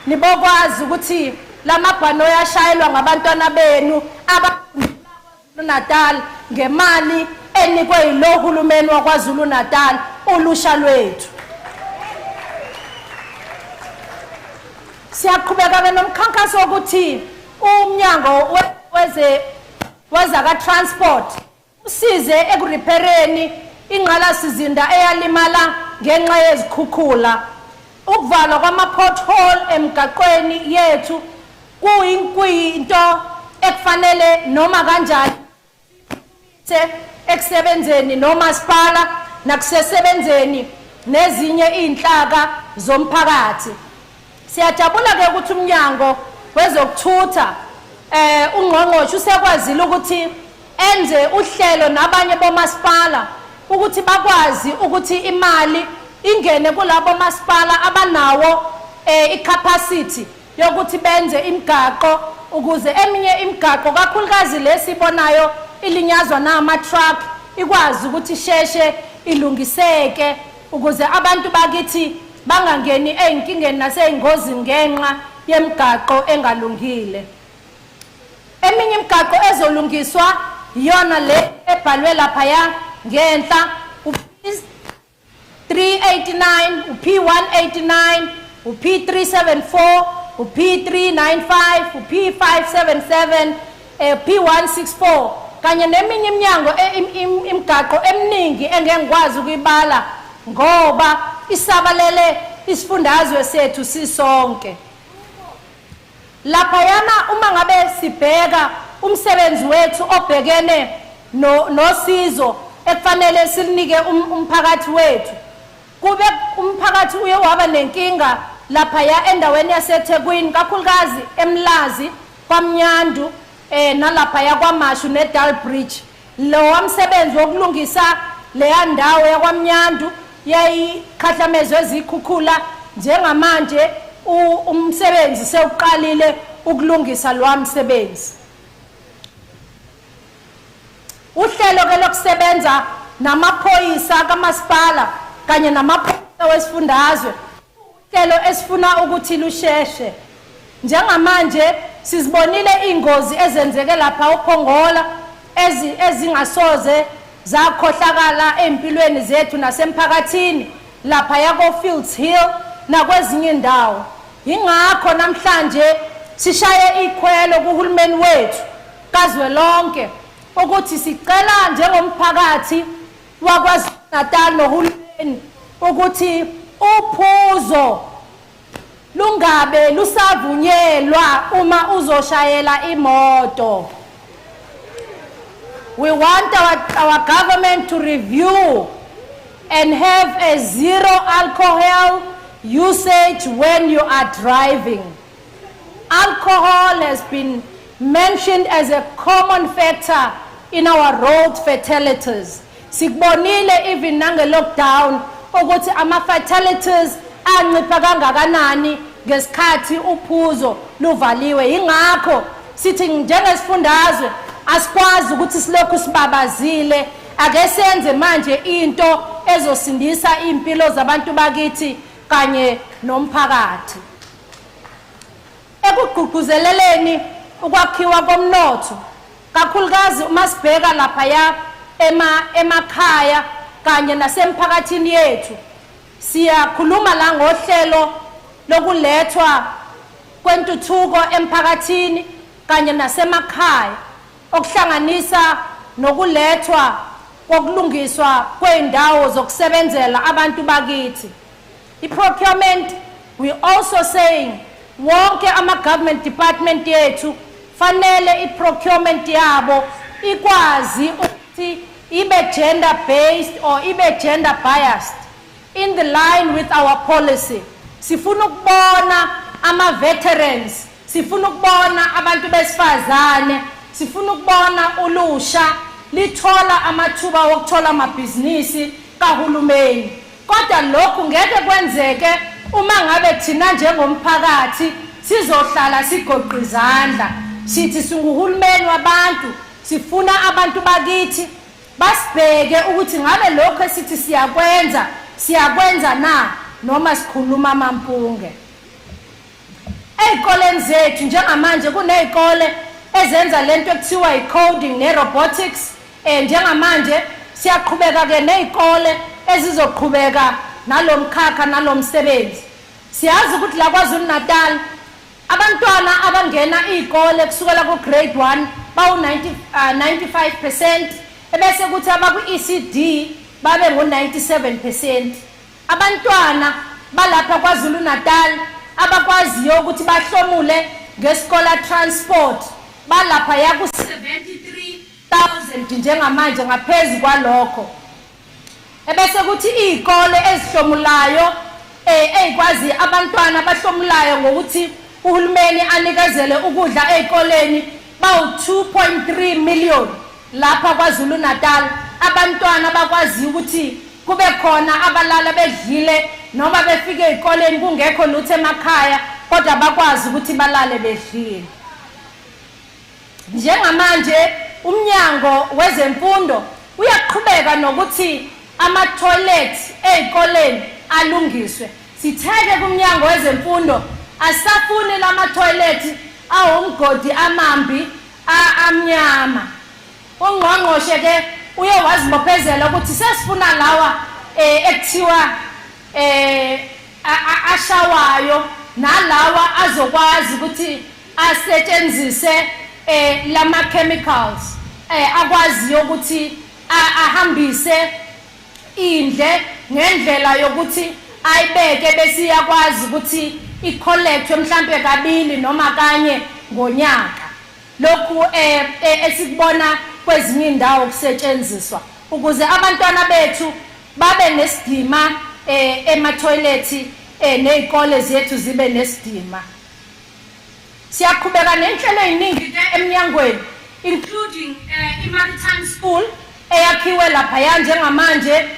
nibokwazi ukuthi lamabhanoyi ashayelwa ngabantwana benu KwaZulu-Natal ngemali enikwe yilo hulumeni waKwaZulu-Natal ulusha lwethu. Siyaqhubeka nomkhankaso wokuthi umnyango wezaka transport usize ekurepairing ingqalasizinda eyalimala ngenxa yezikhukhula. Ukuvalwa kwama-pothole emgaqweni yethu kuyinto ekufanele noma kanjani ekusebenzeni nomasipala nakusebenzeni nezinye inhlaka zomphakathi. Siyajabula ke ukuthi umnyango wezokuthutha ungqongqoshe usekwazile ukuthi enze uhlelo nabanye bomasipala ukuthi bakwazi ukuthi imali ingene kulabo masipala abanawo i-capacity yokuthi benze imigaqo ukuze eminye imigaqo kakhulukazi lesibonayo ilinyazwa nama-truck ikwazi ukuthi sheshe ilungiseke ukuze abantu bakithi bangangeni ezinkingeni nasey'ngozini ngenxa yemigaqo engalungile. Eminye imigaqo ezolungiswa iyona le ebhalwe laphaya ngenhla P389, P189, P374, P395, P577, P164 kanye neminye iminyango imigaqo eminingi engengikwazi ukuyibala ngoba isabalele isifundazwe sethu sisonke. Laphayana uma ngabe sibheka umsebenzi wethu obhekene nosizo ekufanele silinike umphakathi wethu kube umphakathi uye waba nenkinga laphaya endaweni yaseThekwini kakhulukazi eMlazi kwaMnyandu nalaphaya kwaMashu neDal Bridge. Lo wamsebenzi wokulungisa leya ndawo yakwaMnyandu yayikhahlamezwe ezikhukhula njengamanje umsebenzi sewuqalile ukulungisa lo msebenzi. Uhlelo ke lokusebenza namaphoyisa kamasipala kanye namaphoyisa wesifundazwe uhlelo esifuna ukuthi lusheshe. Njengamanje sizibonile ingozi ezenzeke lapha uPhongola ezingasoze zakhohlakala empilweni zethu nasemphakathini lapha yako Fields Hill nakwezinye indawo. Ingakho namhlanje sishaye ikhwelo kuhulumeni wethu kazwelonke ukuthi sicela njengomphakathi waKwaZulu-Natal nohulumeni ukuthi uphuzo lungabe lusavunyelwa uma uzoshayela imoto. We want our government to review and have a zero alcohol usage when you are driving. Alcohol has been mentioned as a common factor in our road fatalities. Sikubonile even nange lockdown ukuthi ama fatalities ancipha kangakanani ngesikhathi uphuzo luvaliwe. Ingakho sithi njengesifundazwe asikwazi ukuthi silokhu sibabazile, ake senze manje into ezosindisa impilo zabantu bakithi kanye nomphakathi. Ekugqugquzeleleni ukwakhiwa komnotho kakhulukazi uma sibheka lapha ya emakhaya kanye nasemphakathini yethu, siyakhuluma la ngohlelo lokulethwa kwentuthuko emphakathini kanye nasemakhaya okuhlanganisa nokulethwa kokulungiswa kweindawo zokusebenzela abantu bakithi. I-procurement, we also saying wonke ama-government department yethu fanele i-procurement yabo ikwazi ukuthi ibe gender based or ibe gender biased in the line with our policy. Sifuna ukubona ama-veterans, sifuna ukubona abantu besifazane, sifuna ukubona ulusha lithola amathuba wokuthola amabhizinisi kahulumeni. Kodwa lokhu ngeke kwenzeke uma ngabe thina njengomphakathi sizohlala sigoqa izandla sithi singuhulumeni wabantu, sifuna abantu bakithi basibheke ukuthi ngabe lokho esithi siyakwenza na noma sikhuluma amampunge. Ezikoleni zethu njengamanje kunezikole ezenza lento ekuthiwa i-coding ne-robotics. Njengamanje siyaqhubeka ke nezikole ezizoqhubeka nalomkhakha nalomsebenzi. Siyazi ukuthi la KwaZulu-Natal abantwana abangena izikole kusukela ku grade 1 bawu 95%, ebese kuthi abaku-ECD babe ngo-97%. Abantwana balapha KwaZulu-Natal abakwaziyo ukuthi bahlomule ngeskola transport balapha yaku 73,000 njengamanje ngaphezulu kwalokho. Ebese kuthi izikole ezihlomulayo ezikwazi abantwana abahlomulayo ngokuthi uhulumeni anikezele ukudla ezikoleni bawu 2.3 million lapha KwaZulu-Natal. Abantwana bakwazi ukuthi kube khona abalala bedlile noma befike ezikoleni kungekho lutho emakhaya kodwa bakwazi ukuthi balale bedlile. Njengamanje umnyango wezemfundo uyaqhubeka nokuthi ama-toilet ezikoleni alungiswe. Sitheke kumnyango wezemfundo asafuni lama-toilet awumgodi amambi amnyama. Ungqongqoshe ke uye wazibophezela ukuthi sesifuna lawa ekuthiwa ashawayo nalawa azokwazi ukuthi asetshenzise lama chemicals akwaziyo ukuthi ahambise indle ngendlela yokuthi ayibeke bese iyakwazi ukuthi i-collectwe mhlambe kabili noma kanye ngonyaka. Lokhu esikubona kwezinye indawo kusetshenziswa ukuze abantwana bethu babe nesidima ema-toilet nezikole zethu zibe nesidima. Siyaqhubeka nenhlelo eziningi emnyangweni including i-maritime school eyakhiwe lapha njengamanje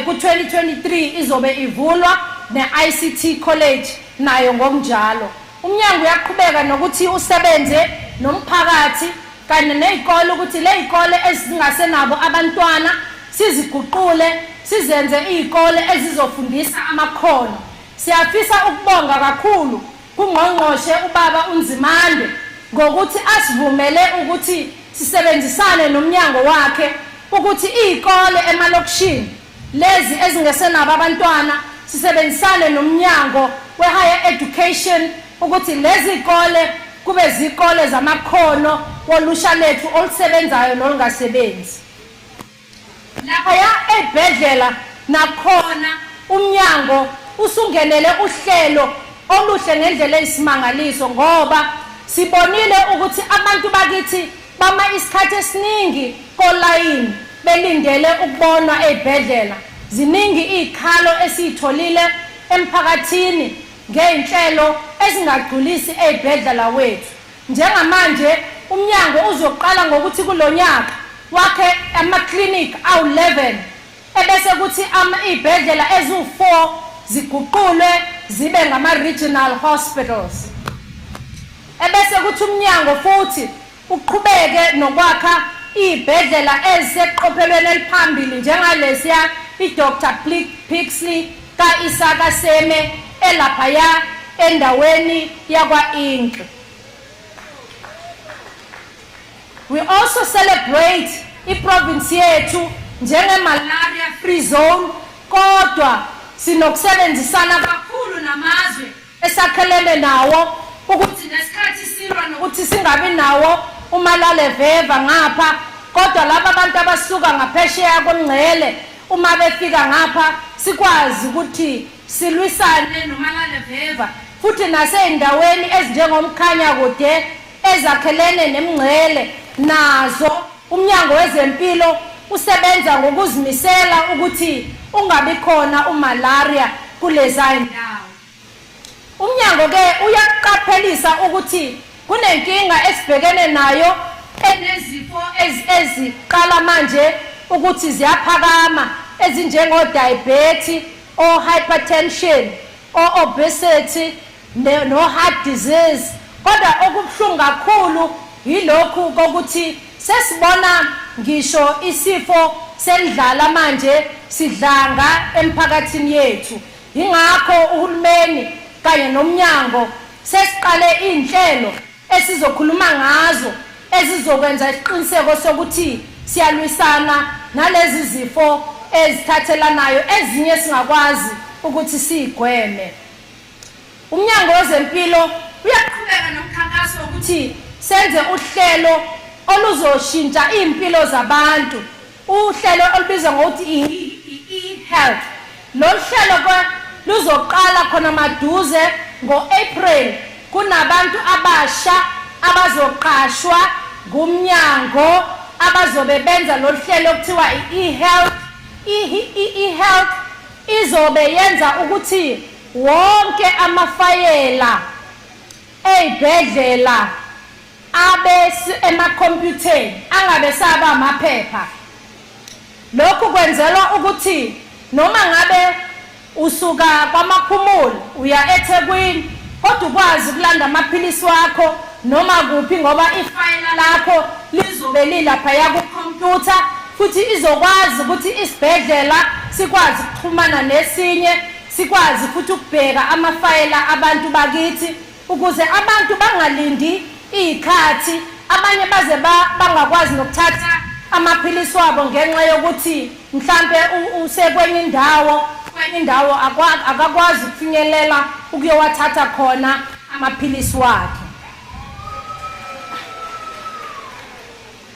ku-2023 izobe ivulwa ne-ICT College nayo ngokunjalo. Umnyango uyaqhubeka nokuthi usebenze nomphakathi kanye nezikole ukuthi lezikole ezingasenabo abantwana siziguqule sizenze izikole ezizofundisa amakhono. Siyafisa ukubonga kakhulu kungqongqoshe ubaba uNzimande ngokuthi asivumele ukuthi sisebenzisane nomnyango wakhe ukuthi izikole emalokishini lezi ezingesenabo abantwana sisebenzisane nomnyango we-higher education ukuthi lezi zikole kube zikole zamakhono wolusha lethu olusebenzayo nolungasebenzi. Laphaya ezibhedlela nakhona umnyango usungenele uhlelo oluhle ngendlela eyisimangaliso ngoba sibonile ukuthi abantu bakithi bama isikhathi esiningi kolayini belindele ukubonwa ezibhedlela. Ziningi izikhalo esitholile emphakathini ngeinhlelo ezingagculisi ezibhedlela wethu. Njengamanje umnyango uzoqala ngokuthi kulonyaka wakhe ama-clinic awu-11 ebese kuthi izibhedlela eziwu-4 ziguqulwe zibe ngama-regional hospitals. Ebese kuthi umnyango futhi uqhubeke nokwakha izibhedlela eziseqophelweni eliphambili njengalesiya i-Dr. Pixley ka-Isaka Seme elaphaya endaweni yakwa-Inki. We also celebrate iprovince yethu njenge-malaria free zone kodwa sinokusebenzisana kakhulu namazwe esakhelene nawo ukuthi nesikhathi silwa nokuthi singabi nawo umalaleveva ngapha kodwa laba abantu abasuka ngaphesheya komngcele uma befika ngapha sikwazi ukuthi silwisane nomalaleveva futhi nasey'ndaweni ezinjengomkhanya kude ezakhelene nemngcele nazo umnyango wezempilo usebenza ngokuzimisela ukuthi ungabi khona umalaria kuleza indawo. Umnyango ke uyaqaphelisa ukuthi kunenkinga esibhekene nayo enezifo eziqala manje ukuthi ziyaphakama ezinjengo-diabetes or hypertension or obesity no heart disease. Kodwa okubuhlungu kakhulu yilokhu kokuthi sesibona ngisho isifo selidlala manje sidlanga emphakathini yethu. Yingakho uhulumeni kanye nomnyango sesiqale inhlelo esizokhuluma ngazo ezizokwenza isiqiniseko sokuthi siyalwisana nalezi zifo ezithathelanayo ezinye singakwazi ukuthi sigweme. Umnyango wezempilo uyaqhubeka nomkhankaso ukuthi senze uhlelo oluzoshintsha impilo zabantu. Uhlelo olubizwa ngokuthi e-health. Lo hlelo luzoqala khona maduze ngo-April. Kunabantu abasha abazoqashwa ngumnyango abazobe benza lo hlelo okuthiwa e-health. I-health izobe yenza ukuthi wonke amafayela ezibhedlela abe emakhompyutheni angabe saba amaphepha. Lokhu kwenzelwa ukuthi noma ngabe usuka kwaMakhumulo uya eThekwini kodwa ukwazi ukulanda amaphilisi wakho noma kuphi ngoba ifayela lakho lizobe lilaphaya kukhompyutha futhi izokwazi ukuthi isibhedlela sikwazi ukuxhumana nesinye sikwazi futhi ukubheka amafayela abantu bakithi ukuze abantu bangalindi izikhathi abanye baze bangakwazi nokuthatha amaphilisi wabo ngenxa yokuthi mhlambe usekwenye indawo akakwazi ukufinyelela ukuyowathatha khona amaphilisi wakhe.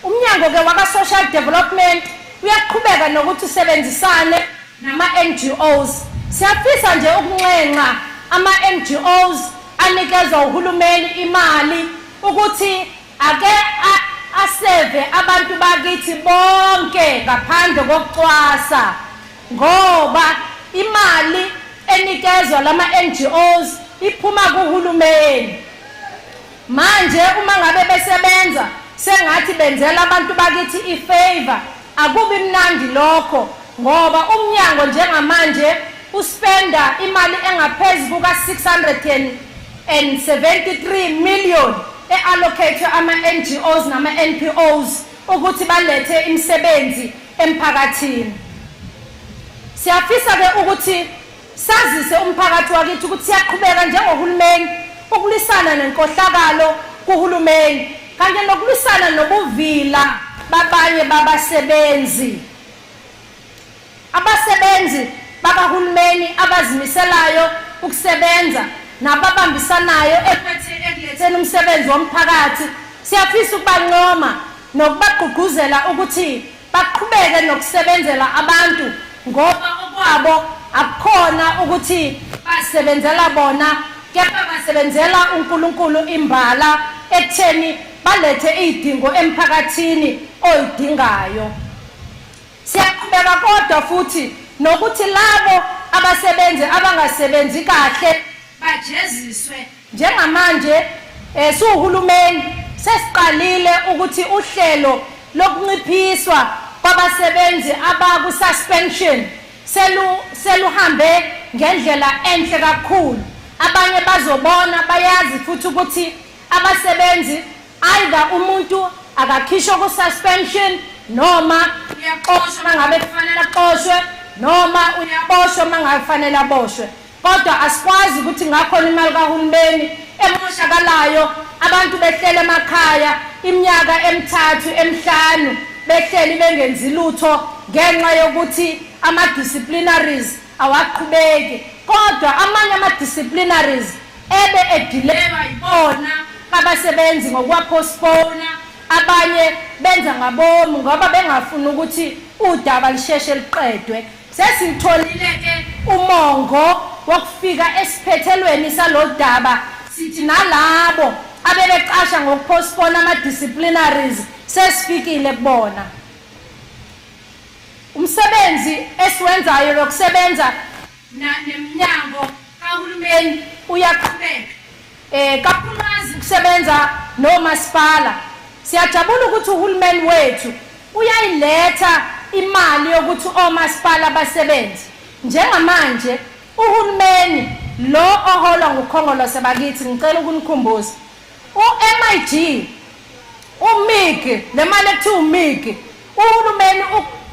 Umnyango ke waka-social development uyaqhubeka nokuthi usebenzisane nama-NGOs. Siyafisa nje ukunxenxa ama-NGOs anikezwa uhulumeni imali ukuthi ake aseve abantu bakithi bonke ngaphandle kokucwasa ngoba imali enikezwa lama-NGOs iphuma kuhulumeni. Manje uma ngabe besebenza sengathi benzela abantu bakithi ifavor akubi mnandi lokho ngoba umnyango njengamanje uspenda imali engaphezulu kuka 673 million allocate ama NGOs nama NPOs ukuthi balethe imisebenzi emphakathini. Siyafisa ke ukuthi sazise umphakathi wakithi ukuthi siyaqhubeka njengohulumeni ukulisana nenkohlakalo kuhulumeni kanye nokulisana nobuvila babanye babasebenzi. Abasebenzi bakahulumeni abazimiselayo ukusebenza nababambisanayo ekuletheni umsebenzi womphakathi siyafisa ukubanqoma nokubagqugquzela ukuthi baqhubeke nokusebenzela abantu ngoba okwabo akukhona ukuthi basebenzela bona kepha basebenzela uNkulunkulu imbala ekutheni balethe izidingo emphakathini oyidingayo. Siyaqhubeka kodwa futhi nokuthi labo abasebenzi abangasebenzi kahle bajeziswe. Njengamanje suhulumeni sesiqalile ukuthi uhlelo lokunciphiswa kwabasebenzi abaku suspension seluhambe ngendlela enhle kakhulu. Abanye bazobona bayazi futhi ukuthi abasebenzi either umuntu akakhishwa ku suspension noma uyaqoshwa mangabe kufanele aqoshwe noma uyaboshwa mangabe kufanele aboshwe. Kodwa asikwazi ukuthi ngakhona imali kahulumeni emoshakalayo abantu behlele emakhaya iminyaka emithathu emihlanu behleli bengenzi lutho ngenxa yokuthi ama disciplinaries awaqhubeki. Kodwa amanye ama disciplinaries ebe edilewa ibona abasebenzi ngokwapostpone, abanye benza ngabomu ngoba bengafuni ukuthi udaba lisheshe liqedwe. Sesitholile ke umongo wokufika esiphethelweni salodaba sithi nalabo abebeqasha ngokupostpone ama disciplinaries sesifikile kubona. Umsebenzi esiwenzayo lokusebenza neminyango kahulumeni uyaqhubeka. Kakhulukazi kusebenza nomasipala. Siyajabula ukuthi uhulumeni wethu uyayiletha imali yokuthi omasipala basebenze. Njengamanje uhulumeni lo oholwa ngukhongolo sebakithi ngicela ukunikhumbuza uMIG uMig lemali ethi uMig uhulumeni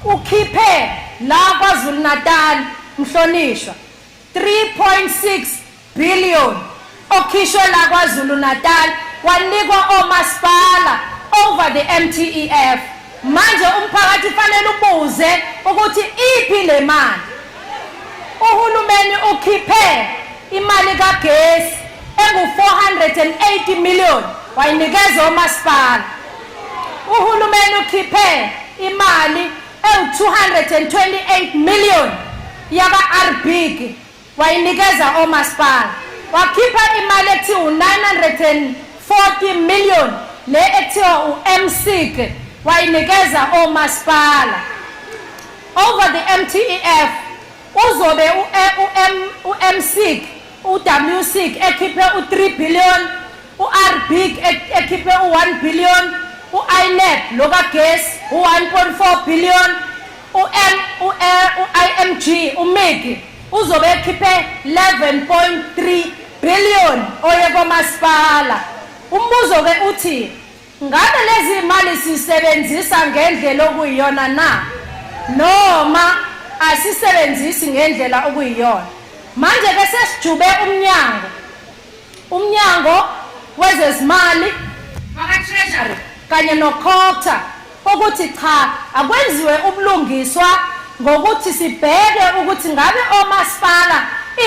ukhiphe la KwaZulu-Natal mhlonishwa 3.6 billion okhishwe la KwaZulu-Natal wanikwa omasipala over the MTEF. Manje umphakathi fanele ubuze ukuthi iphi le mali. Uhulumeni ukhiphe imali kagesi engu480 million wayinikeza omasipala. Uhulumeni ukhiphe imali engu228 million yaba RBG wayinikeza omasipala. Wakhipha imali ethi u940 million le ethiwa uMSIG wayinikeza omasipala. Over the MTEF uzobe uMSIG uWSIG ekhiphe u3 billion, uRBG ekhiphe u1 billion, uINEP lokagesi u1.4 billion, uIMG uMig uzobe ekhiphe 11.3 billion oye komasipala. Umbuzo ke uthi ngabe lezi imali sisebenzisa ngendlela okuyiyona na noma asisebenzisi ngendlela okuyiyona? Manje ke sesijube umnyango wezezimali waka treasury kanye nokhokha ukuthi cha akwenziwe ubulungiswa ngokuthi sibheke ukuthi ngabe omasipala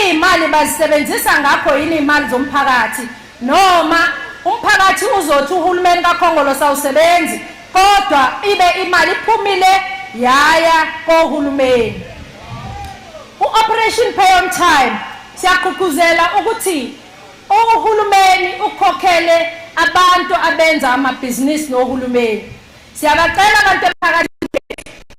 imali bazisebenzisa ngakho yini imali zomphakathi noma umphakathi uzothi uhulumeni kakhongolo sawusebenzi kodwa ibe imali iphumile yaya kohulumeni. Operation Pay on Time siyaqhubuzela ukuthi uhulumeni ukhokhele abantu abenza amabhizinisi nohulumeni. Siyabacela abantu emphakathini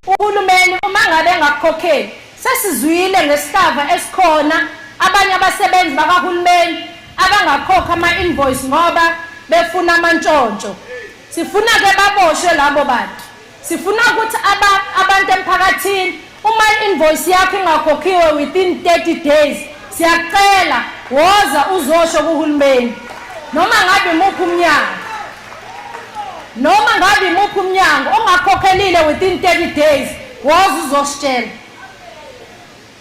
uhulumeni uma ngabe engakhokheli sesizwile ngesihlava esikhona abanye abasebenzi bakahulumeni abangakhokha ama invoice ngoba befuna amantshontsho. Sifuna ke baboshwe labo bantu. Sifuna ukuthi abantu emphakathini uma invoice yakho ingakhokhiwe within 30 days siyacela woza uzosho kuhulumeni noma ngabe muphi umnyango ongakhokhelile within 30 days woza uzositshela.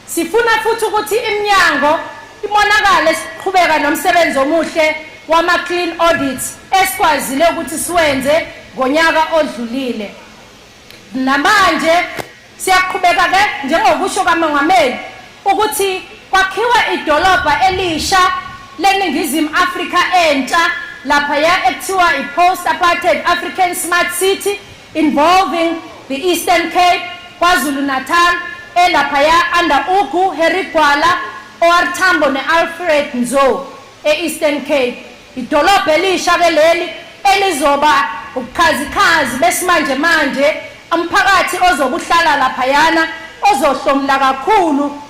Sifuna futhi ukuthi iminyango imonakale siqhubeka nomsebenzi omuhle wama clean audits esikwazile ukuthi siwenze ngonyaka odlulile. Namanje siyaqhubeka ke njengokusho kaMongameli ukuthi kwakhiwa idolobha elisha leNingizimu Afrika entsha lapha ekuthiwa i-Post Apartheid African Smart City involving the Eastern Cape, KwaZulu-Natal, elapha under Ugu, Herigwala, OR Tambo ne-Alfred Nzo e-Eastern Cape. Idolobha elisha ke leli elizoba ubukhazikhazi besimanje manje umphakathi ozobuhlala laphayana ozohlomla kakhulu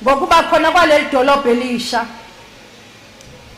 ngokuba khona kwaleli dolobha elisha.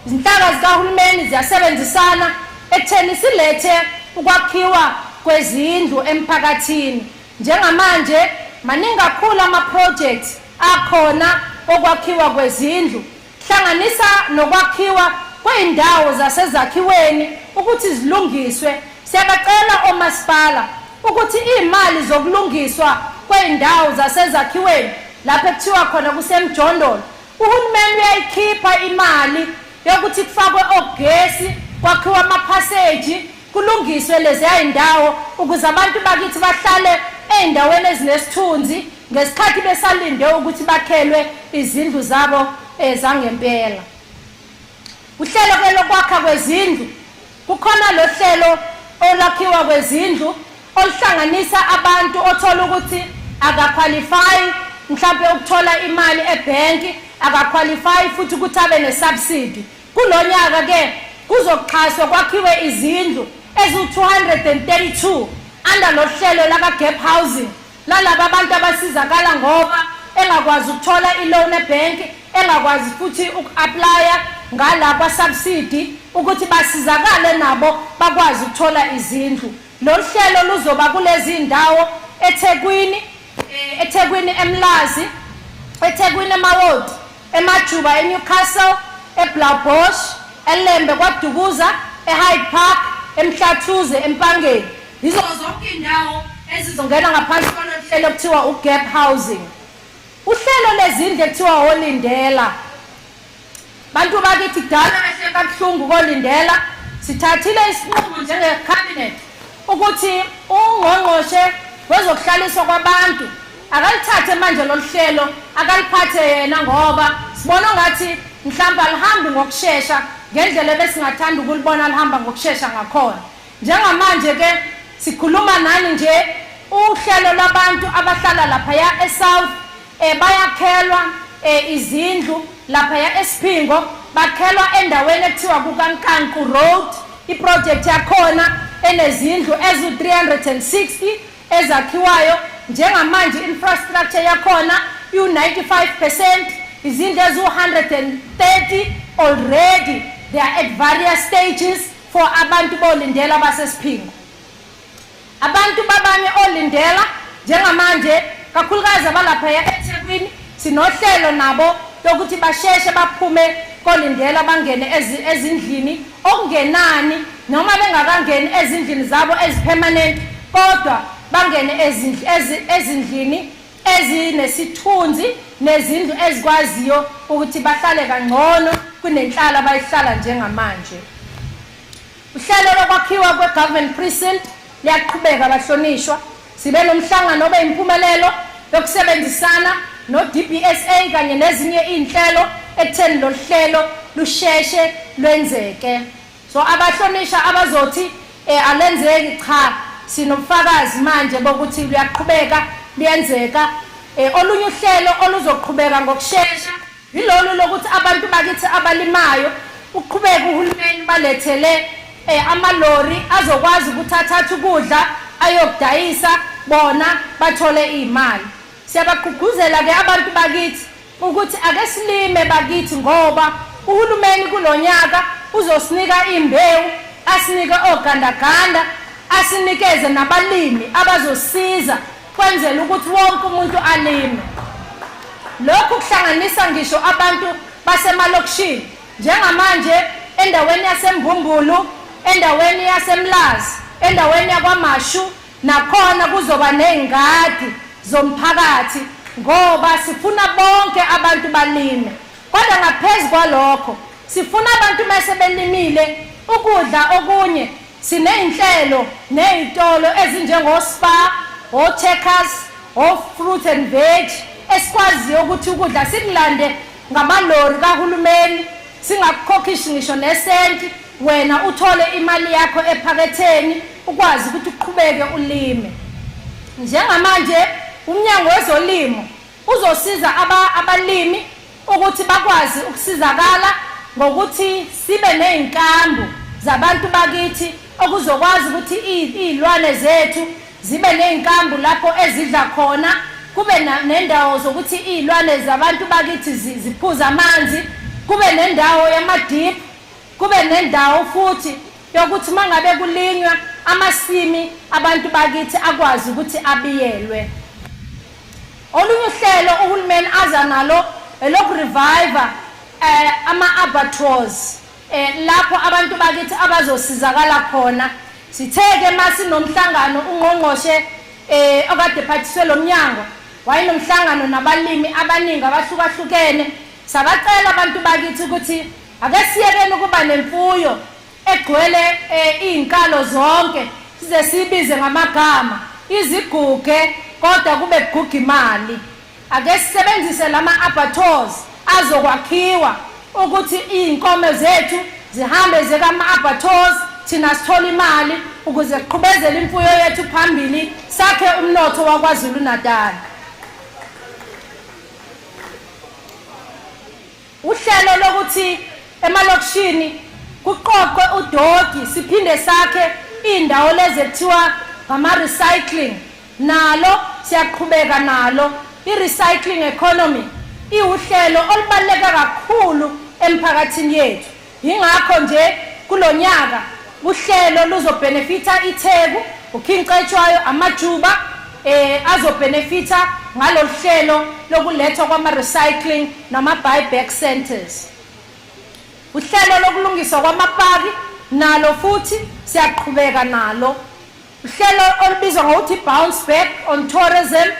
Izinhlaka zikahulumeni ziyasebenzisana ekutheni silethe ukwakhiwa kwezindlu emphakathini. Njengamanje maningi kakhulu ama-projects akhona okwakhiwa kwezindlu, hlanganisa nokwakhiwa kwey'ndawo zasezakhiweni ukuthi zilungiswe. Siyabacela omasipala ukuthi iy'mali zokulungiswa kwey'ndawo zasezakhiweni lapho ekuthiwa khona kusemjondolo uhulumeni uyayikhipha imali yokuthi kufakwe ogesi, kwakhiwa amaphaseji, kulungiswe lezi y'ndawo ukuze abantu bakithi bahlale ey'ndaweni ezinesithunzi ngesikhathi besalinde ukuthi bakhelwe izindlu zabo zangempela. Uhlelo ke lokwakha kwezindlu, kukhona lo hlelo olakhiwa kwezindlu oluhlanganisa abantu othola ukuthi akaqualify mhlawumbe ukuthola imali ebhenki, akaqualify futhi ukuthi abe nesubsidy. Kulonyaka ke kuzoxhaswa kwakhiwe izindlu ezu-232 under lo hlelo laka-gap housing lalaba abantu abasizakala ngoba engakwazi ukuthola i-loan ebhenki, engakwazi futhi uku-aplya ngalapha subsidy ukuthi basizakale nabo bakwazi ukuthola izindlu. Lo hlelo luzoba kulezi ndawo eThekwini, eMlazi, eThekwini eMawodi, eMajuba, eNewcastle, eBlaaubosch, eLembe kwaDukuza, eHyde Park, eMhlathuze, eMpangeni. Yizo zonke indawo ezizongena ngaphansi kwalo kuthiwa uGap Housing. Uhlelo lezindlu ekuthiwa olindela. Bantu bakithi kudala behle kabuhlungu kolindela. Sithathile isinqumo njenge-cabinet ukuthi ungqongqoshe wezokuhlaliswa kwabantu akalithathe manje lo hlelo akaliphathe yena ngoba sibona ngathi mhlawumbe alihambi ngokusheshsha ngendlela besingathanda ukulibona lihamba ngokusheshsha ngakhona. Njengamanje ke sikhuluma nani nje uhlelo labantu abahlala lapha eSouth bayakhelwa izindlu lapha eSphingo, bakhelwa endaweni ekuthiwa kukaNkanku Road. Iproject yakhona enezindlu ezu-360 ezakhiwayo. Njengamanje infrastructure yakhona u-95%, izindlu ezu-130 already they are at various stages for abantu bolindela basesiphingo. Abantu babanye olindela njengamanje kakhulukazi abalapha eThekwini sinohlelo nabo lokuthi basheshe baphume kolindela bangene ezindlini okungenani noma bengakangeni ezindlini zabo ezipermanent kodwa bangene ezindlini ezinesithunzi nezindlu ezikwaziyo ukuthi bahlale kangcono kunenhlalo abayihlala njengamanje. Uhlelo lokwakhiwa kwe-government precinct liyaqhubeka bahlonishwa. Sibe nomhlangano obe impumelelo yokusebenzisana no-DPSA kanye nezinye iy'nhlelo ekutheni lo hlelo lusheshe lwenzeke. So abahlonishwa abazothi alenzeki cha, sinobufakazi manje bokuthi luyaqhubeka liyenzeka. Olunye uhlelo oluzoqhubeka ngokushesha yilolu lokuthi abantu bakithi abalimayo uqhubeka uhulumeni balethele amalori azokwazi ukuthi athathe ukudla ayokudayisa bona bathole imali. Siyabagqugquzela ke abantu bakithi ukuthi ake silime bakithi ngoba uhulumeni kulonyaka uzosinika imbewu, asinike ogandaganda, asinikeze nabalimi abazosiza kwenzela ukuthi wonke umuntu alime. Lokhu kuhlanganisa ngisho abantu basemalokishini njengamanje endaweni yaseMbumbulu, endaweni yaseMlazi, endaweni yakwaMashu nakhona kuzoba nezingadi zomphakathi ngoba sifuna bonke abantu balime. Kodwa ngaphezulu kwalokho sifuna abantu mase belimile ukudla okunye sineyinhlelo nezitolo ezinjengo Spa, o-Checkers, o-Fruit and Veg esikwazi ukuthi ukudla sikulande ngamalori kahulumeni singakukhokhishi ngisho nesenti wena uthole imali yakho ephaketheni ukwazi ukuthi uqhubeke ulime. Njengamanje umnyango wezolimo uzosiza abalimi ukuthi bakwazi ukusizakala ngokuthi sibe nezinkambu zabantu bakithi okuzokwazi ukuthi izilwane zethu zibe nezinkambu lapho ezidla khona, kube nendawo zokuthi izilwane zabantu bakithi ziphuza amanzi, kube nendawo yamadip, kube nendawo futhi yokuthi mangabe kulinywa amasimi abantu bakithi akwazi ukuthi abiyelwe. Olunye uhlelo uhulumeni aza nalo elokurevive ama-abattoirs lapho abantu bakithi abazosizakala khona. Sitheke masi nomhlangano ungqongqoshe okade phathiswe lo mnyango wayenomhlangano nabalimi abaningi abahlukahlukene sabacela abantu bakithi ukuthi ake siyekeni ukuba nemfuyo egcwele izinkalo zonke size sibize ngamagama iziguge kodwa kube kuguga imali. Ake sisebenzise lama-abattoirs azokwakhiwa ukuthi izinkomo zethu zihambe zikama-abattoirs thina sithola imali ukuze siqhubezele imfuyo yethu phambili sakhe umnotho waKwaZulu-Natal. Uhlelo lokuthi emalokishini kuqoqwe udogi siphinde sakhe indawo lezi ekuthiwa ngama-recycling nalo siyaqhubeka nalo. I-recycling economy iwuhlelo olubaluleke kakhulu emphakathini yethu. Yingakho nje kulonyaka uhlelo luzobenefita iTheku, uKhinkcetshwayo, amaJuba azobenefita ngalolu hlelo lokulethwa kwama-recycling nama-buyback centers. Uhlelo lokulungiswa kwamapaki nalo futhi siyaqhubeka nalo. Uhlelo olubizwa ngokuthi bounce back on tourism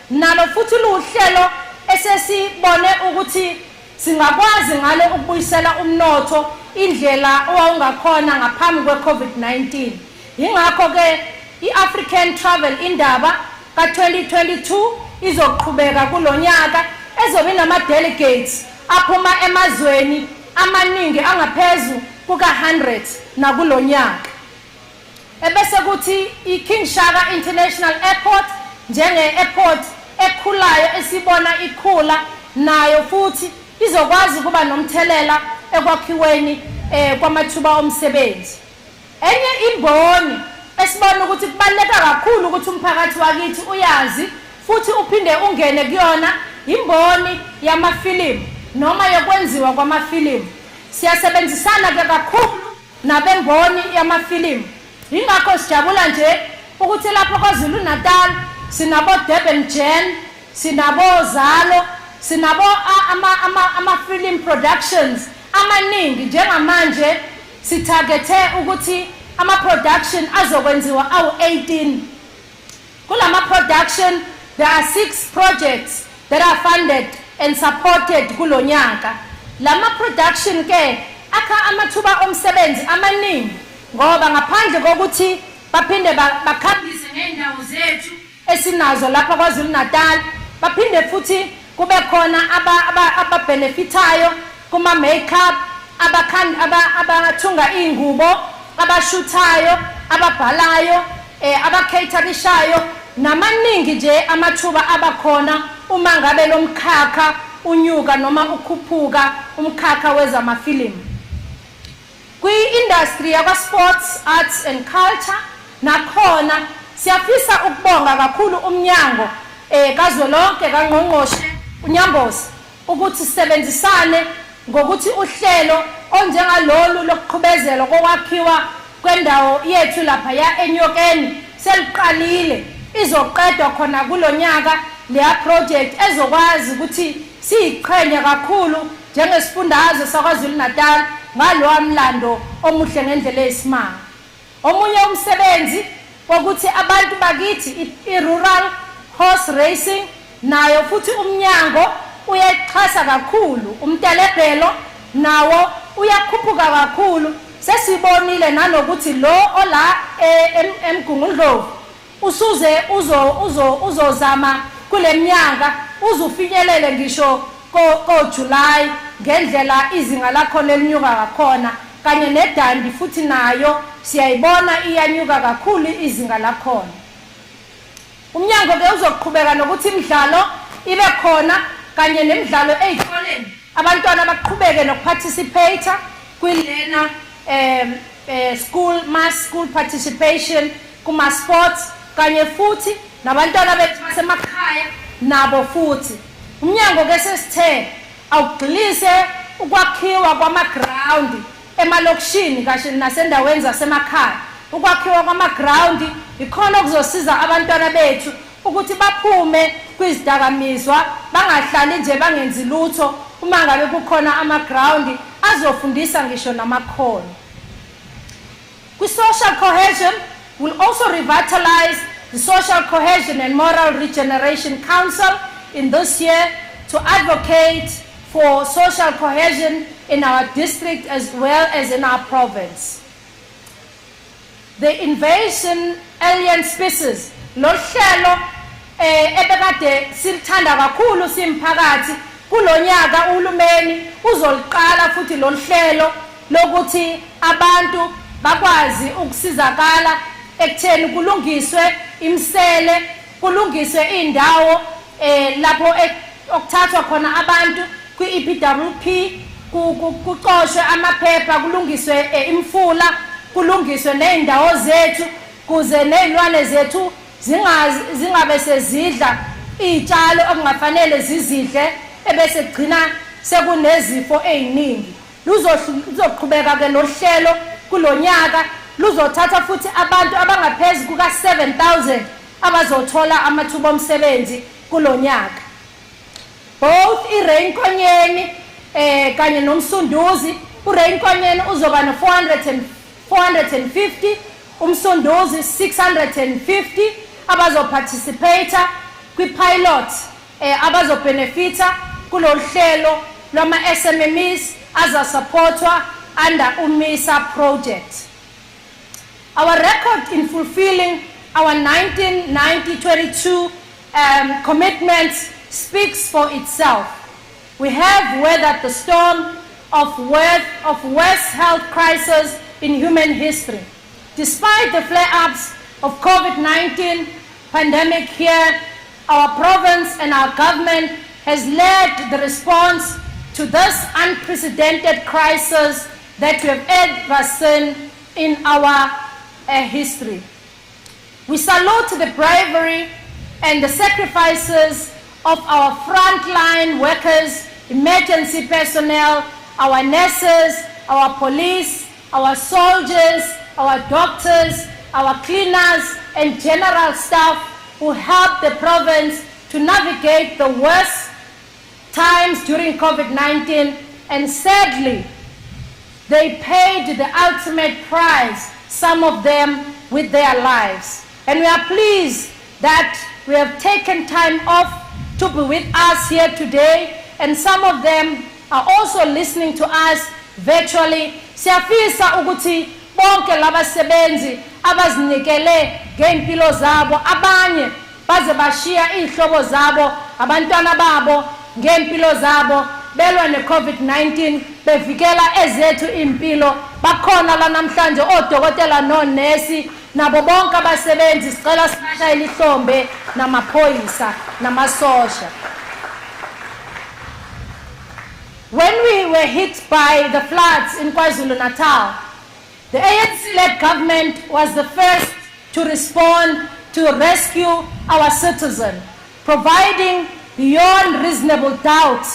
nalo futhi luhlelo esesibone ukuthi singakwazi ngale ukubuyisela umnotho indlela owawungakhona ngaphambi kwe-COVID-19. Yingakho ke i-African Travel indaba ka-2022 izoqhubeka kulonyaka ezobe nama-delegates aphuma emazweni amaningi angaphezu kuka-100 nakulonyaka. Ebese kuthi i-King Shaka International Airport njenge-airport ekhulayo esibona ikhula nayo futhi izokwazi kuba nomthelela ekwakhiweni kwamathuba omsebenzi. Enye imboni esibona ukuthi kubaluleka kakhulu ukuthi umphakathi wakithi uyazi futhi uphinde ungene kuyona imboni yamafilimu noma yokwenziwa kwamafilimu. Siyasebenzisana ke kakhulu nabemboni yamafilimu. Yingakho sijabula nje ukuthi lapho KwaZulu-Natal sinabo Durban Gen, sinabo Zalo, sinabo ama-film productions amaningi. Njengamanje sitargethe ukuthi ama-production azokwenziwa awu-18. Kulama-production there are 6 projects that are funded and supported kulonyaka. Lama-production ke akha amathuba omsebenzi amaningi ngoba ngaphandle kokuthi baphinde bakhambise ngendawo zethu esinazo lapha KwaZulu-Natal baphinde futhi kube khona ababenefitayo kuma makeup, abathunga ingubo, abashuthayo, ababhalayo, abacaterishayo namaningi nje amathuba abakhona uma ngabe lo mkhakha unyuka noma ukhuphuka umkhakha wezamafilimu. Kwi-industry yakwa-sports, arts and culture nakhona siyafisa ukubonga kakhulu umnyango kazwelonke kaNgqongqoshe uNyambosi ukuthi sisebenzisane ngokuthi uhlelo onjengalolu lokuqhubezela kokwakhiwa kwendawo yethu lapha ya eNyokeni seliqalile. izoqedwa khona kulonyaka leya project ezokwazi ukuthi siyiqhenya kakhulu njengesifundazwe saKwaZulu-Natal ngalowa mlando omuhle ngendlela eyisimanga. Omunye umsebenzi wokuthi abantu bakithi i-rural horse racing nayo futhi umnyango uyaxhasa kakhulu, umtelebhelo nawo uyakhuphuka kakhulu. Sesibonile nanokuthi lo ola eMgungundlovu usuze uzozama kuleminyaka uzufinyelele ngisho ko July ngendlela izinga lakhona elinyuka kakhona, kanye nedandi futhi nayo siyayibona iyanyuka kakhulu izinga lakhona. Umnyango ke uzoqhubeka nokuthi imidlalo ibe khona kanye nemidlalo ezikoleni, abantwana baqhubeke nokuparticipate kwilena mass school participation kuma sports, kanye futhi nabantwana bethu basemakhaya nabo futhi. Umnyango ke sesithe awugxilise ukwakhiwa kwama-ground emalokishini kahle nasendaweni zasemakhaya. Ukwakhiwa kwama-ground ikhona okuzosiza abantwana bethu ukuthi baphume kwizidakamizwa, bangahlali nje bangenzi lutho. Uma ngabe kukhona ama-ground azofundisa ngisho namakhono. Social cohesion will also revitalize the Social Cohesion and Moral Regeneration Council in this year to advocate for social cohesion in our district as well as in our province. The invasion alien species, lo hlelo ebekade silithanda kakhulu simphakathi, kulonyaka uhulumeni uzoliqala futhi lo hlelo lokuthi abantu bakwazi ukusizakala ekutheni kulungiswe imsele, kulungiswe indawo lapho okuthathwa khona abantu kwi-EPWP, kuqoshwe amaphepha, kulungiswe imfula, kulungiswe ney'ndawo zethu kuze ney'lwane zethu zingabe sezidla iy'tshalo okungafanele zizidle ebese gcina sekunezifo ey'ningi. Luzoqhubeka ke nohlelo kulonyaka, luzothatha futhi abantu abangaphezu kuka-7,000 abazothola amathuba omsebenzi kulonyaka. Both iReinkonyeni kanye nomsunduzi, uReinkonyeni uzoba no 450, umsunduzi 650 abazoparticipate kwi-pilot abazobenefita kulolu hlelo lwama-SMMEs azasupportwa under UMISA project. Our record in fulfilling our 1990-22 commitments speaks for itself. We have weathered the storm of worst health crisis in human history. Despite the flare-ups of COVID-19 pandemic here, our province and our government has led the response to this unprecedented crisis that we have ever seen in our history. We salute the bravery and the sacrifices of our frontline workers, emergency personnel, our nurses, our police, our soldiers, our doctors, our cleaners, and general staff who helped the province to navigate the worst times during COVID-19, and sadly, they paid the ultimate price, some of them with their lives. And we are pleased that we have taken time off to be with us here today, and some of them are also listening to us virtually. Siyafisa ukuthi bonke labasebenzi abazinikele ngempilo zabo, abanye baze bashiya izihlobo zabo, abantwana babo ngempilo zabo, belwa ne-COVID-19 bevikela ezethu impilo. Bakhona la namhlanje odokotela nonesi nabo bonke abasebenzi, sicela sibashayele ihlombe namaphoyisa namasosha. When we were hit by the floods in KwaZulu-Natal, the ANC-led government was the first to respond to rescue our citizens, providing beyond reasonable doubt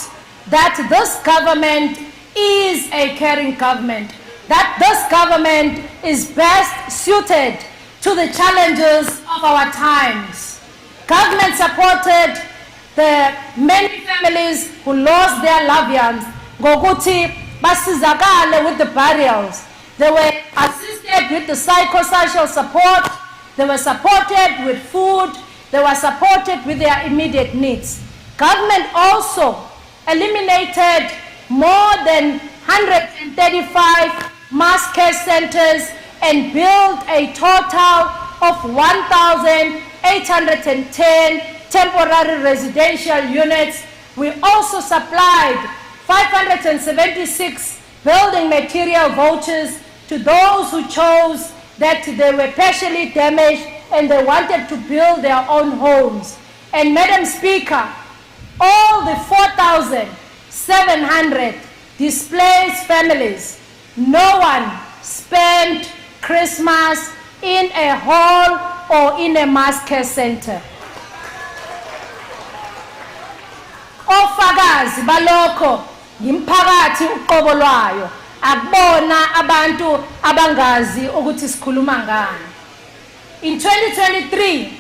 that this government is a caring government, that this government is best suited to the challenges of our times. Government supported the many families who lost their loved ones ngokuthi basizakale with the burials. They were assisted with the psychosocial support. They were supported with food. They were supported with their immediate needs. Government also eliminated more than 135 mass care centers and built a total of 1,810 temporary residential units. We also supplied 576 building material vouchers to those who chose that they were partially damaged and they wanted to build their own homes. And Madam Speaker, all the 4,700 displaced families, no one spent Christmas in a hall or in a mass care center. Ofakazi balokho yimphakathi uqobo lwayo akubona abantu abangazi ukuthi sikhuluma ngani. In 2023,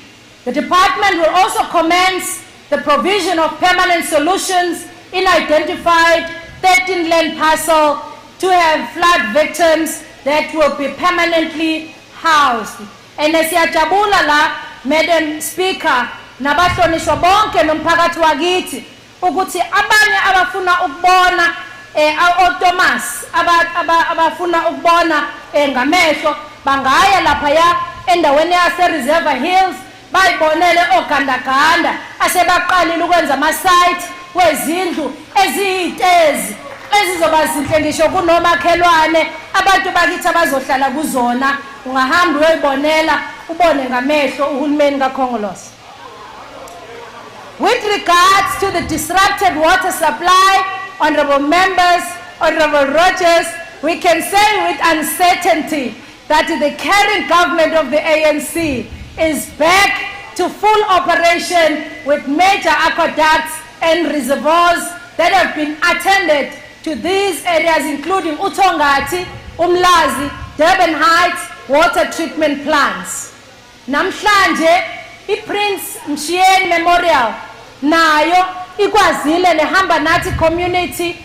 the department will also commence the provision of permanent solutions in identified 13 land parcels to have flood victims that will be permanently housed. And siyajabula la, Madam Speaker, nabahlonishwa bonke nomphakathi wakithi ukuthi abanye abafuna ukubona Thomas abafuna ukubona ngamehlo bangaya lapha ya endaweni yase Reserve Hills bayibonele ogandaganda asebaqalile ukwenza ama site wezindlu eziyitezi ezizoba zinhle ngisho kunomakhelwane abantu bakithi abazohlala kuzona. Ungahamba uyibonela ubone ngamehlo uhulumeni kaKhongolose. With regards to the disrupted water supply, honorable members, honorable Rogers, we can say with uncertainty that the current government of the ANC is back to full operation with major aqueducts and reservoirs that have been attended to these areas, including Utongati, Umlazi, Durban Heights water treatment plants. Namhlanje, Prince Mshien Memorial nayo ikwazile nehamba nathi community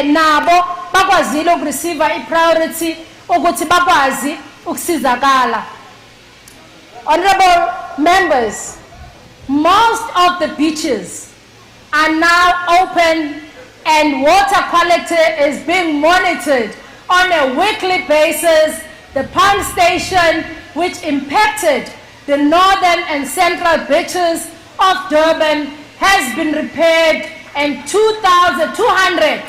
nabo bakwazile ukureceive priority ukuthi bakwazi ukusizakala. Honorable members, most of the beaches are now open and water quality is being monitored on a weekly basis. The pump station, which impacted the northern and central beaches of Durban, has been repaired, and 2,200.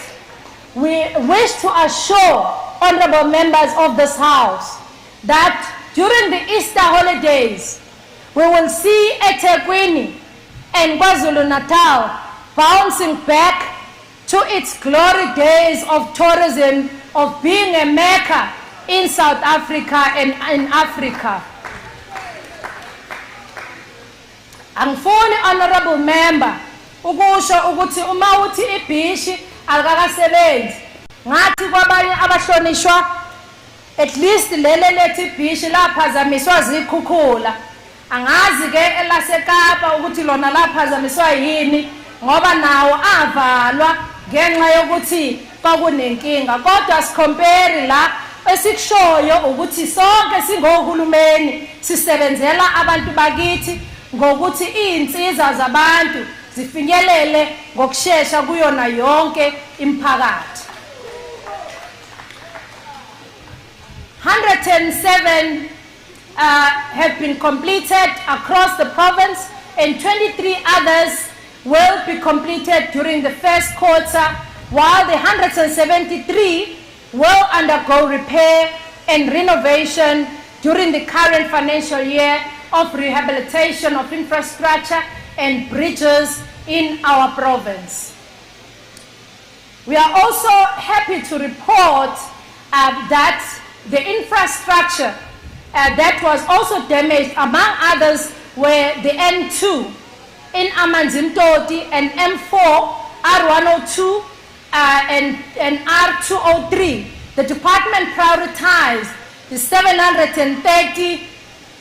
We wish to assure honorable members of this House that during the Easter holidays, we will see eThekwini and KwaZulu-Natal bouncing back to its glory days of tourism, of being a Mecca in South Africa and in Africa. Angifuni honorable member ukusho ukuthi uma uthi ibhishi akakasebenzi ngathi kwabanye abahlonishwa at least lele lethi ibhishi laphazamiswa zikhukhula. Angazi ke elaseKapa ukuthi lona laphazamiswa yini ngoba nawo avalwa ngenxa yokuthi kwakunenkinga. Kodwa sikompare la esikushoyo ukuthi sonke singohulumeni sisebenzela abantu bakithi ngokuthi izinsiza zabantu zifinyelele ngokusheshsha kuyona yonke imiphakathi. 107 have been completed across the province and 23 others will be completed during the first quarter, while the 173 will undergo repair and renovation during the current financial year of rehabilitation of infrastructure and bridges in our province. We are also happy to report that the infrastructure that was also damaged, among others, were the N2 in Amanzimtoti and M4, R102 and R203. The department prioritized the 730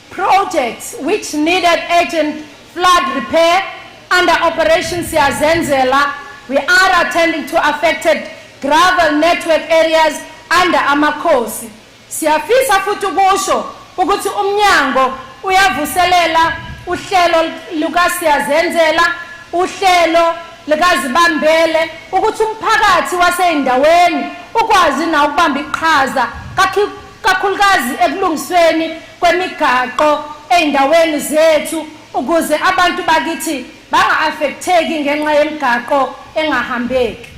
projects which needed urgent flood repair. Under Operation Siyazenzela, we are attending to affected gravel network areas under Amakosi. Siyafisa futhi ukusho ukuthi umnyango uyavuselela uhlelo lukaSiyazenzela, uhlelo likazibambele ukuthi umphakathi waseyindaweni ukwazi na ukubamba iqhaza kakhulukazi ekulungisweni kwemigaqo eyindaweni zethu ukuze abantu bakithi banga-affecteki ngenxa yemigaqo engahambeki.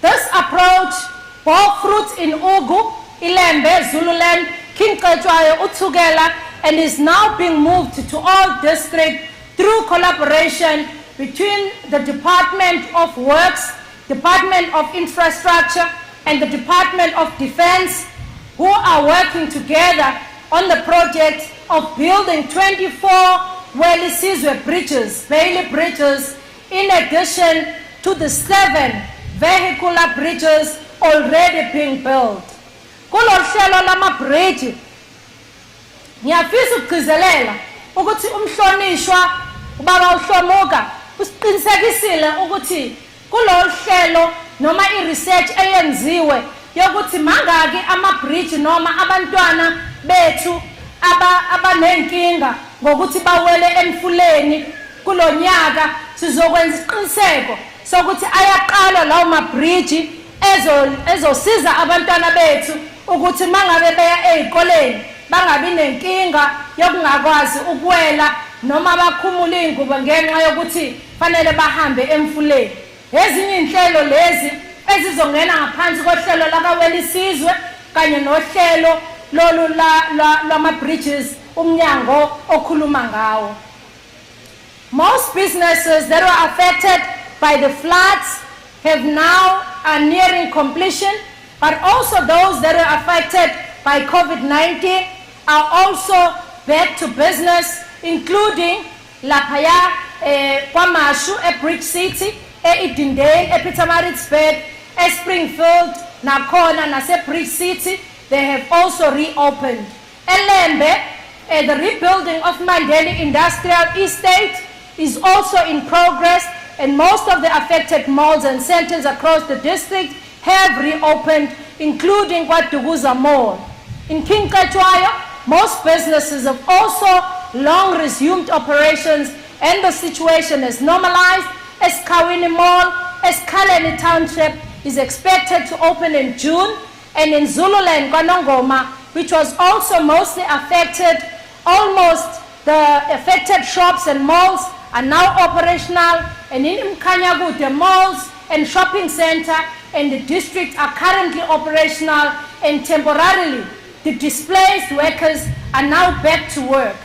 This approach bore fruit in Ugu, Ilembe, Zululand, King Khetshwayo, Uthukela, and is now being moved to all districts through collaboration between the Department of Works, Department of Infrastructure, and the Department of Defense, who are working together on the project of building 24 Welisizwe bridges, Bailey bridges, in addition to the 7 vehicular bridges already being built. Kulohlelo lama-bridge, ngiyafisa ukugcizelela ukuthi umhlonishwa ubaba uHlomuka usiqinisekisile ukuthi kulohlelo noma i-research eyenziwe yokuthi mangaki ama-bridge noma abantwana bethu abanenkinga ngokuthi bawele emfuleni kulonyaka, sizokwenza isiqiniseko sokuthi ayaqalwa lawo ma-bridge ezosiza abantwana bethu ukuthi mangabe beya ezikoleni bangabi nenkinga yokungakwazi ukuwela noma bakhumula ingubo ngenxa yokuthi fanele bahambe emfuleni. Ezinye inhlelo lezi ezizongena ngaphansi kohlelo lakaWelisizwe kanye nohlelo lolu lama-bridges umnyango okhuluma ngawo. Most businesses that were affected by the floods are nearing completion, but also those that were affected by COVID-19 are also back to business, including Lapaya, Kwamashu, Brick City, Idindale, Pietermaritzburg, Springfield, Nakona, Nase Brick City. They have also reopened. Elembe, the rebuilding of Mandeli Industrial Estate is also in progress, and most of the affected malls and centers across the district have reopened, including KwaDuguza Mall. In King Khetshwayo, most businesses have also long resumed operations, and the situation is normalized as Kawini Mall, as Kaleni Township is expected to open in June, and in Zululand, KwaNongoma, which was also mostly affected, almost the affected shops and malls are now operational, and in Mkhanyagu, the malls and shopping center and the district are currently operational, and temporarily the displaced workers are now back to work.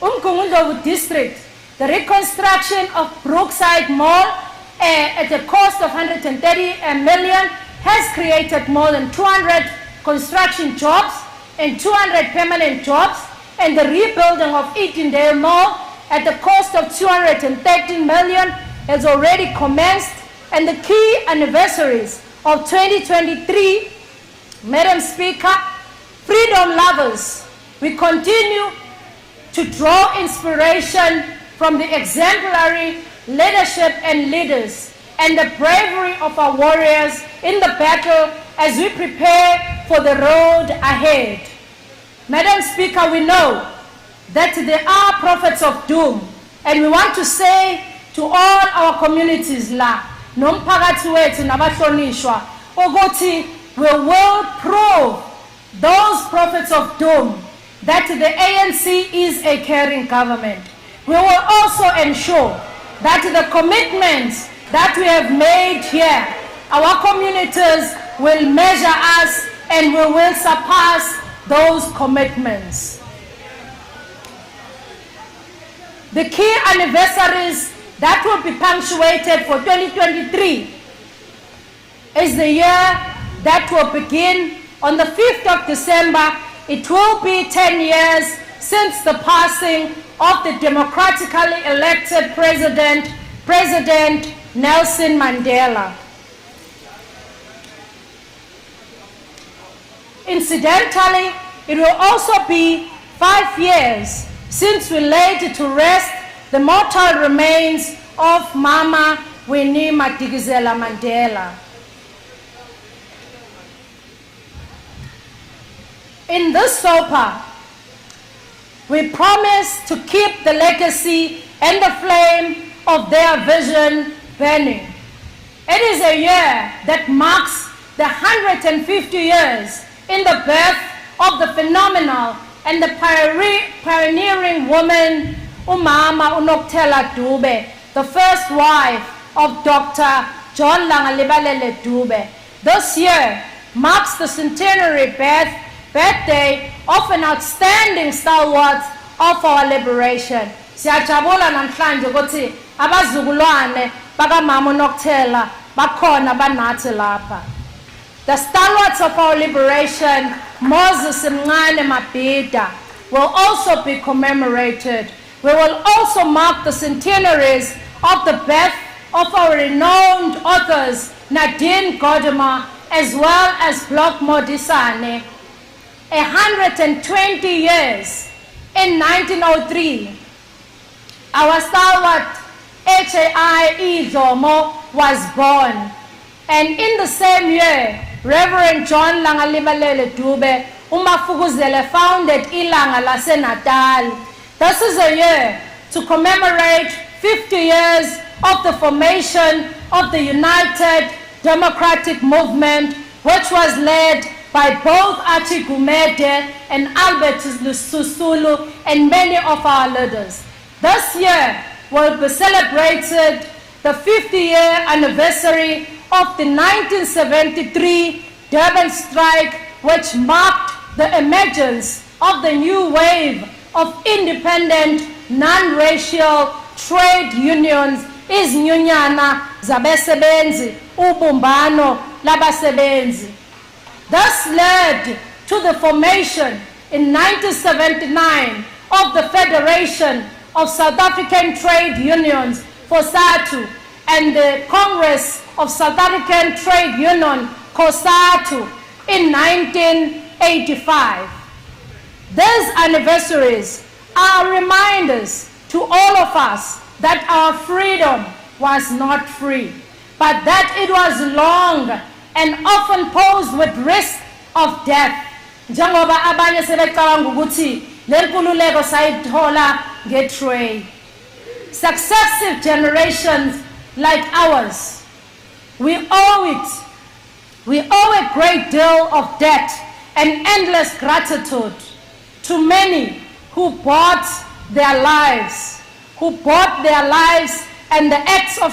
Umgungulovu district, the reconstruction of Brookside Mall at a cost of 130 million has created more than 200 construction jobs and 200 permanent jobs, and the rebuilding of Edendale Mall at the cost of 213 million has already commenced, and the key anniversaries of 2023, Madam Speaker, freedom lovers, we continue to draw inspiration from the exemplary leadership and leaders and the bravery of our warriors in the battle as we prepare for the road ahead. Madam Speaker, we know that there are prophets of doom, and we want to say to all our communities la, nomphakathi wethu nabahlonishwa, ukuthi we will prove those prophets of doom that the ANC is a caring government. We will also ensure that the commitments that we have made here, our communities will measure us and we will surpass those commitments. The key anniversaries that will be punctuated for 2023 is the year that will begin on the 5th of December. It will be 10 years since the passing of the democratically elected President Nelson Mandela. Incidentally, it will also be 5 years since we laid to rest the mortal remains of Mama Winnie Madikizela Mandela. In this SOPA, we promise to keep the legacy and the flame of their vision burning. It is a year that marks the 150 years in the birth of the phenomenal and the pioneering woman, Umama Unokuthela Dube, the first wife of Dr. John Langalibalele Dube. This year marks the centenary birthday of an outstanding stalwart of our liberation. Siyajabula namhlanje ukuthi abazukulwane bakamama uNokuthela bakhona banathi lapha. The stalwarts of our liberation, Moses Mncane Mabhida, will also be commemorated. We will also mark the centenaries of the birth of our renowned authors Nadine Gordimer as well as Block Modisane. 120 years in 1903, our stalwart H.A.I. Idlomo was born. And in the same year, Reverend John Langalibalele Dube Umafuguzele founded Ilanga Lase Natal. This is a year to commemorate 50 years of the formation of the United Democratic Movement, which was led by both Archie Gumede and Albert Susulu and many of our leaders. This year will be celebrated the 50-year anniversary of the 1973 Durban strike, which marked the emergence of the new wave of independent, non-racial trade unions, Izinyunyana Zabasebenzi, Ubumbano Labasebenzi. This led to the formation in 1979 of the Federation of South African Trade Unions, FOSATU, and the Congress of South African Trade Union, COSATU, in 1985. These anniversaries are reminders to all of us that our freedom was not free, but that it was long and often posed with risk of death. Njengoba abanye sebecabanga ukuthi lenkululeko sayithola nge-trade. Successive generations like ours, we owe a great deal of debt and endless gratitude to many who bought their lives, and the acts of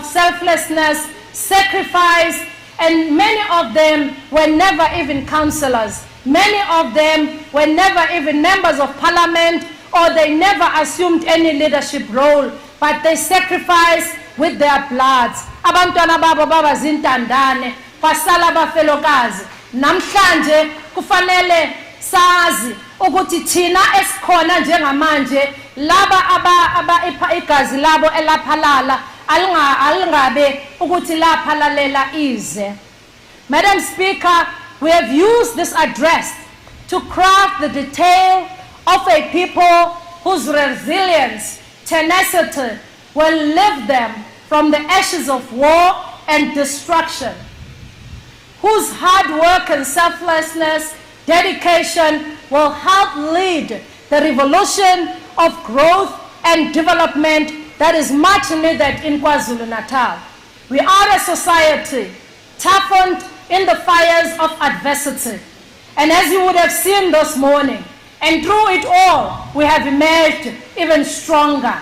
selflessness, sacrifice, and many of them were never even councillors. Many of them were never even members of parliament, or they never assumed any leadership role, but they sacrificed with their bloods. Abantwana babo baba zintandane, basala bafelokazi. Namhlanje kufanele sazi ukuthi thina esikhona njengamanje laba igazi labo elaphalala alingabe ukuthi laphalalela ize. Madam Speaker, we have used this address to craft the detail of a people whose resilience, tenacity will lift them from the ashes of war and destruction, whose hard work and selflessness, dedication will help lead the revolution of growth and development that is much needed in KwaZulu-Natal. We are a society toughened in the fires of adversity. And as you would have seen this morning, and through it all, we have emerged even stronger.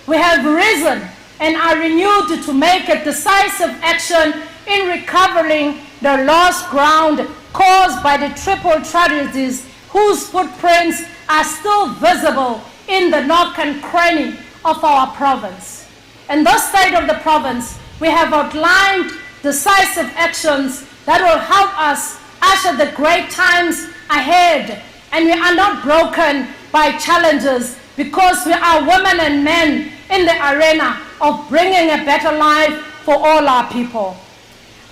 We have risen and are renewed to make a decisive action in recovering the lost ground caused by the triple tragedies whose footprints are still visible in the nook and cranny of our province. In this state of the province, we have outlined decisive actions that will help us usher the great times ahead. And we are not broken by challenges because we are women and men in the arena of bringing a better life for all our people.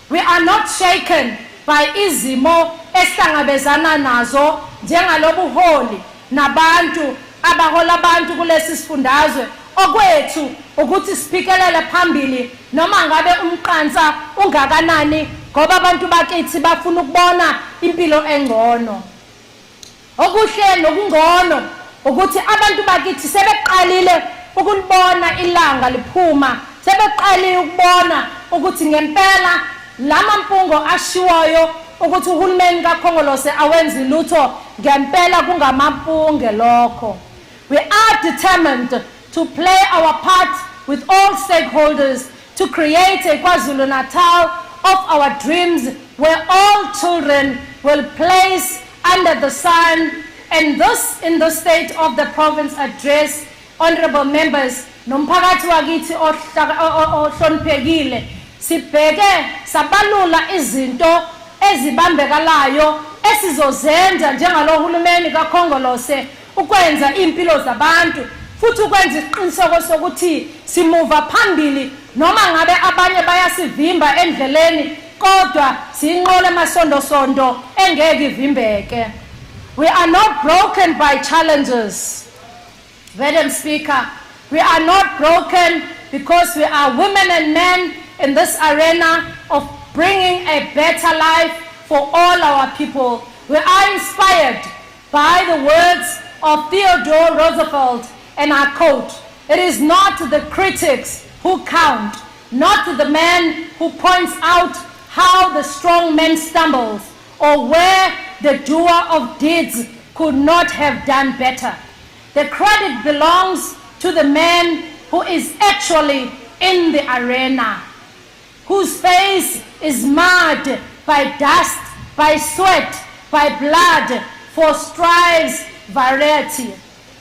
We are not shaken by izimo esihlangabezana nazo njengalobuholi nabantu abahola abantu kulesi sifundazwe okwethu ukuthi sipikelele phambili noma ngabe umqansa ungakanani ngoba abantu bakithi bafuna ukubona impilo engcono. Okuhle nokungcono ukuthi abantu bakithi sebeqalile ukulibona ilanga liphuma, sebeqalile ukubona ukuthi ngempela lamampungo ashiwayo ukuthi uhulumeni kaKhongolose awenzi lutho ngempela kungamampunge lokho. We are determined to play our part with all stakeholders to create a KwaZulu-Natal of our dreams where all children will place under the sun, and this in the State of the Province address, honorable members, nomphakathi wakithi ohloniphekile, sibheke sabalula izinto ezibambekalayo esizozenza njengalo hulumeni kaKhongolose ukwenza impilo zabantu futhi ukwenza isiqiniseko sokuthi simuva phambili noma ngabe abanye bayasivimba endleleni kodwa sinqole emasondo engeke ivimbeke. We are not broken by challenges. Madam Speaker, we are not broken because we are women and men in this arena of bringing a better life for all our people. We are inspired by the words of Theodore Roosevelt, and I quote, "It is not the critics who count, not the man who points out how the strong man stumbles, or where the doer of deeds could not have done better. The credit belongs to the man who is actually in the arena, whose face is marred by dust, by sweat, by blood, for strives variety,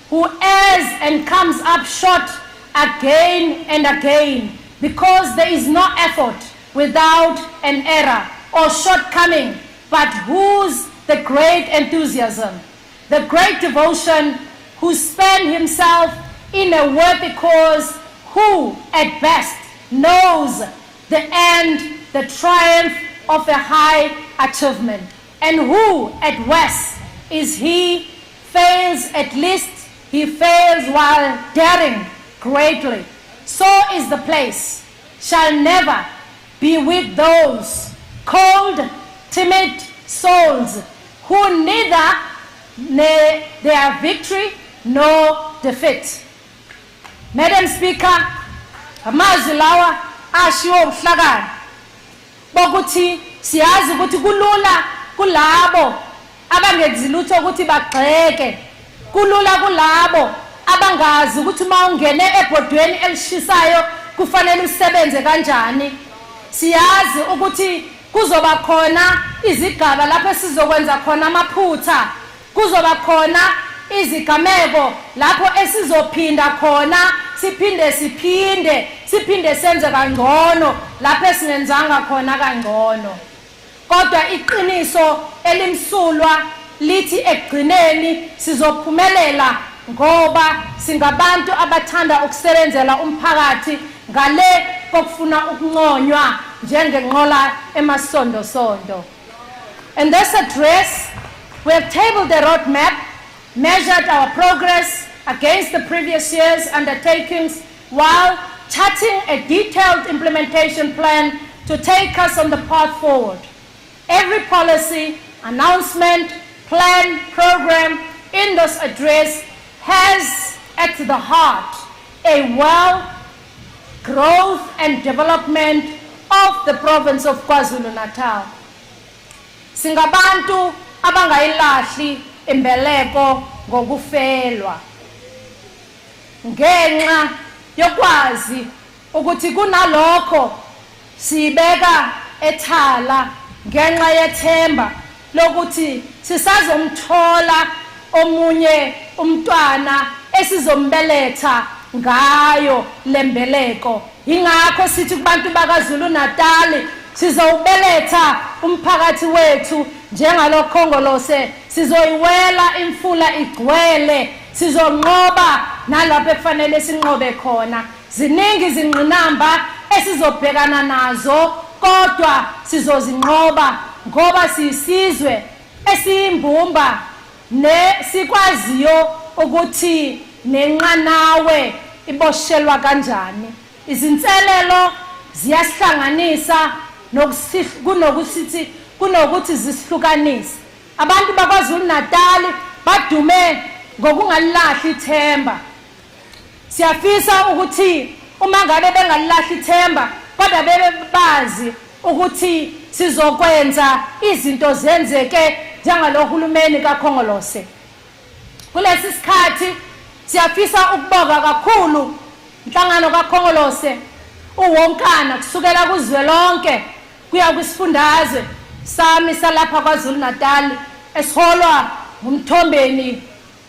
who errs and comes up short again and again, because there is no effort without an error or shortcoming, but whose the great enthusiasm, the great devotion, who spent himself in a worthy cause, who at best knows the end, the triumph of a high achievement, and who at worst is he fails, at least he fails while daring greatly. So is the place, shall never be with those cold, timid souls who neither their victory nor defeat." Madam Speaker, amazwi lawa ashiwo ubuhlakani bokuthi siyazi ukuthi kulula kulabo abangenzi lutho ukuthi bagxeke, kulula kulabo abangazi ukuthi mawungene ebhodweni elishisayo kufanele usebenze kanjani. Siyazi ukuthi kuzoba khona izigaba lapho sizokwenza khona amaphutha, kuzoba khona izigameko lapho esizophinda khona siphinde senze kangcono lapho esingenzanga khona kangcono. Kodwa iqiniso elimsulwa lithi ekugcineni sizophumelela ngoba singabantu abathanda ukusebenzela umphakathi ngale kokufuna ukunconywa njengenqola emasondo. In this address, we have tabled the roadmap, measured our progress against the previous year's undertakings, while charting a detailed implementation plan to take us on the path forward. Every policy, announcement, plan, program in this address has at the heart a growth and development of the province of KwaZulu-Natal. Singabantu abangayilahli imbeleko ngokufelwa. Ngenxa yokwazi ukuthi kunalokho sibeka ethala ngenxa yethemba lokuthi sisazomthola omunye umntwana esizombeletha ngayo lembeleko. Ingakho sithi kubantu bakaZulu-Natal sizowubeletha umphakathi wethu njengalo Khongolose, sizoyiwela imfula igcwele, sizonqoba nalapho ekufanele sinqobe khona. Ziningi izingqinamba esizobhekana nazo kodwa sizozinqoba ngoba siyisizwe esiyimbumba sikwaziyo ukuthi nenqanawe iboshelwa kanjani. Izinselelo ziyasihlanganisa kunokuthi zisihlukanise. Abantu bakwaZulu-Natal badume ngokungalahli ithemba. Siyafisa ukuthi uma ngabe bengalahli ithemba kodwa bebazi ukuthi sizokwenza izinto zenzeke njengalohulumeni kaKhongolose. Kulesi sikhathi siyafisa ukubonga kakhulu inhlangano kaKhongolose uwonkana kusukela kuzwelonke kuya kwisifundazwe sami salapha kwaZulu-Natal esiholwa ngumthombeni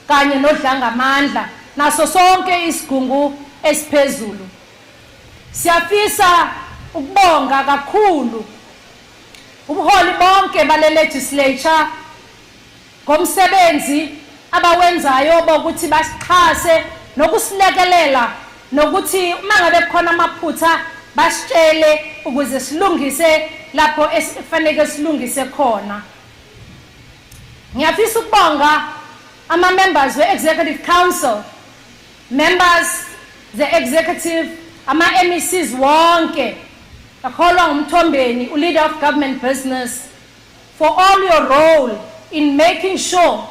kanye nodlangamandla naso sonke isigungu esiphezulu. Siyafisa ukubonga kakhulu ubuholi bonke bale legislature ngomsebenzi abawenzayo bokuthi basixhase nokusilekelela nokuthi uma ngabe khona amaphutha basitshele ukuze silungise lapho esifanele silungise khona. Ngiyafisa ukubonga ama-members we-Executive Council, members the executive, ama-MECs wonke, akholwa ngumthombeni, leader of government business, for all your role in making sure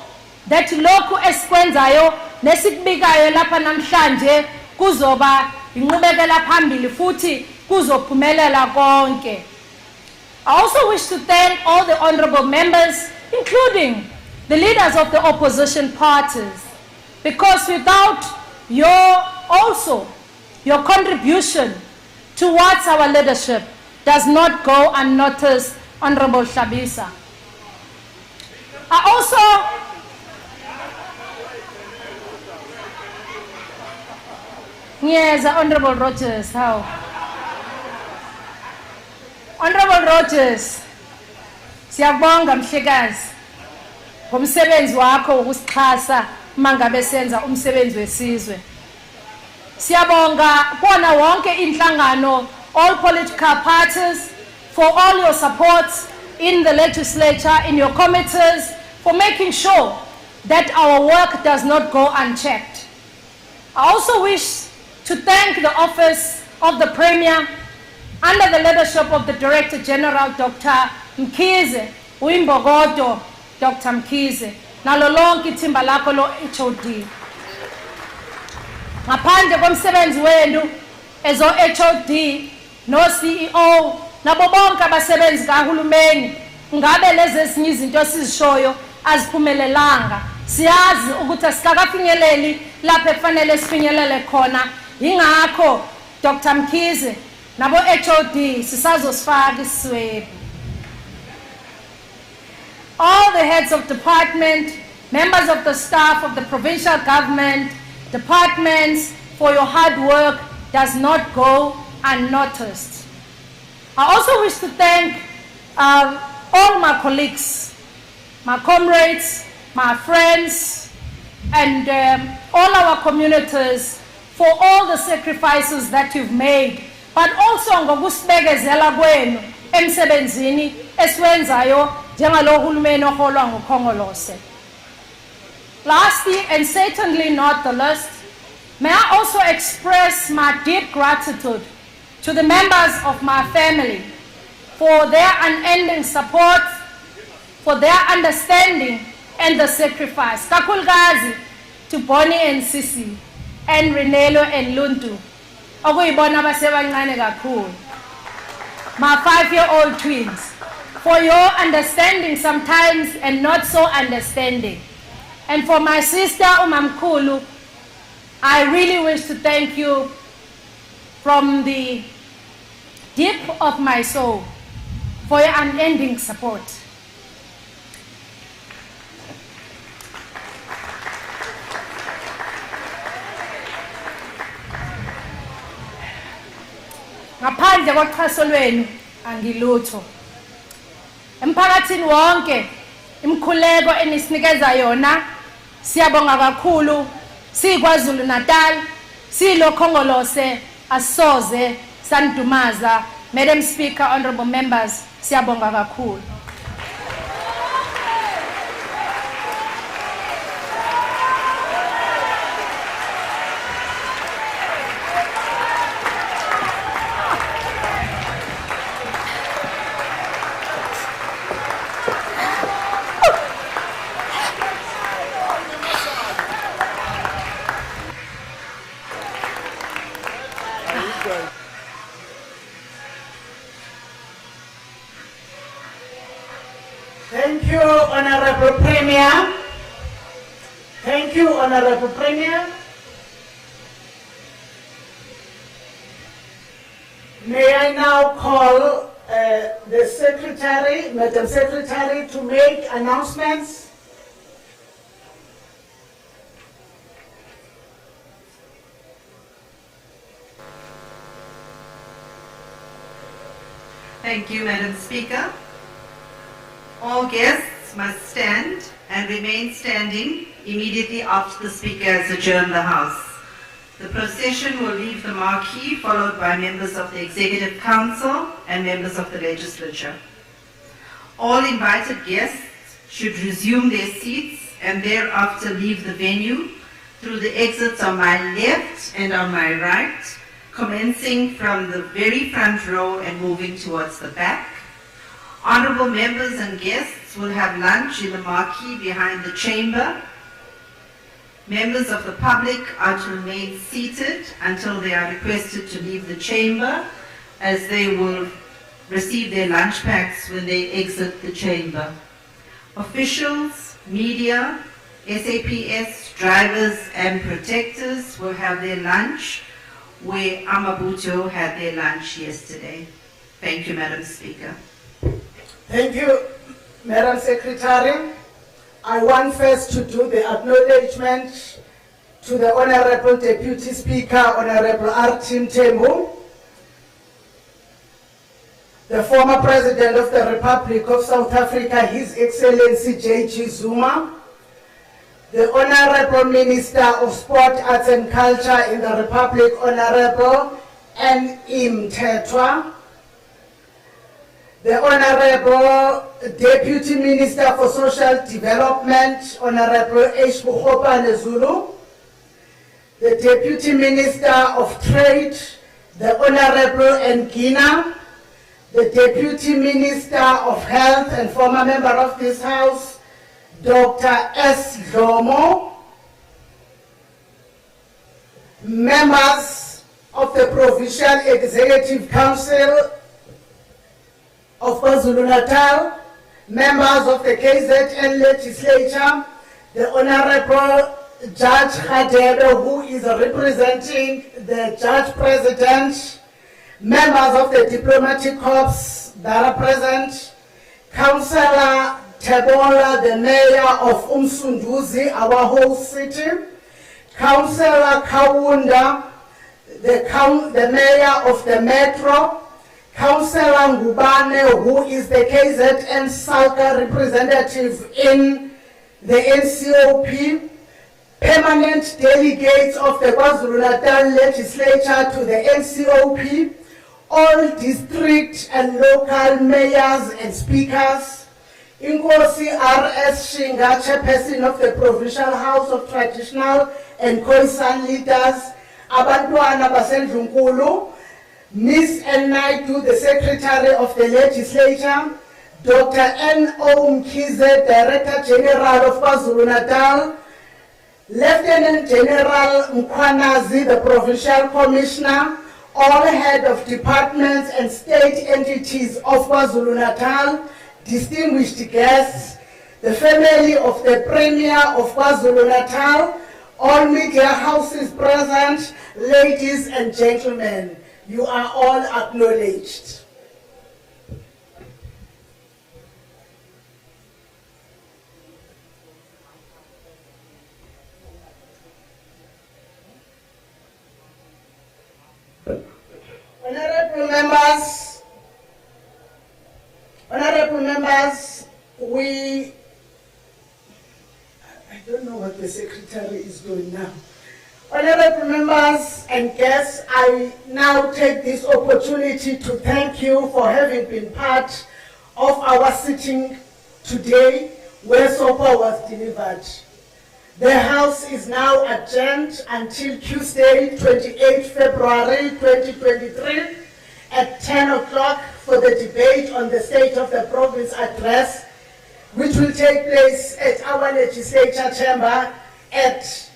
that lokhu esikwenzayo nesikubikayo lapha namhlanje kuzoba inqubekela phambili futhi kuzophumelela konke. I also wish to thank all the honorable members, including the leaders of the opposition parties, because without your contribution towards our leadership does not go unnoticed, Honorable Shabisa. I also yes, Honorable Rogers, how? Honorable Rogers, siyabonga mhlekazi ngomsebenzi wakho wokusixhasa mangabe senza umsebenzi wesizwe. Siyabonga kona wonke inhlangano, all political parties, for all your support in the legislature, in your committees, for making sure that our work does not go unchecked. I also wish to thank the office of the Premier, under the leadership of the Director General, Dr. Mkhize, Uimbogodo, Dr. Mkhize, nalo lonke ithimba lakho lo HOD. Ngaphandle komsebenzi wenu ezo HOD no CEO nabo bonke abasebenzi kahulumeni, ngabe lezi ezinye izinto esizishoyo aziphumelelanga. Siyazi ukuthi asikakafinyeleli lapho ekufanele sifinyelele khona. Ingakho Dr. Mkhize nabo HOD sisazosifaka isiswebu. All the heads of department, members of the staff of the provincial government, departments, for your hard work does not go unnoticed. I also wish to thank all my colleagues, my comrades, my friends, and all our communities for all the sacrifices that you've made, but also ngokusibekezela kwenu emsebenzini esiwenzayo njengalohulumeni oholwa nguKhongolose. Lastly, and certainly not the least, may I also express my deep gratitude to the members of my family for their unending support, for their understanding and the sacrifice. Kakhulukazi to Bonnie and Sisi, and Renelo and Luntu, okuyibona abasebancane kakhulu, my 5-year-old twins, for your understanding sometimes and not so understanding. And for my sister Umamkulu, I really wish to thank you from the deep of my soul for your unending support. Ngaphandle koxhaso lwenu angilutho. Emphakathini wonke imkhuleko enisinikeza yona siyabonga kakhulu. SiKwaZulu-Natal, silokhongolose asoze sandumaza. Madam Speaker, honorable members, siyabonga kakhulu. Thank you, Honorable Premier. Thank you, Honorable Premier. May I now call the Secretary, Madam Secretary, to make announcements. Thank you, Madam Speaker. All guests must stand and remain standing immediately after the Speaker has adjourned the House. The procession will leave the marquee, followed by members of the Executive Council and members of the Legislature. All invited guests should resume their seats and thereafter leave the venue through the exits on my left and on my right, commencing from the very front row and moving towards the back. Honorable members and guests will have lunch in the marquee behind the chamber. Members of the public are to remain seated until they are requested to leave the chamber, as they will receive their lunch packs when they exit the chamber. Officials, media, SAPS, drivers and protectors will have their lunch where Amabuto had their lunch yesterday. Thank you, Madam Speaker. Thank you, Madam Secretary. I want first to do the acknowledgement to the Honorable Deputy Speaker, Honorable Artim Tembu, the former President of the Republic of South Africa, His Excellency J.G. Zuma, the Honorable Minister of Sport, Arts and Culture in the Republic, Honorable N.M. Tetwa, the Honorable Deputy Minister for Social Development, Honorable H. Buhopa Zulu, the Deputy Minister of Trade, the Honorable Ngina, the Deputy Minister of Health and former member of this House, Dr. S. Lomo, members of the Provincial Executive Council of KwaZulu-Natal, members of the KZN Legislature, the Honorable Judge Khadebe, who is representing the Judge President, members of the Diplomatic Corps that are present, Councillor Tebola, the Mayor of Umsunduzi, our host city, Councillor Kawunda, the Mayor of the Metro, Councillor Ngubane, who is the KZN Salka representative in the NCOP, permanent delegates of the KwaZulu-Natal Legislature to the NCOP, all district and local mayors and speakers, Inkosi R.S. Shinga, chairperson of the Provincial House of Traditional and Khoisan Leaders, Abantwana Basendlunkulu, Ms. N. Naidu, the Secretary of the Legislature, Dr. N.O. Mkize, Director General of KwaZulu-Natal, Lieutenant General Mkwanazi, the Provincial Commissioner, all head of departments and state entities of KwaZulu-Natal, distinguished guests, the family of the Premier of KwaZulu-Natal, all media houses present, ladies and gentlemen, you are all acknowledged. Honorable members, I don't know what the Secretary is doing now. Honorable members and guests, I now take this opportunity to thank you for having been part of our sitting today where SOPA was delivered. The House is now adjourned until Tuesday, 28 February 2023 at 10 o'clock for the debate on the State of the Province Address, which will take place at our legislature chamber at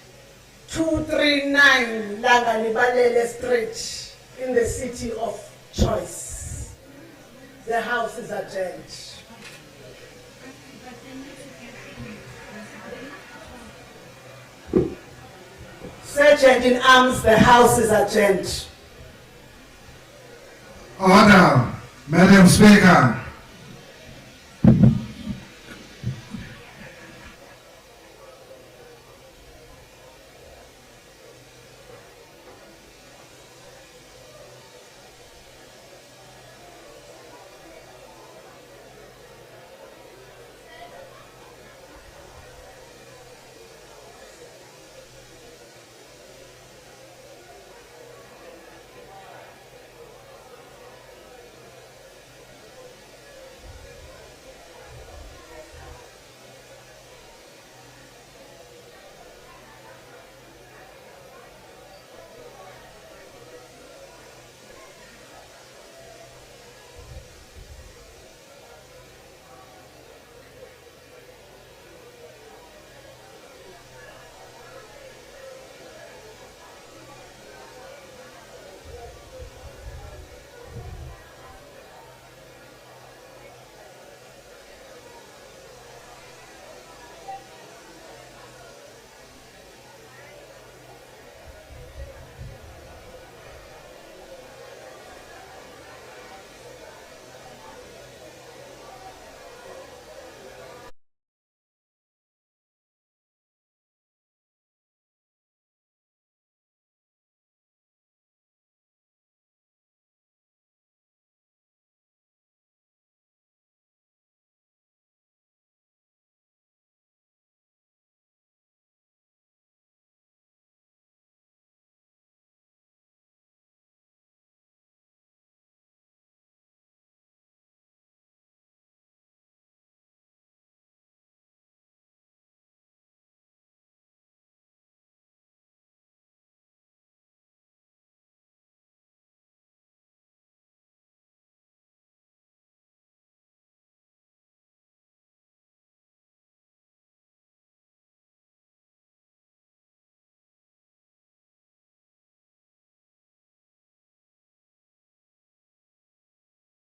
239 Langanibalele Street in the city of Choice. The House is adjourned. Sergeant in arms, the House is adjourned. Order, Madam Speaker.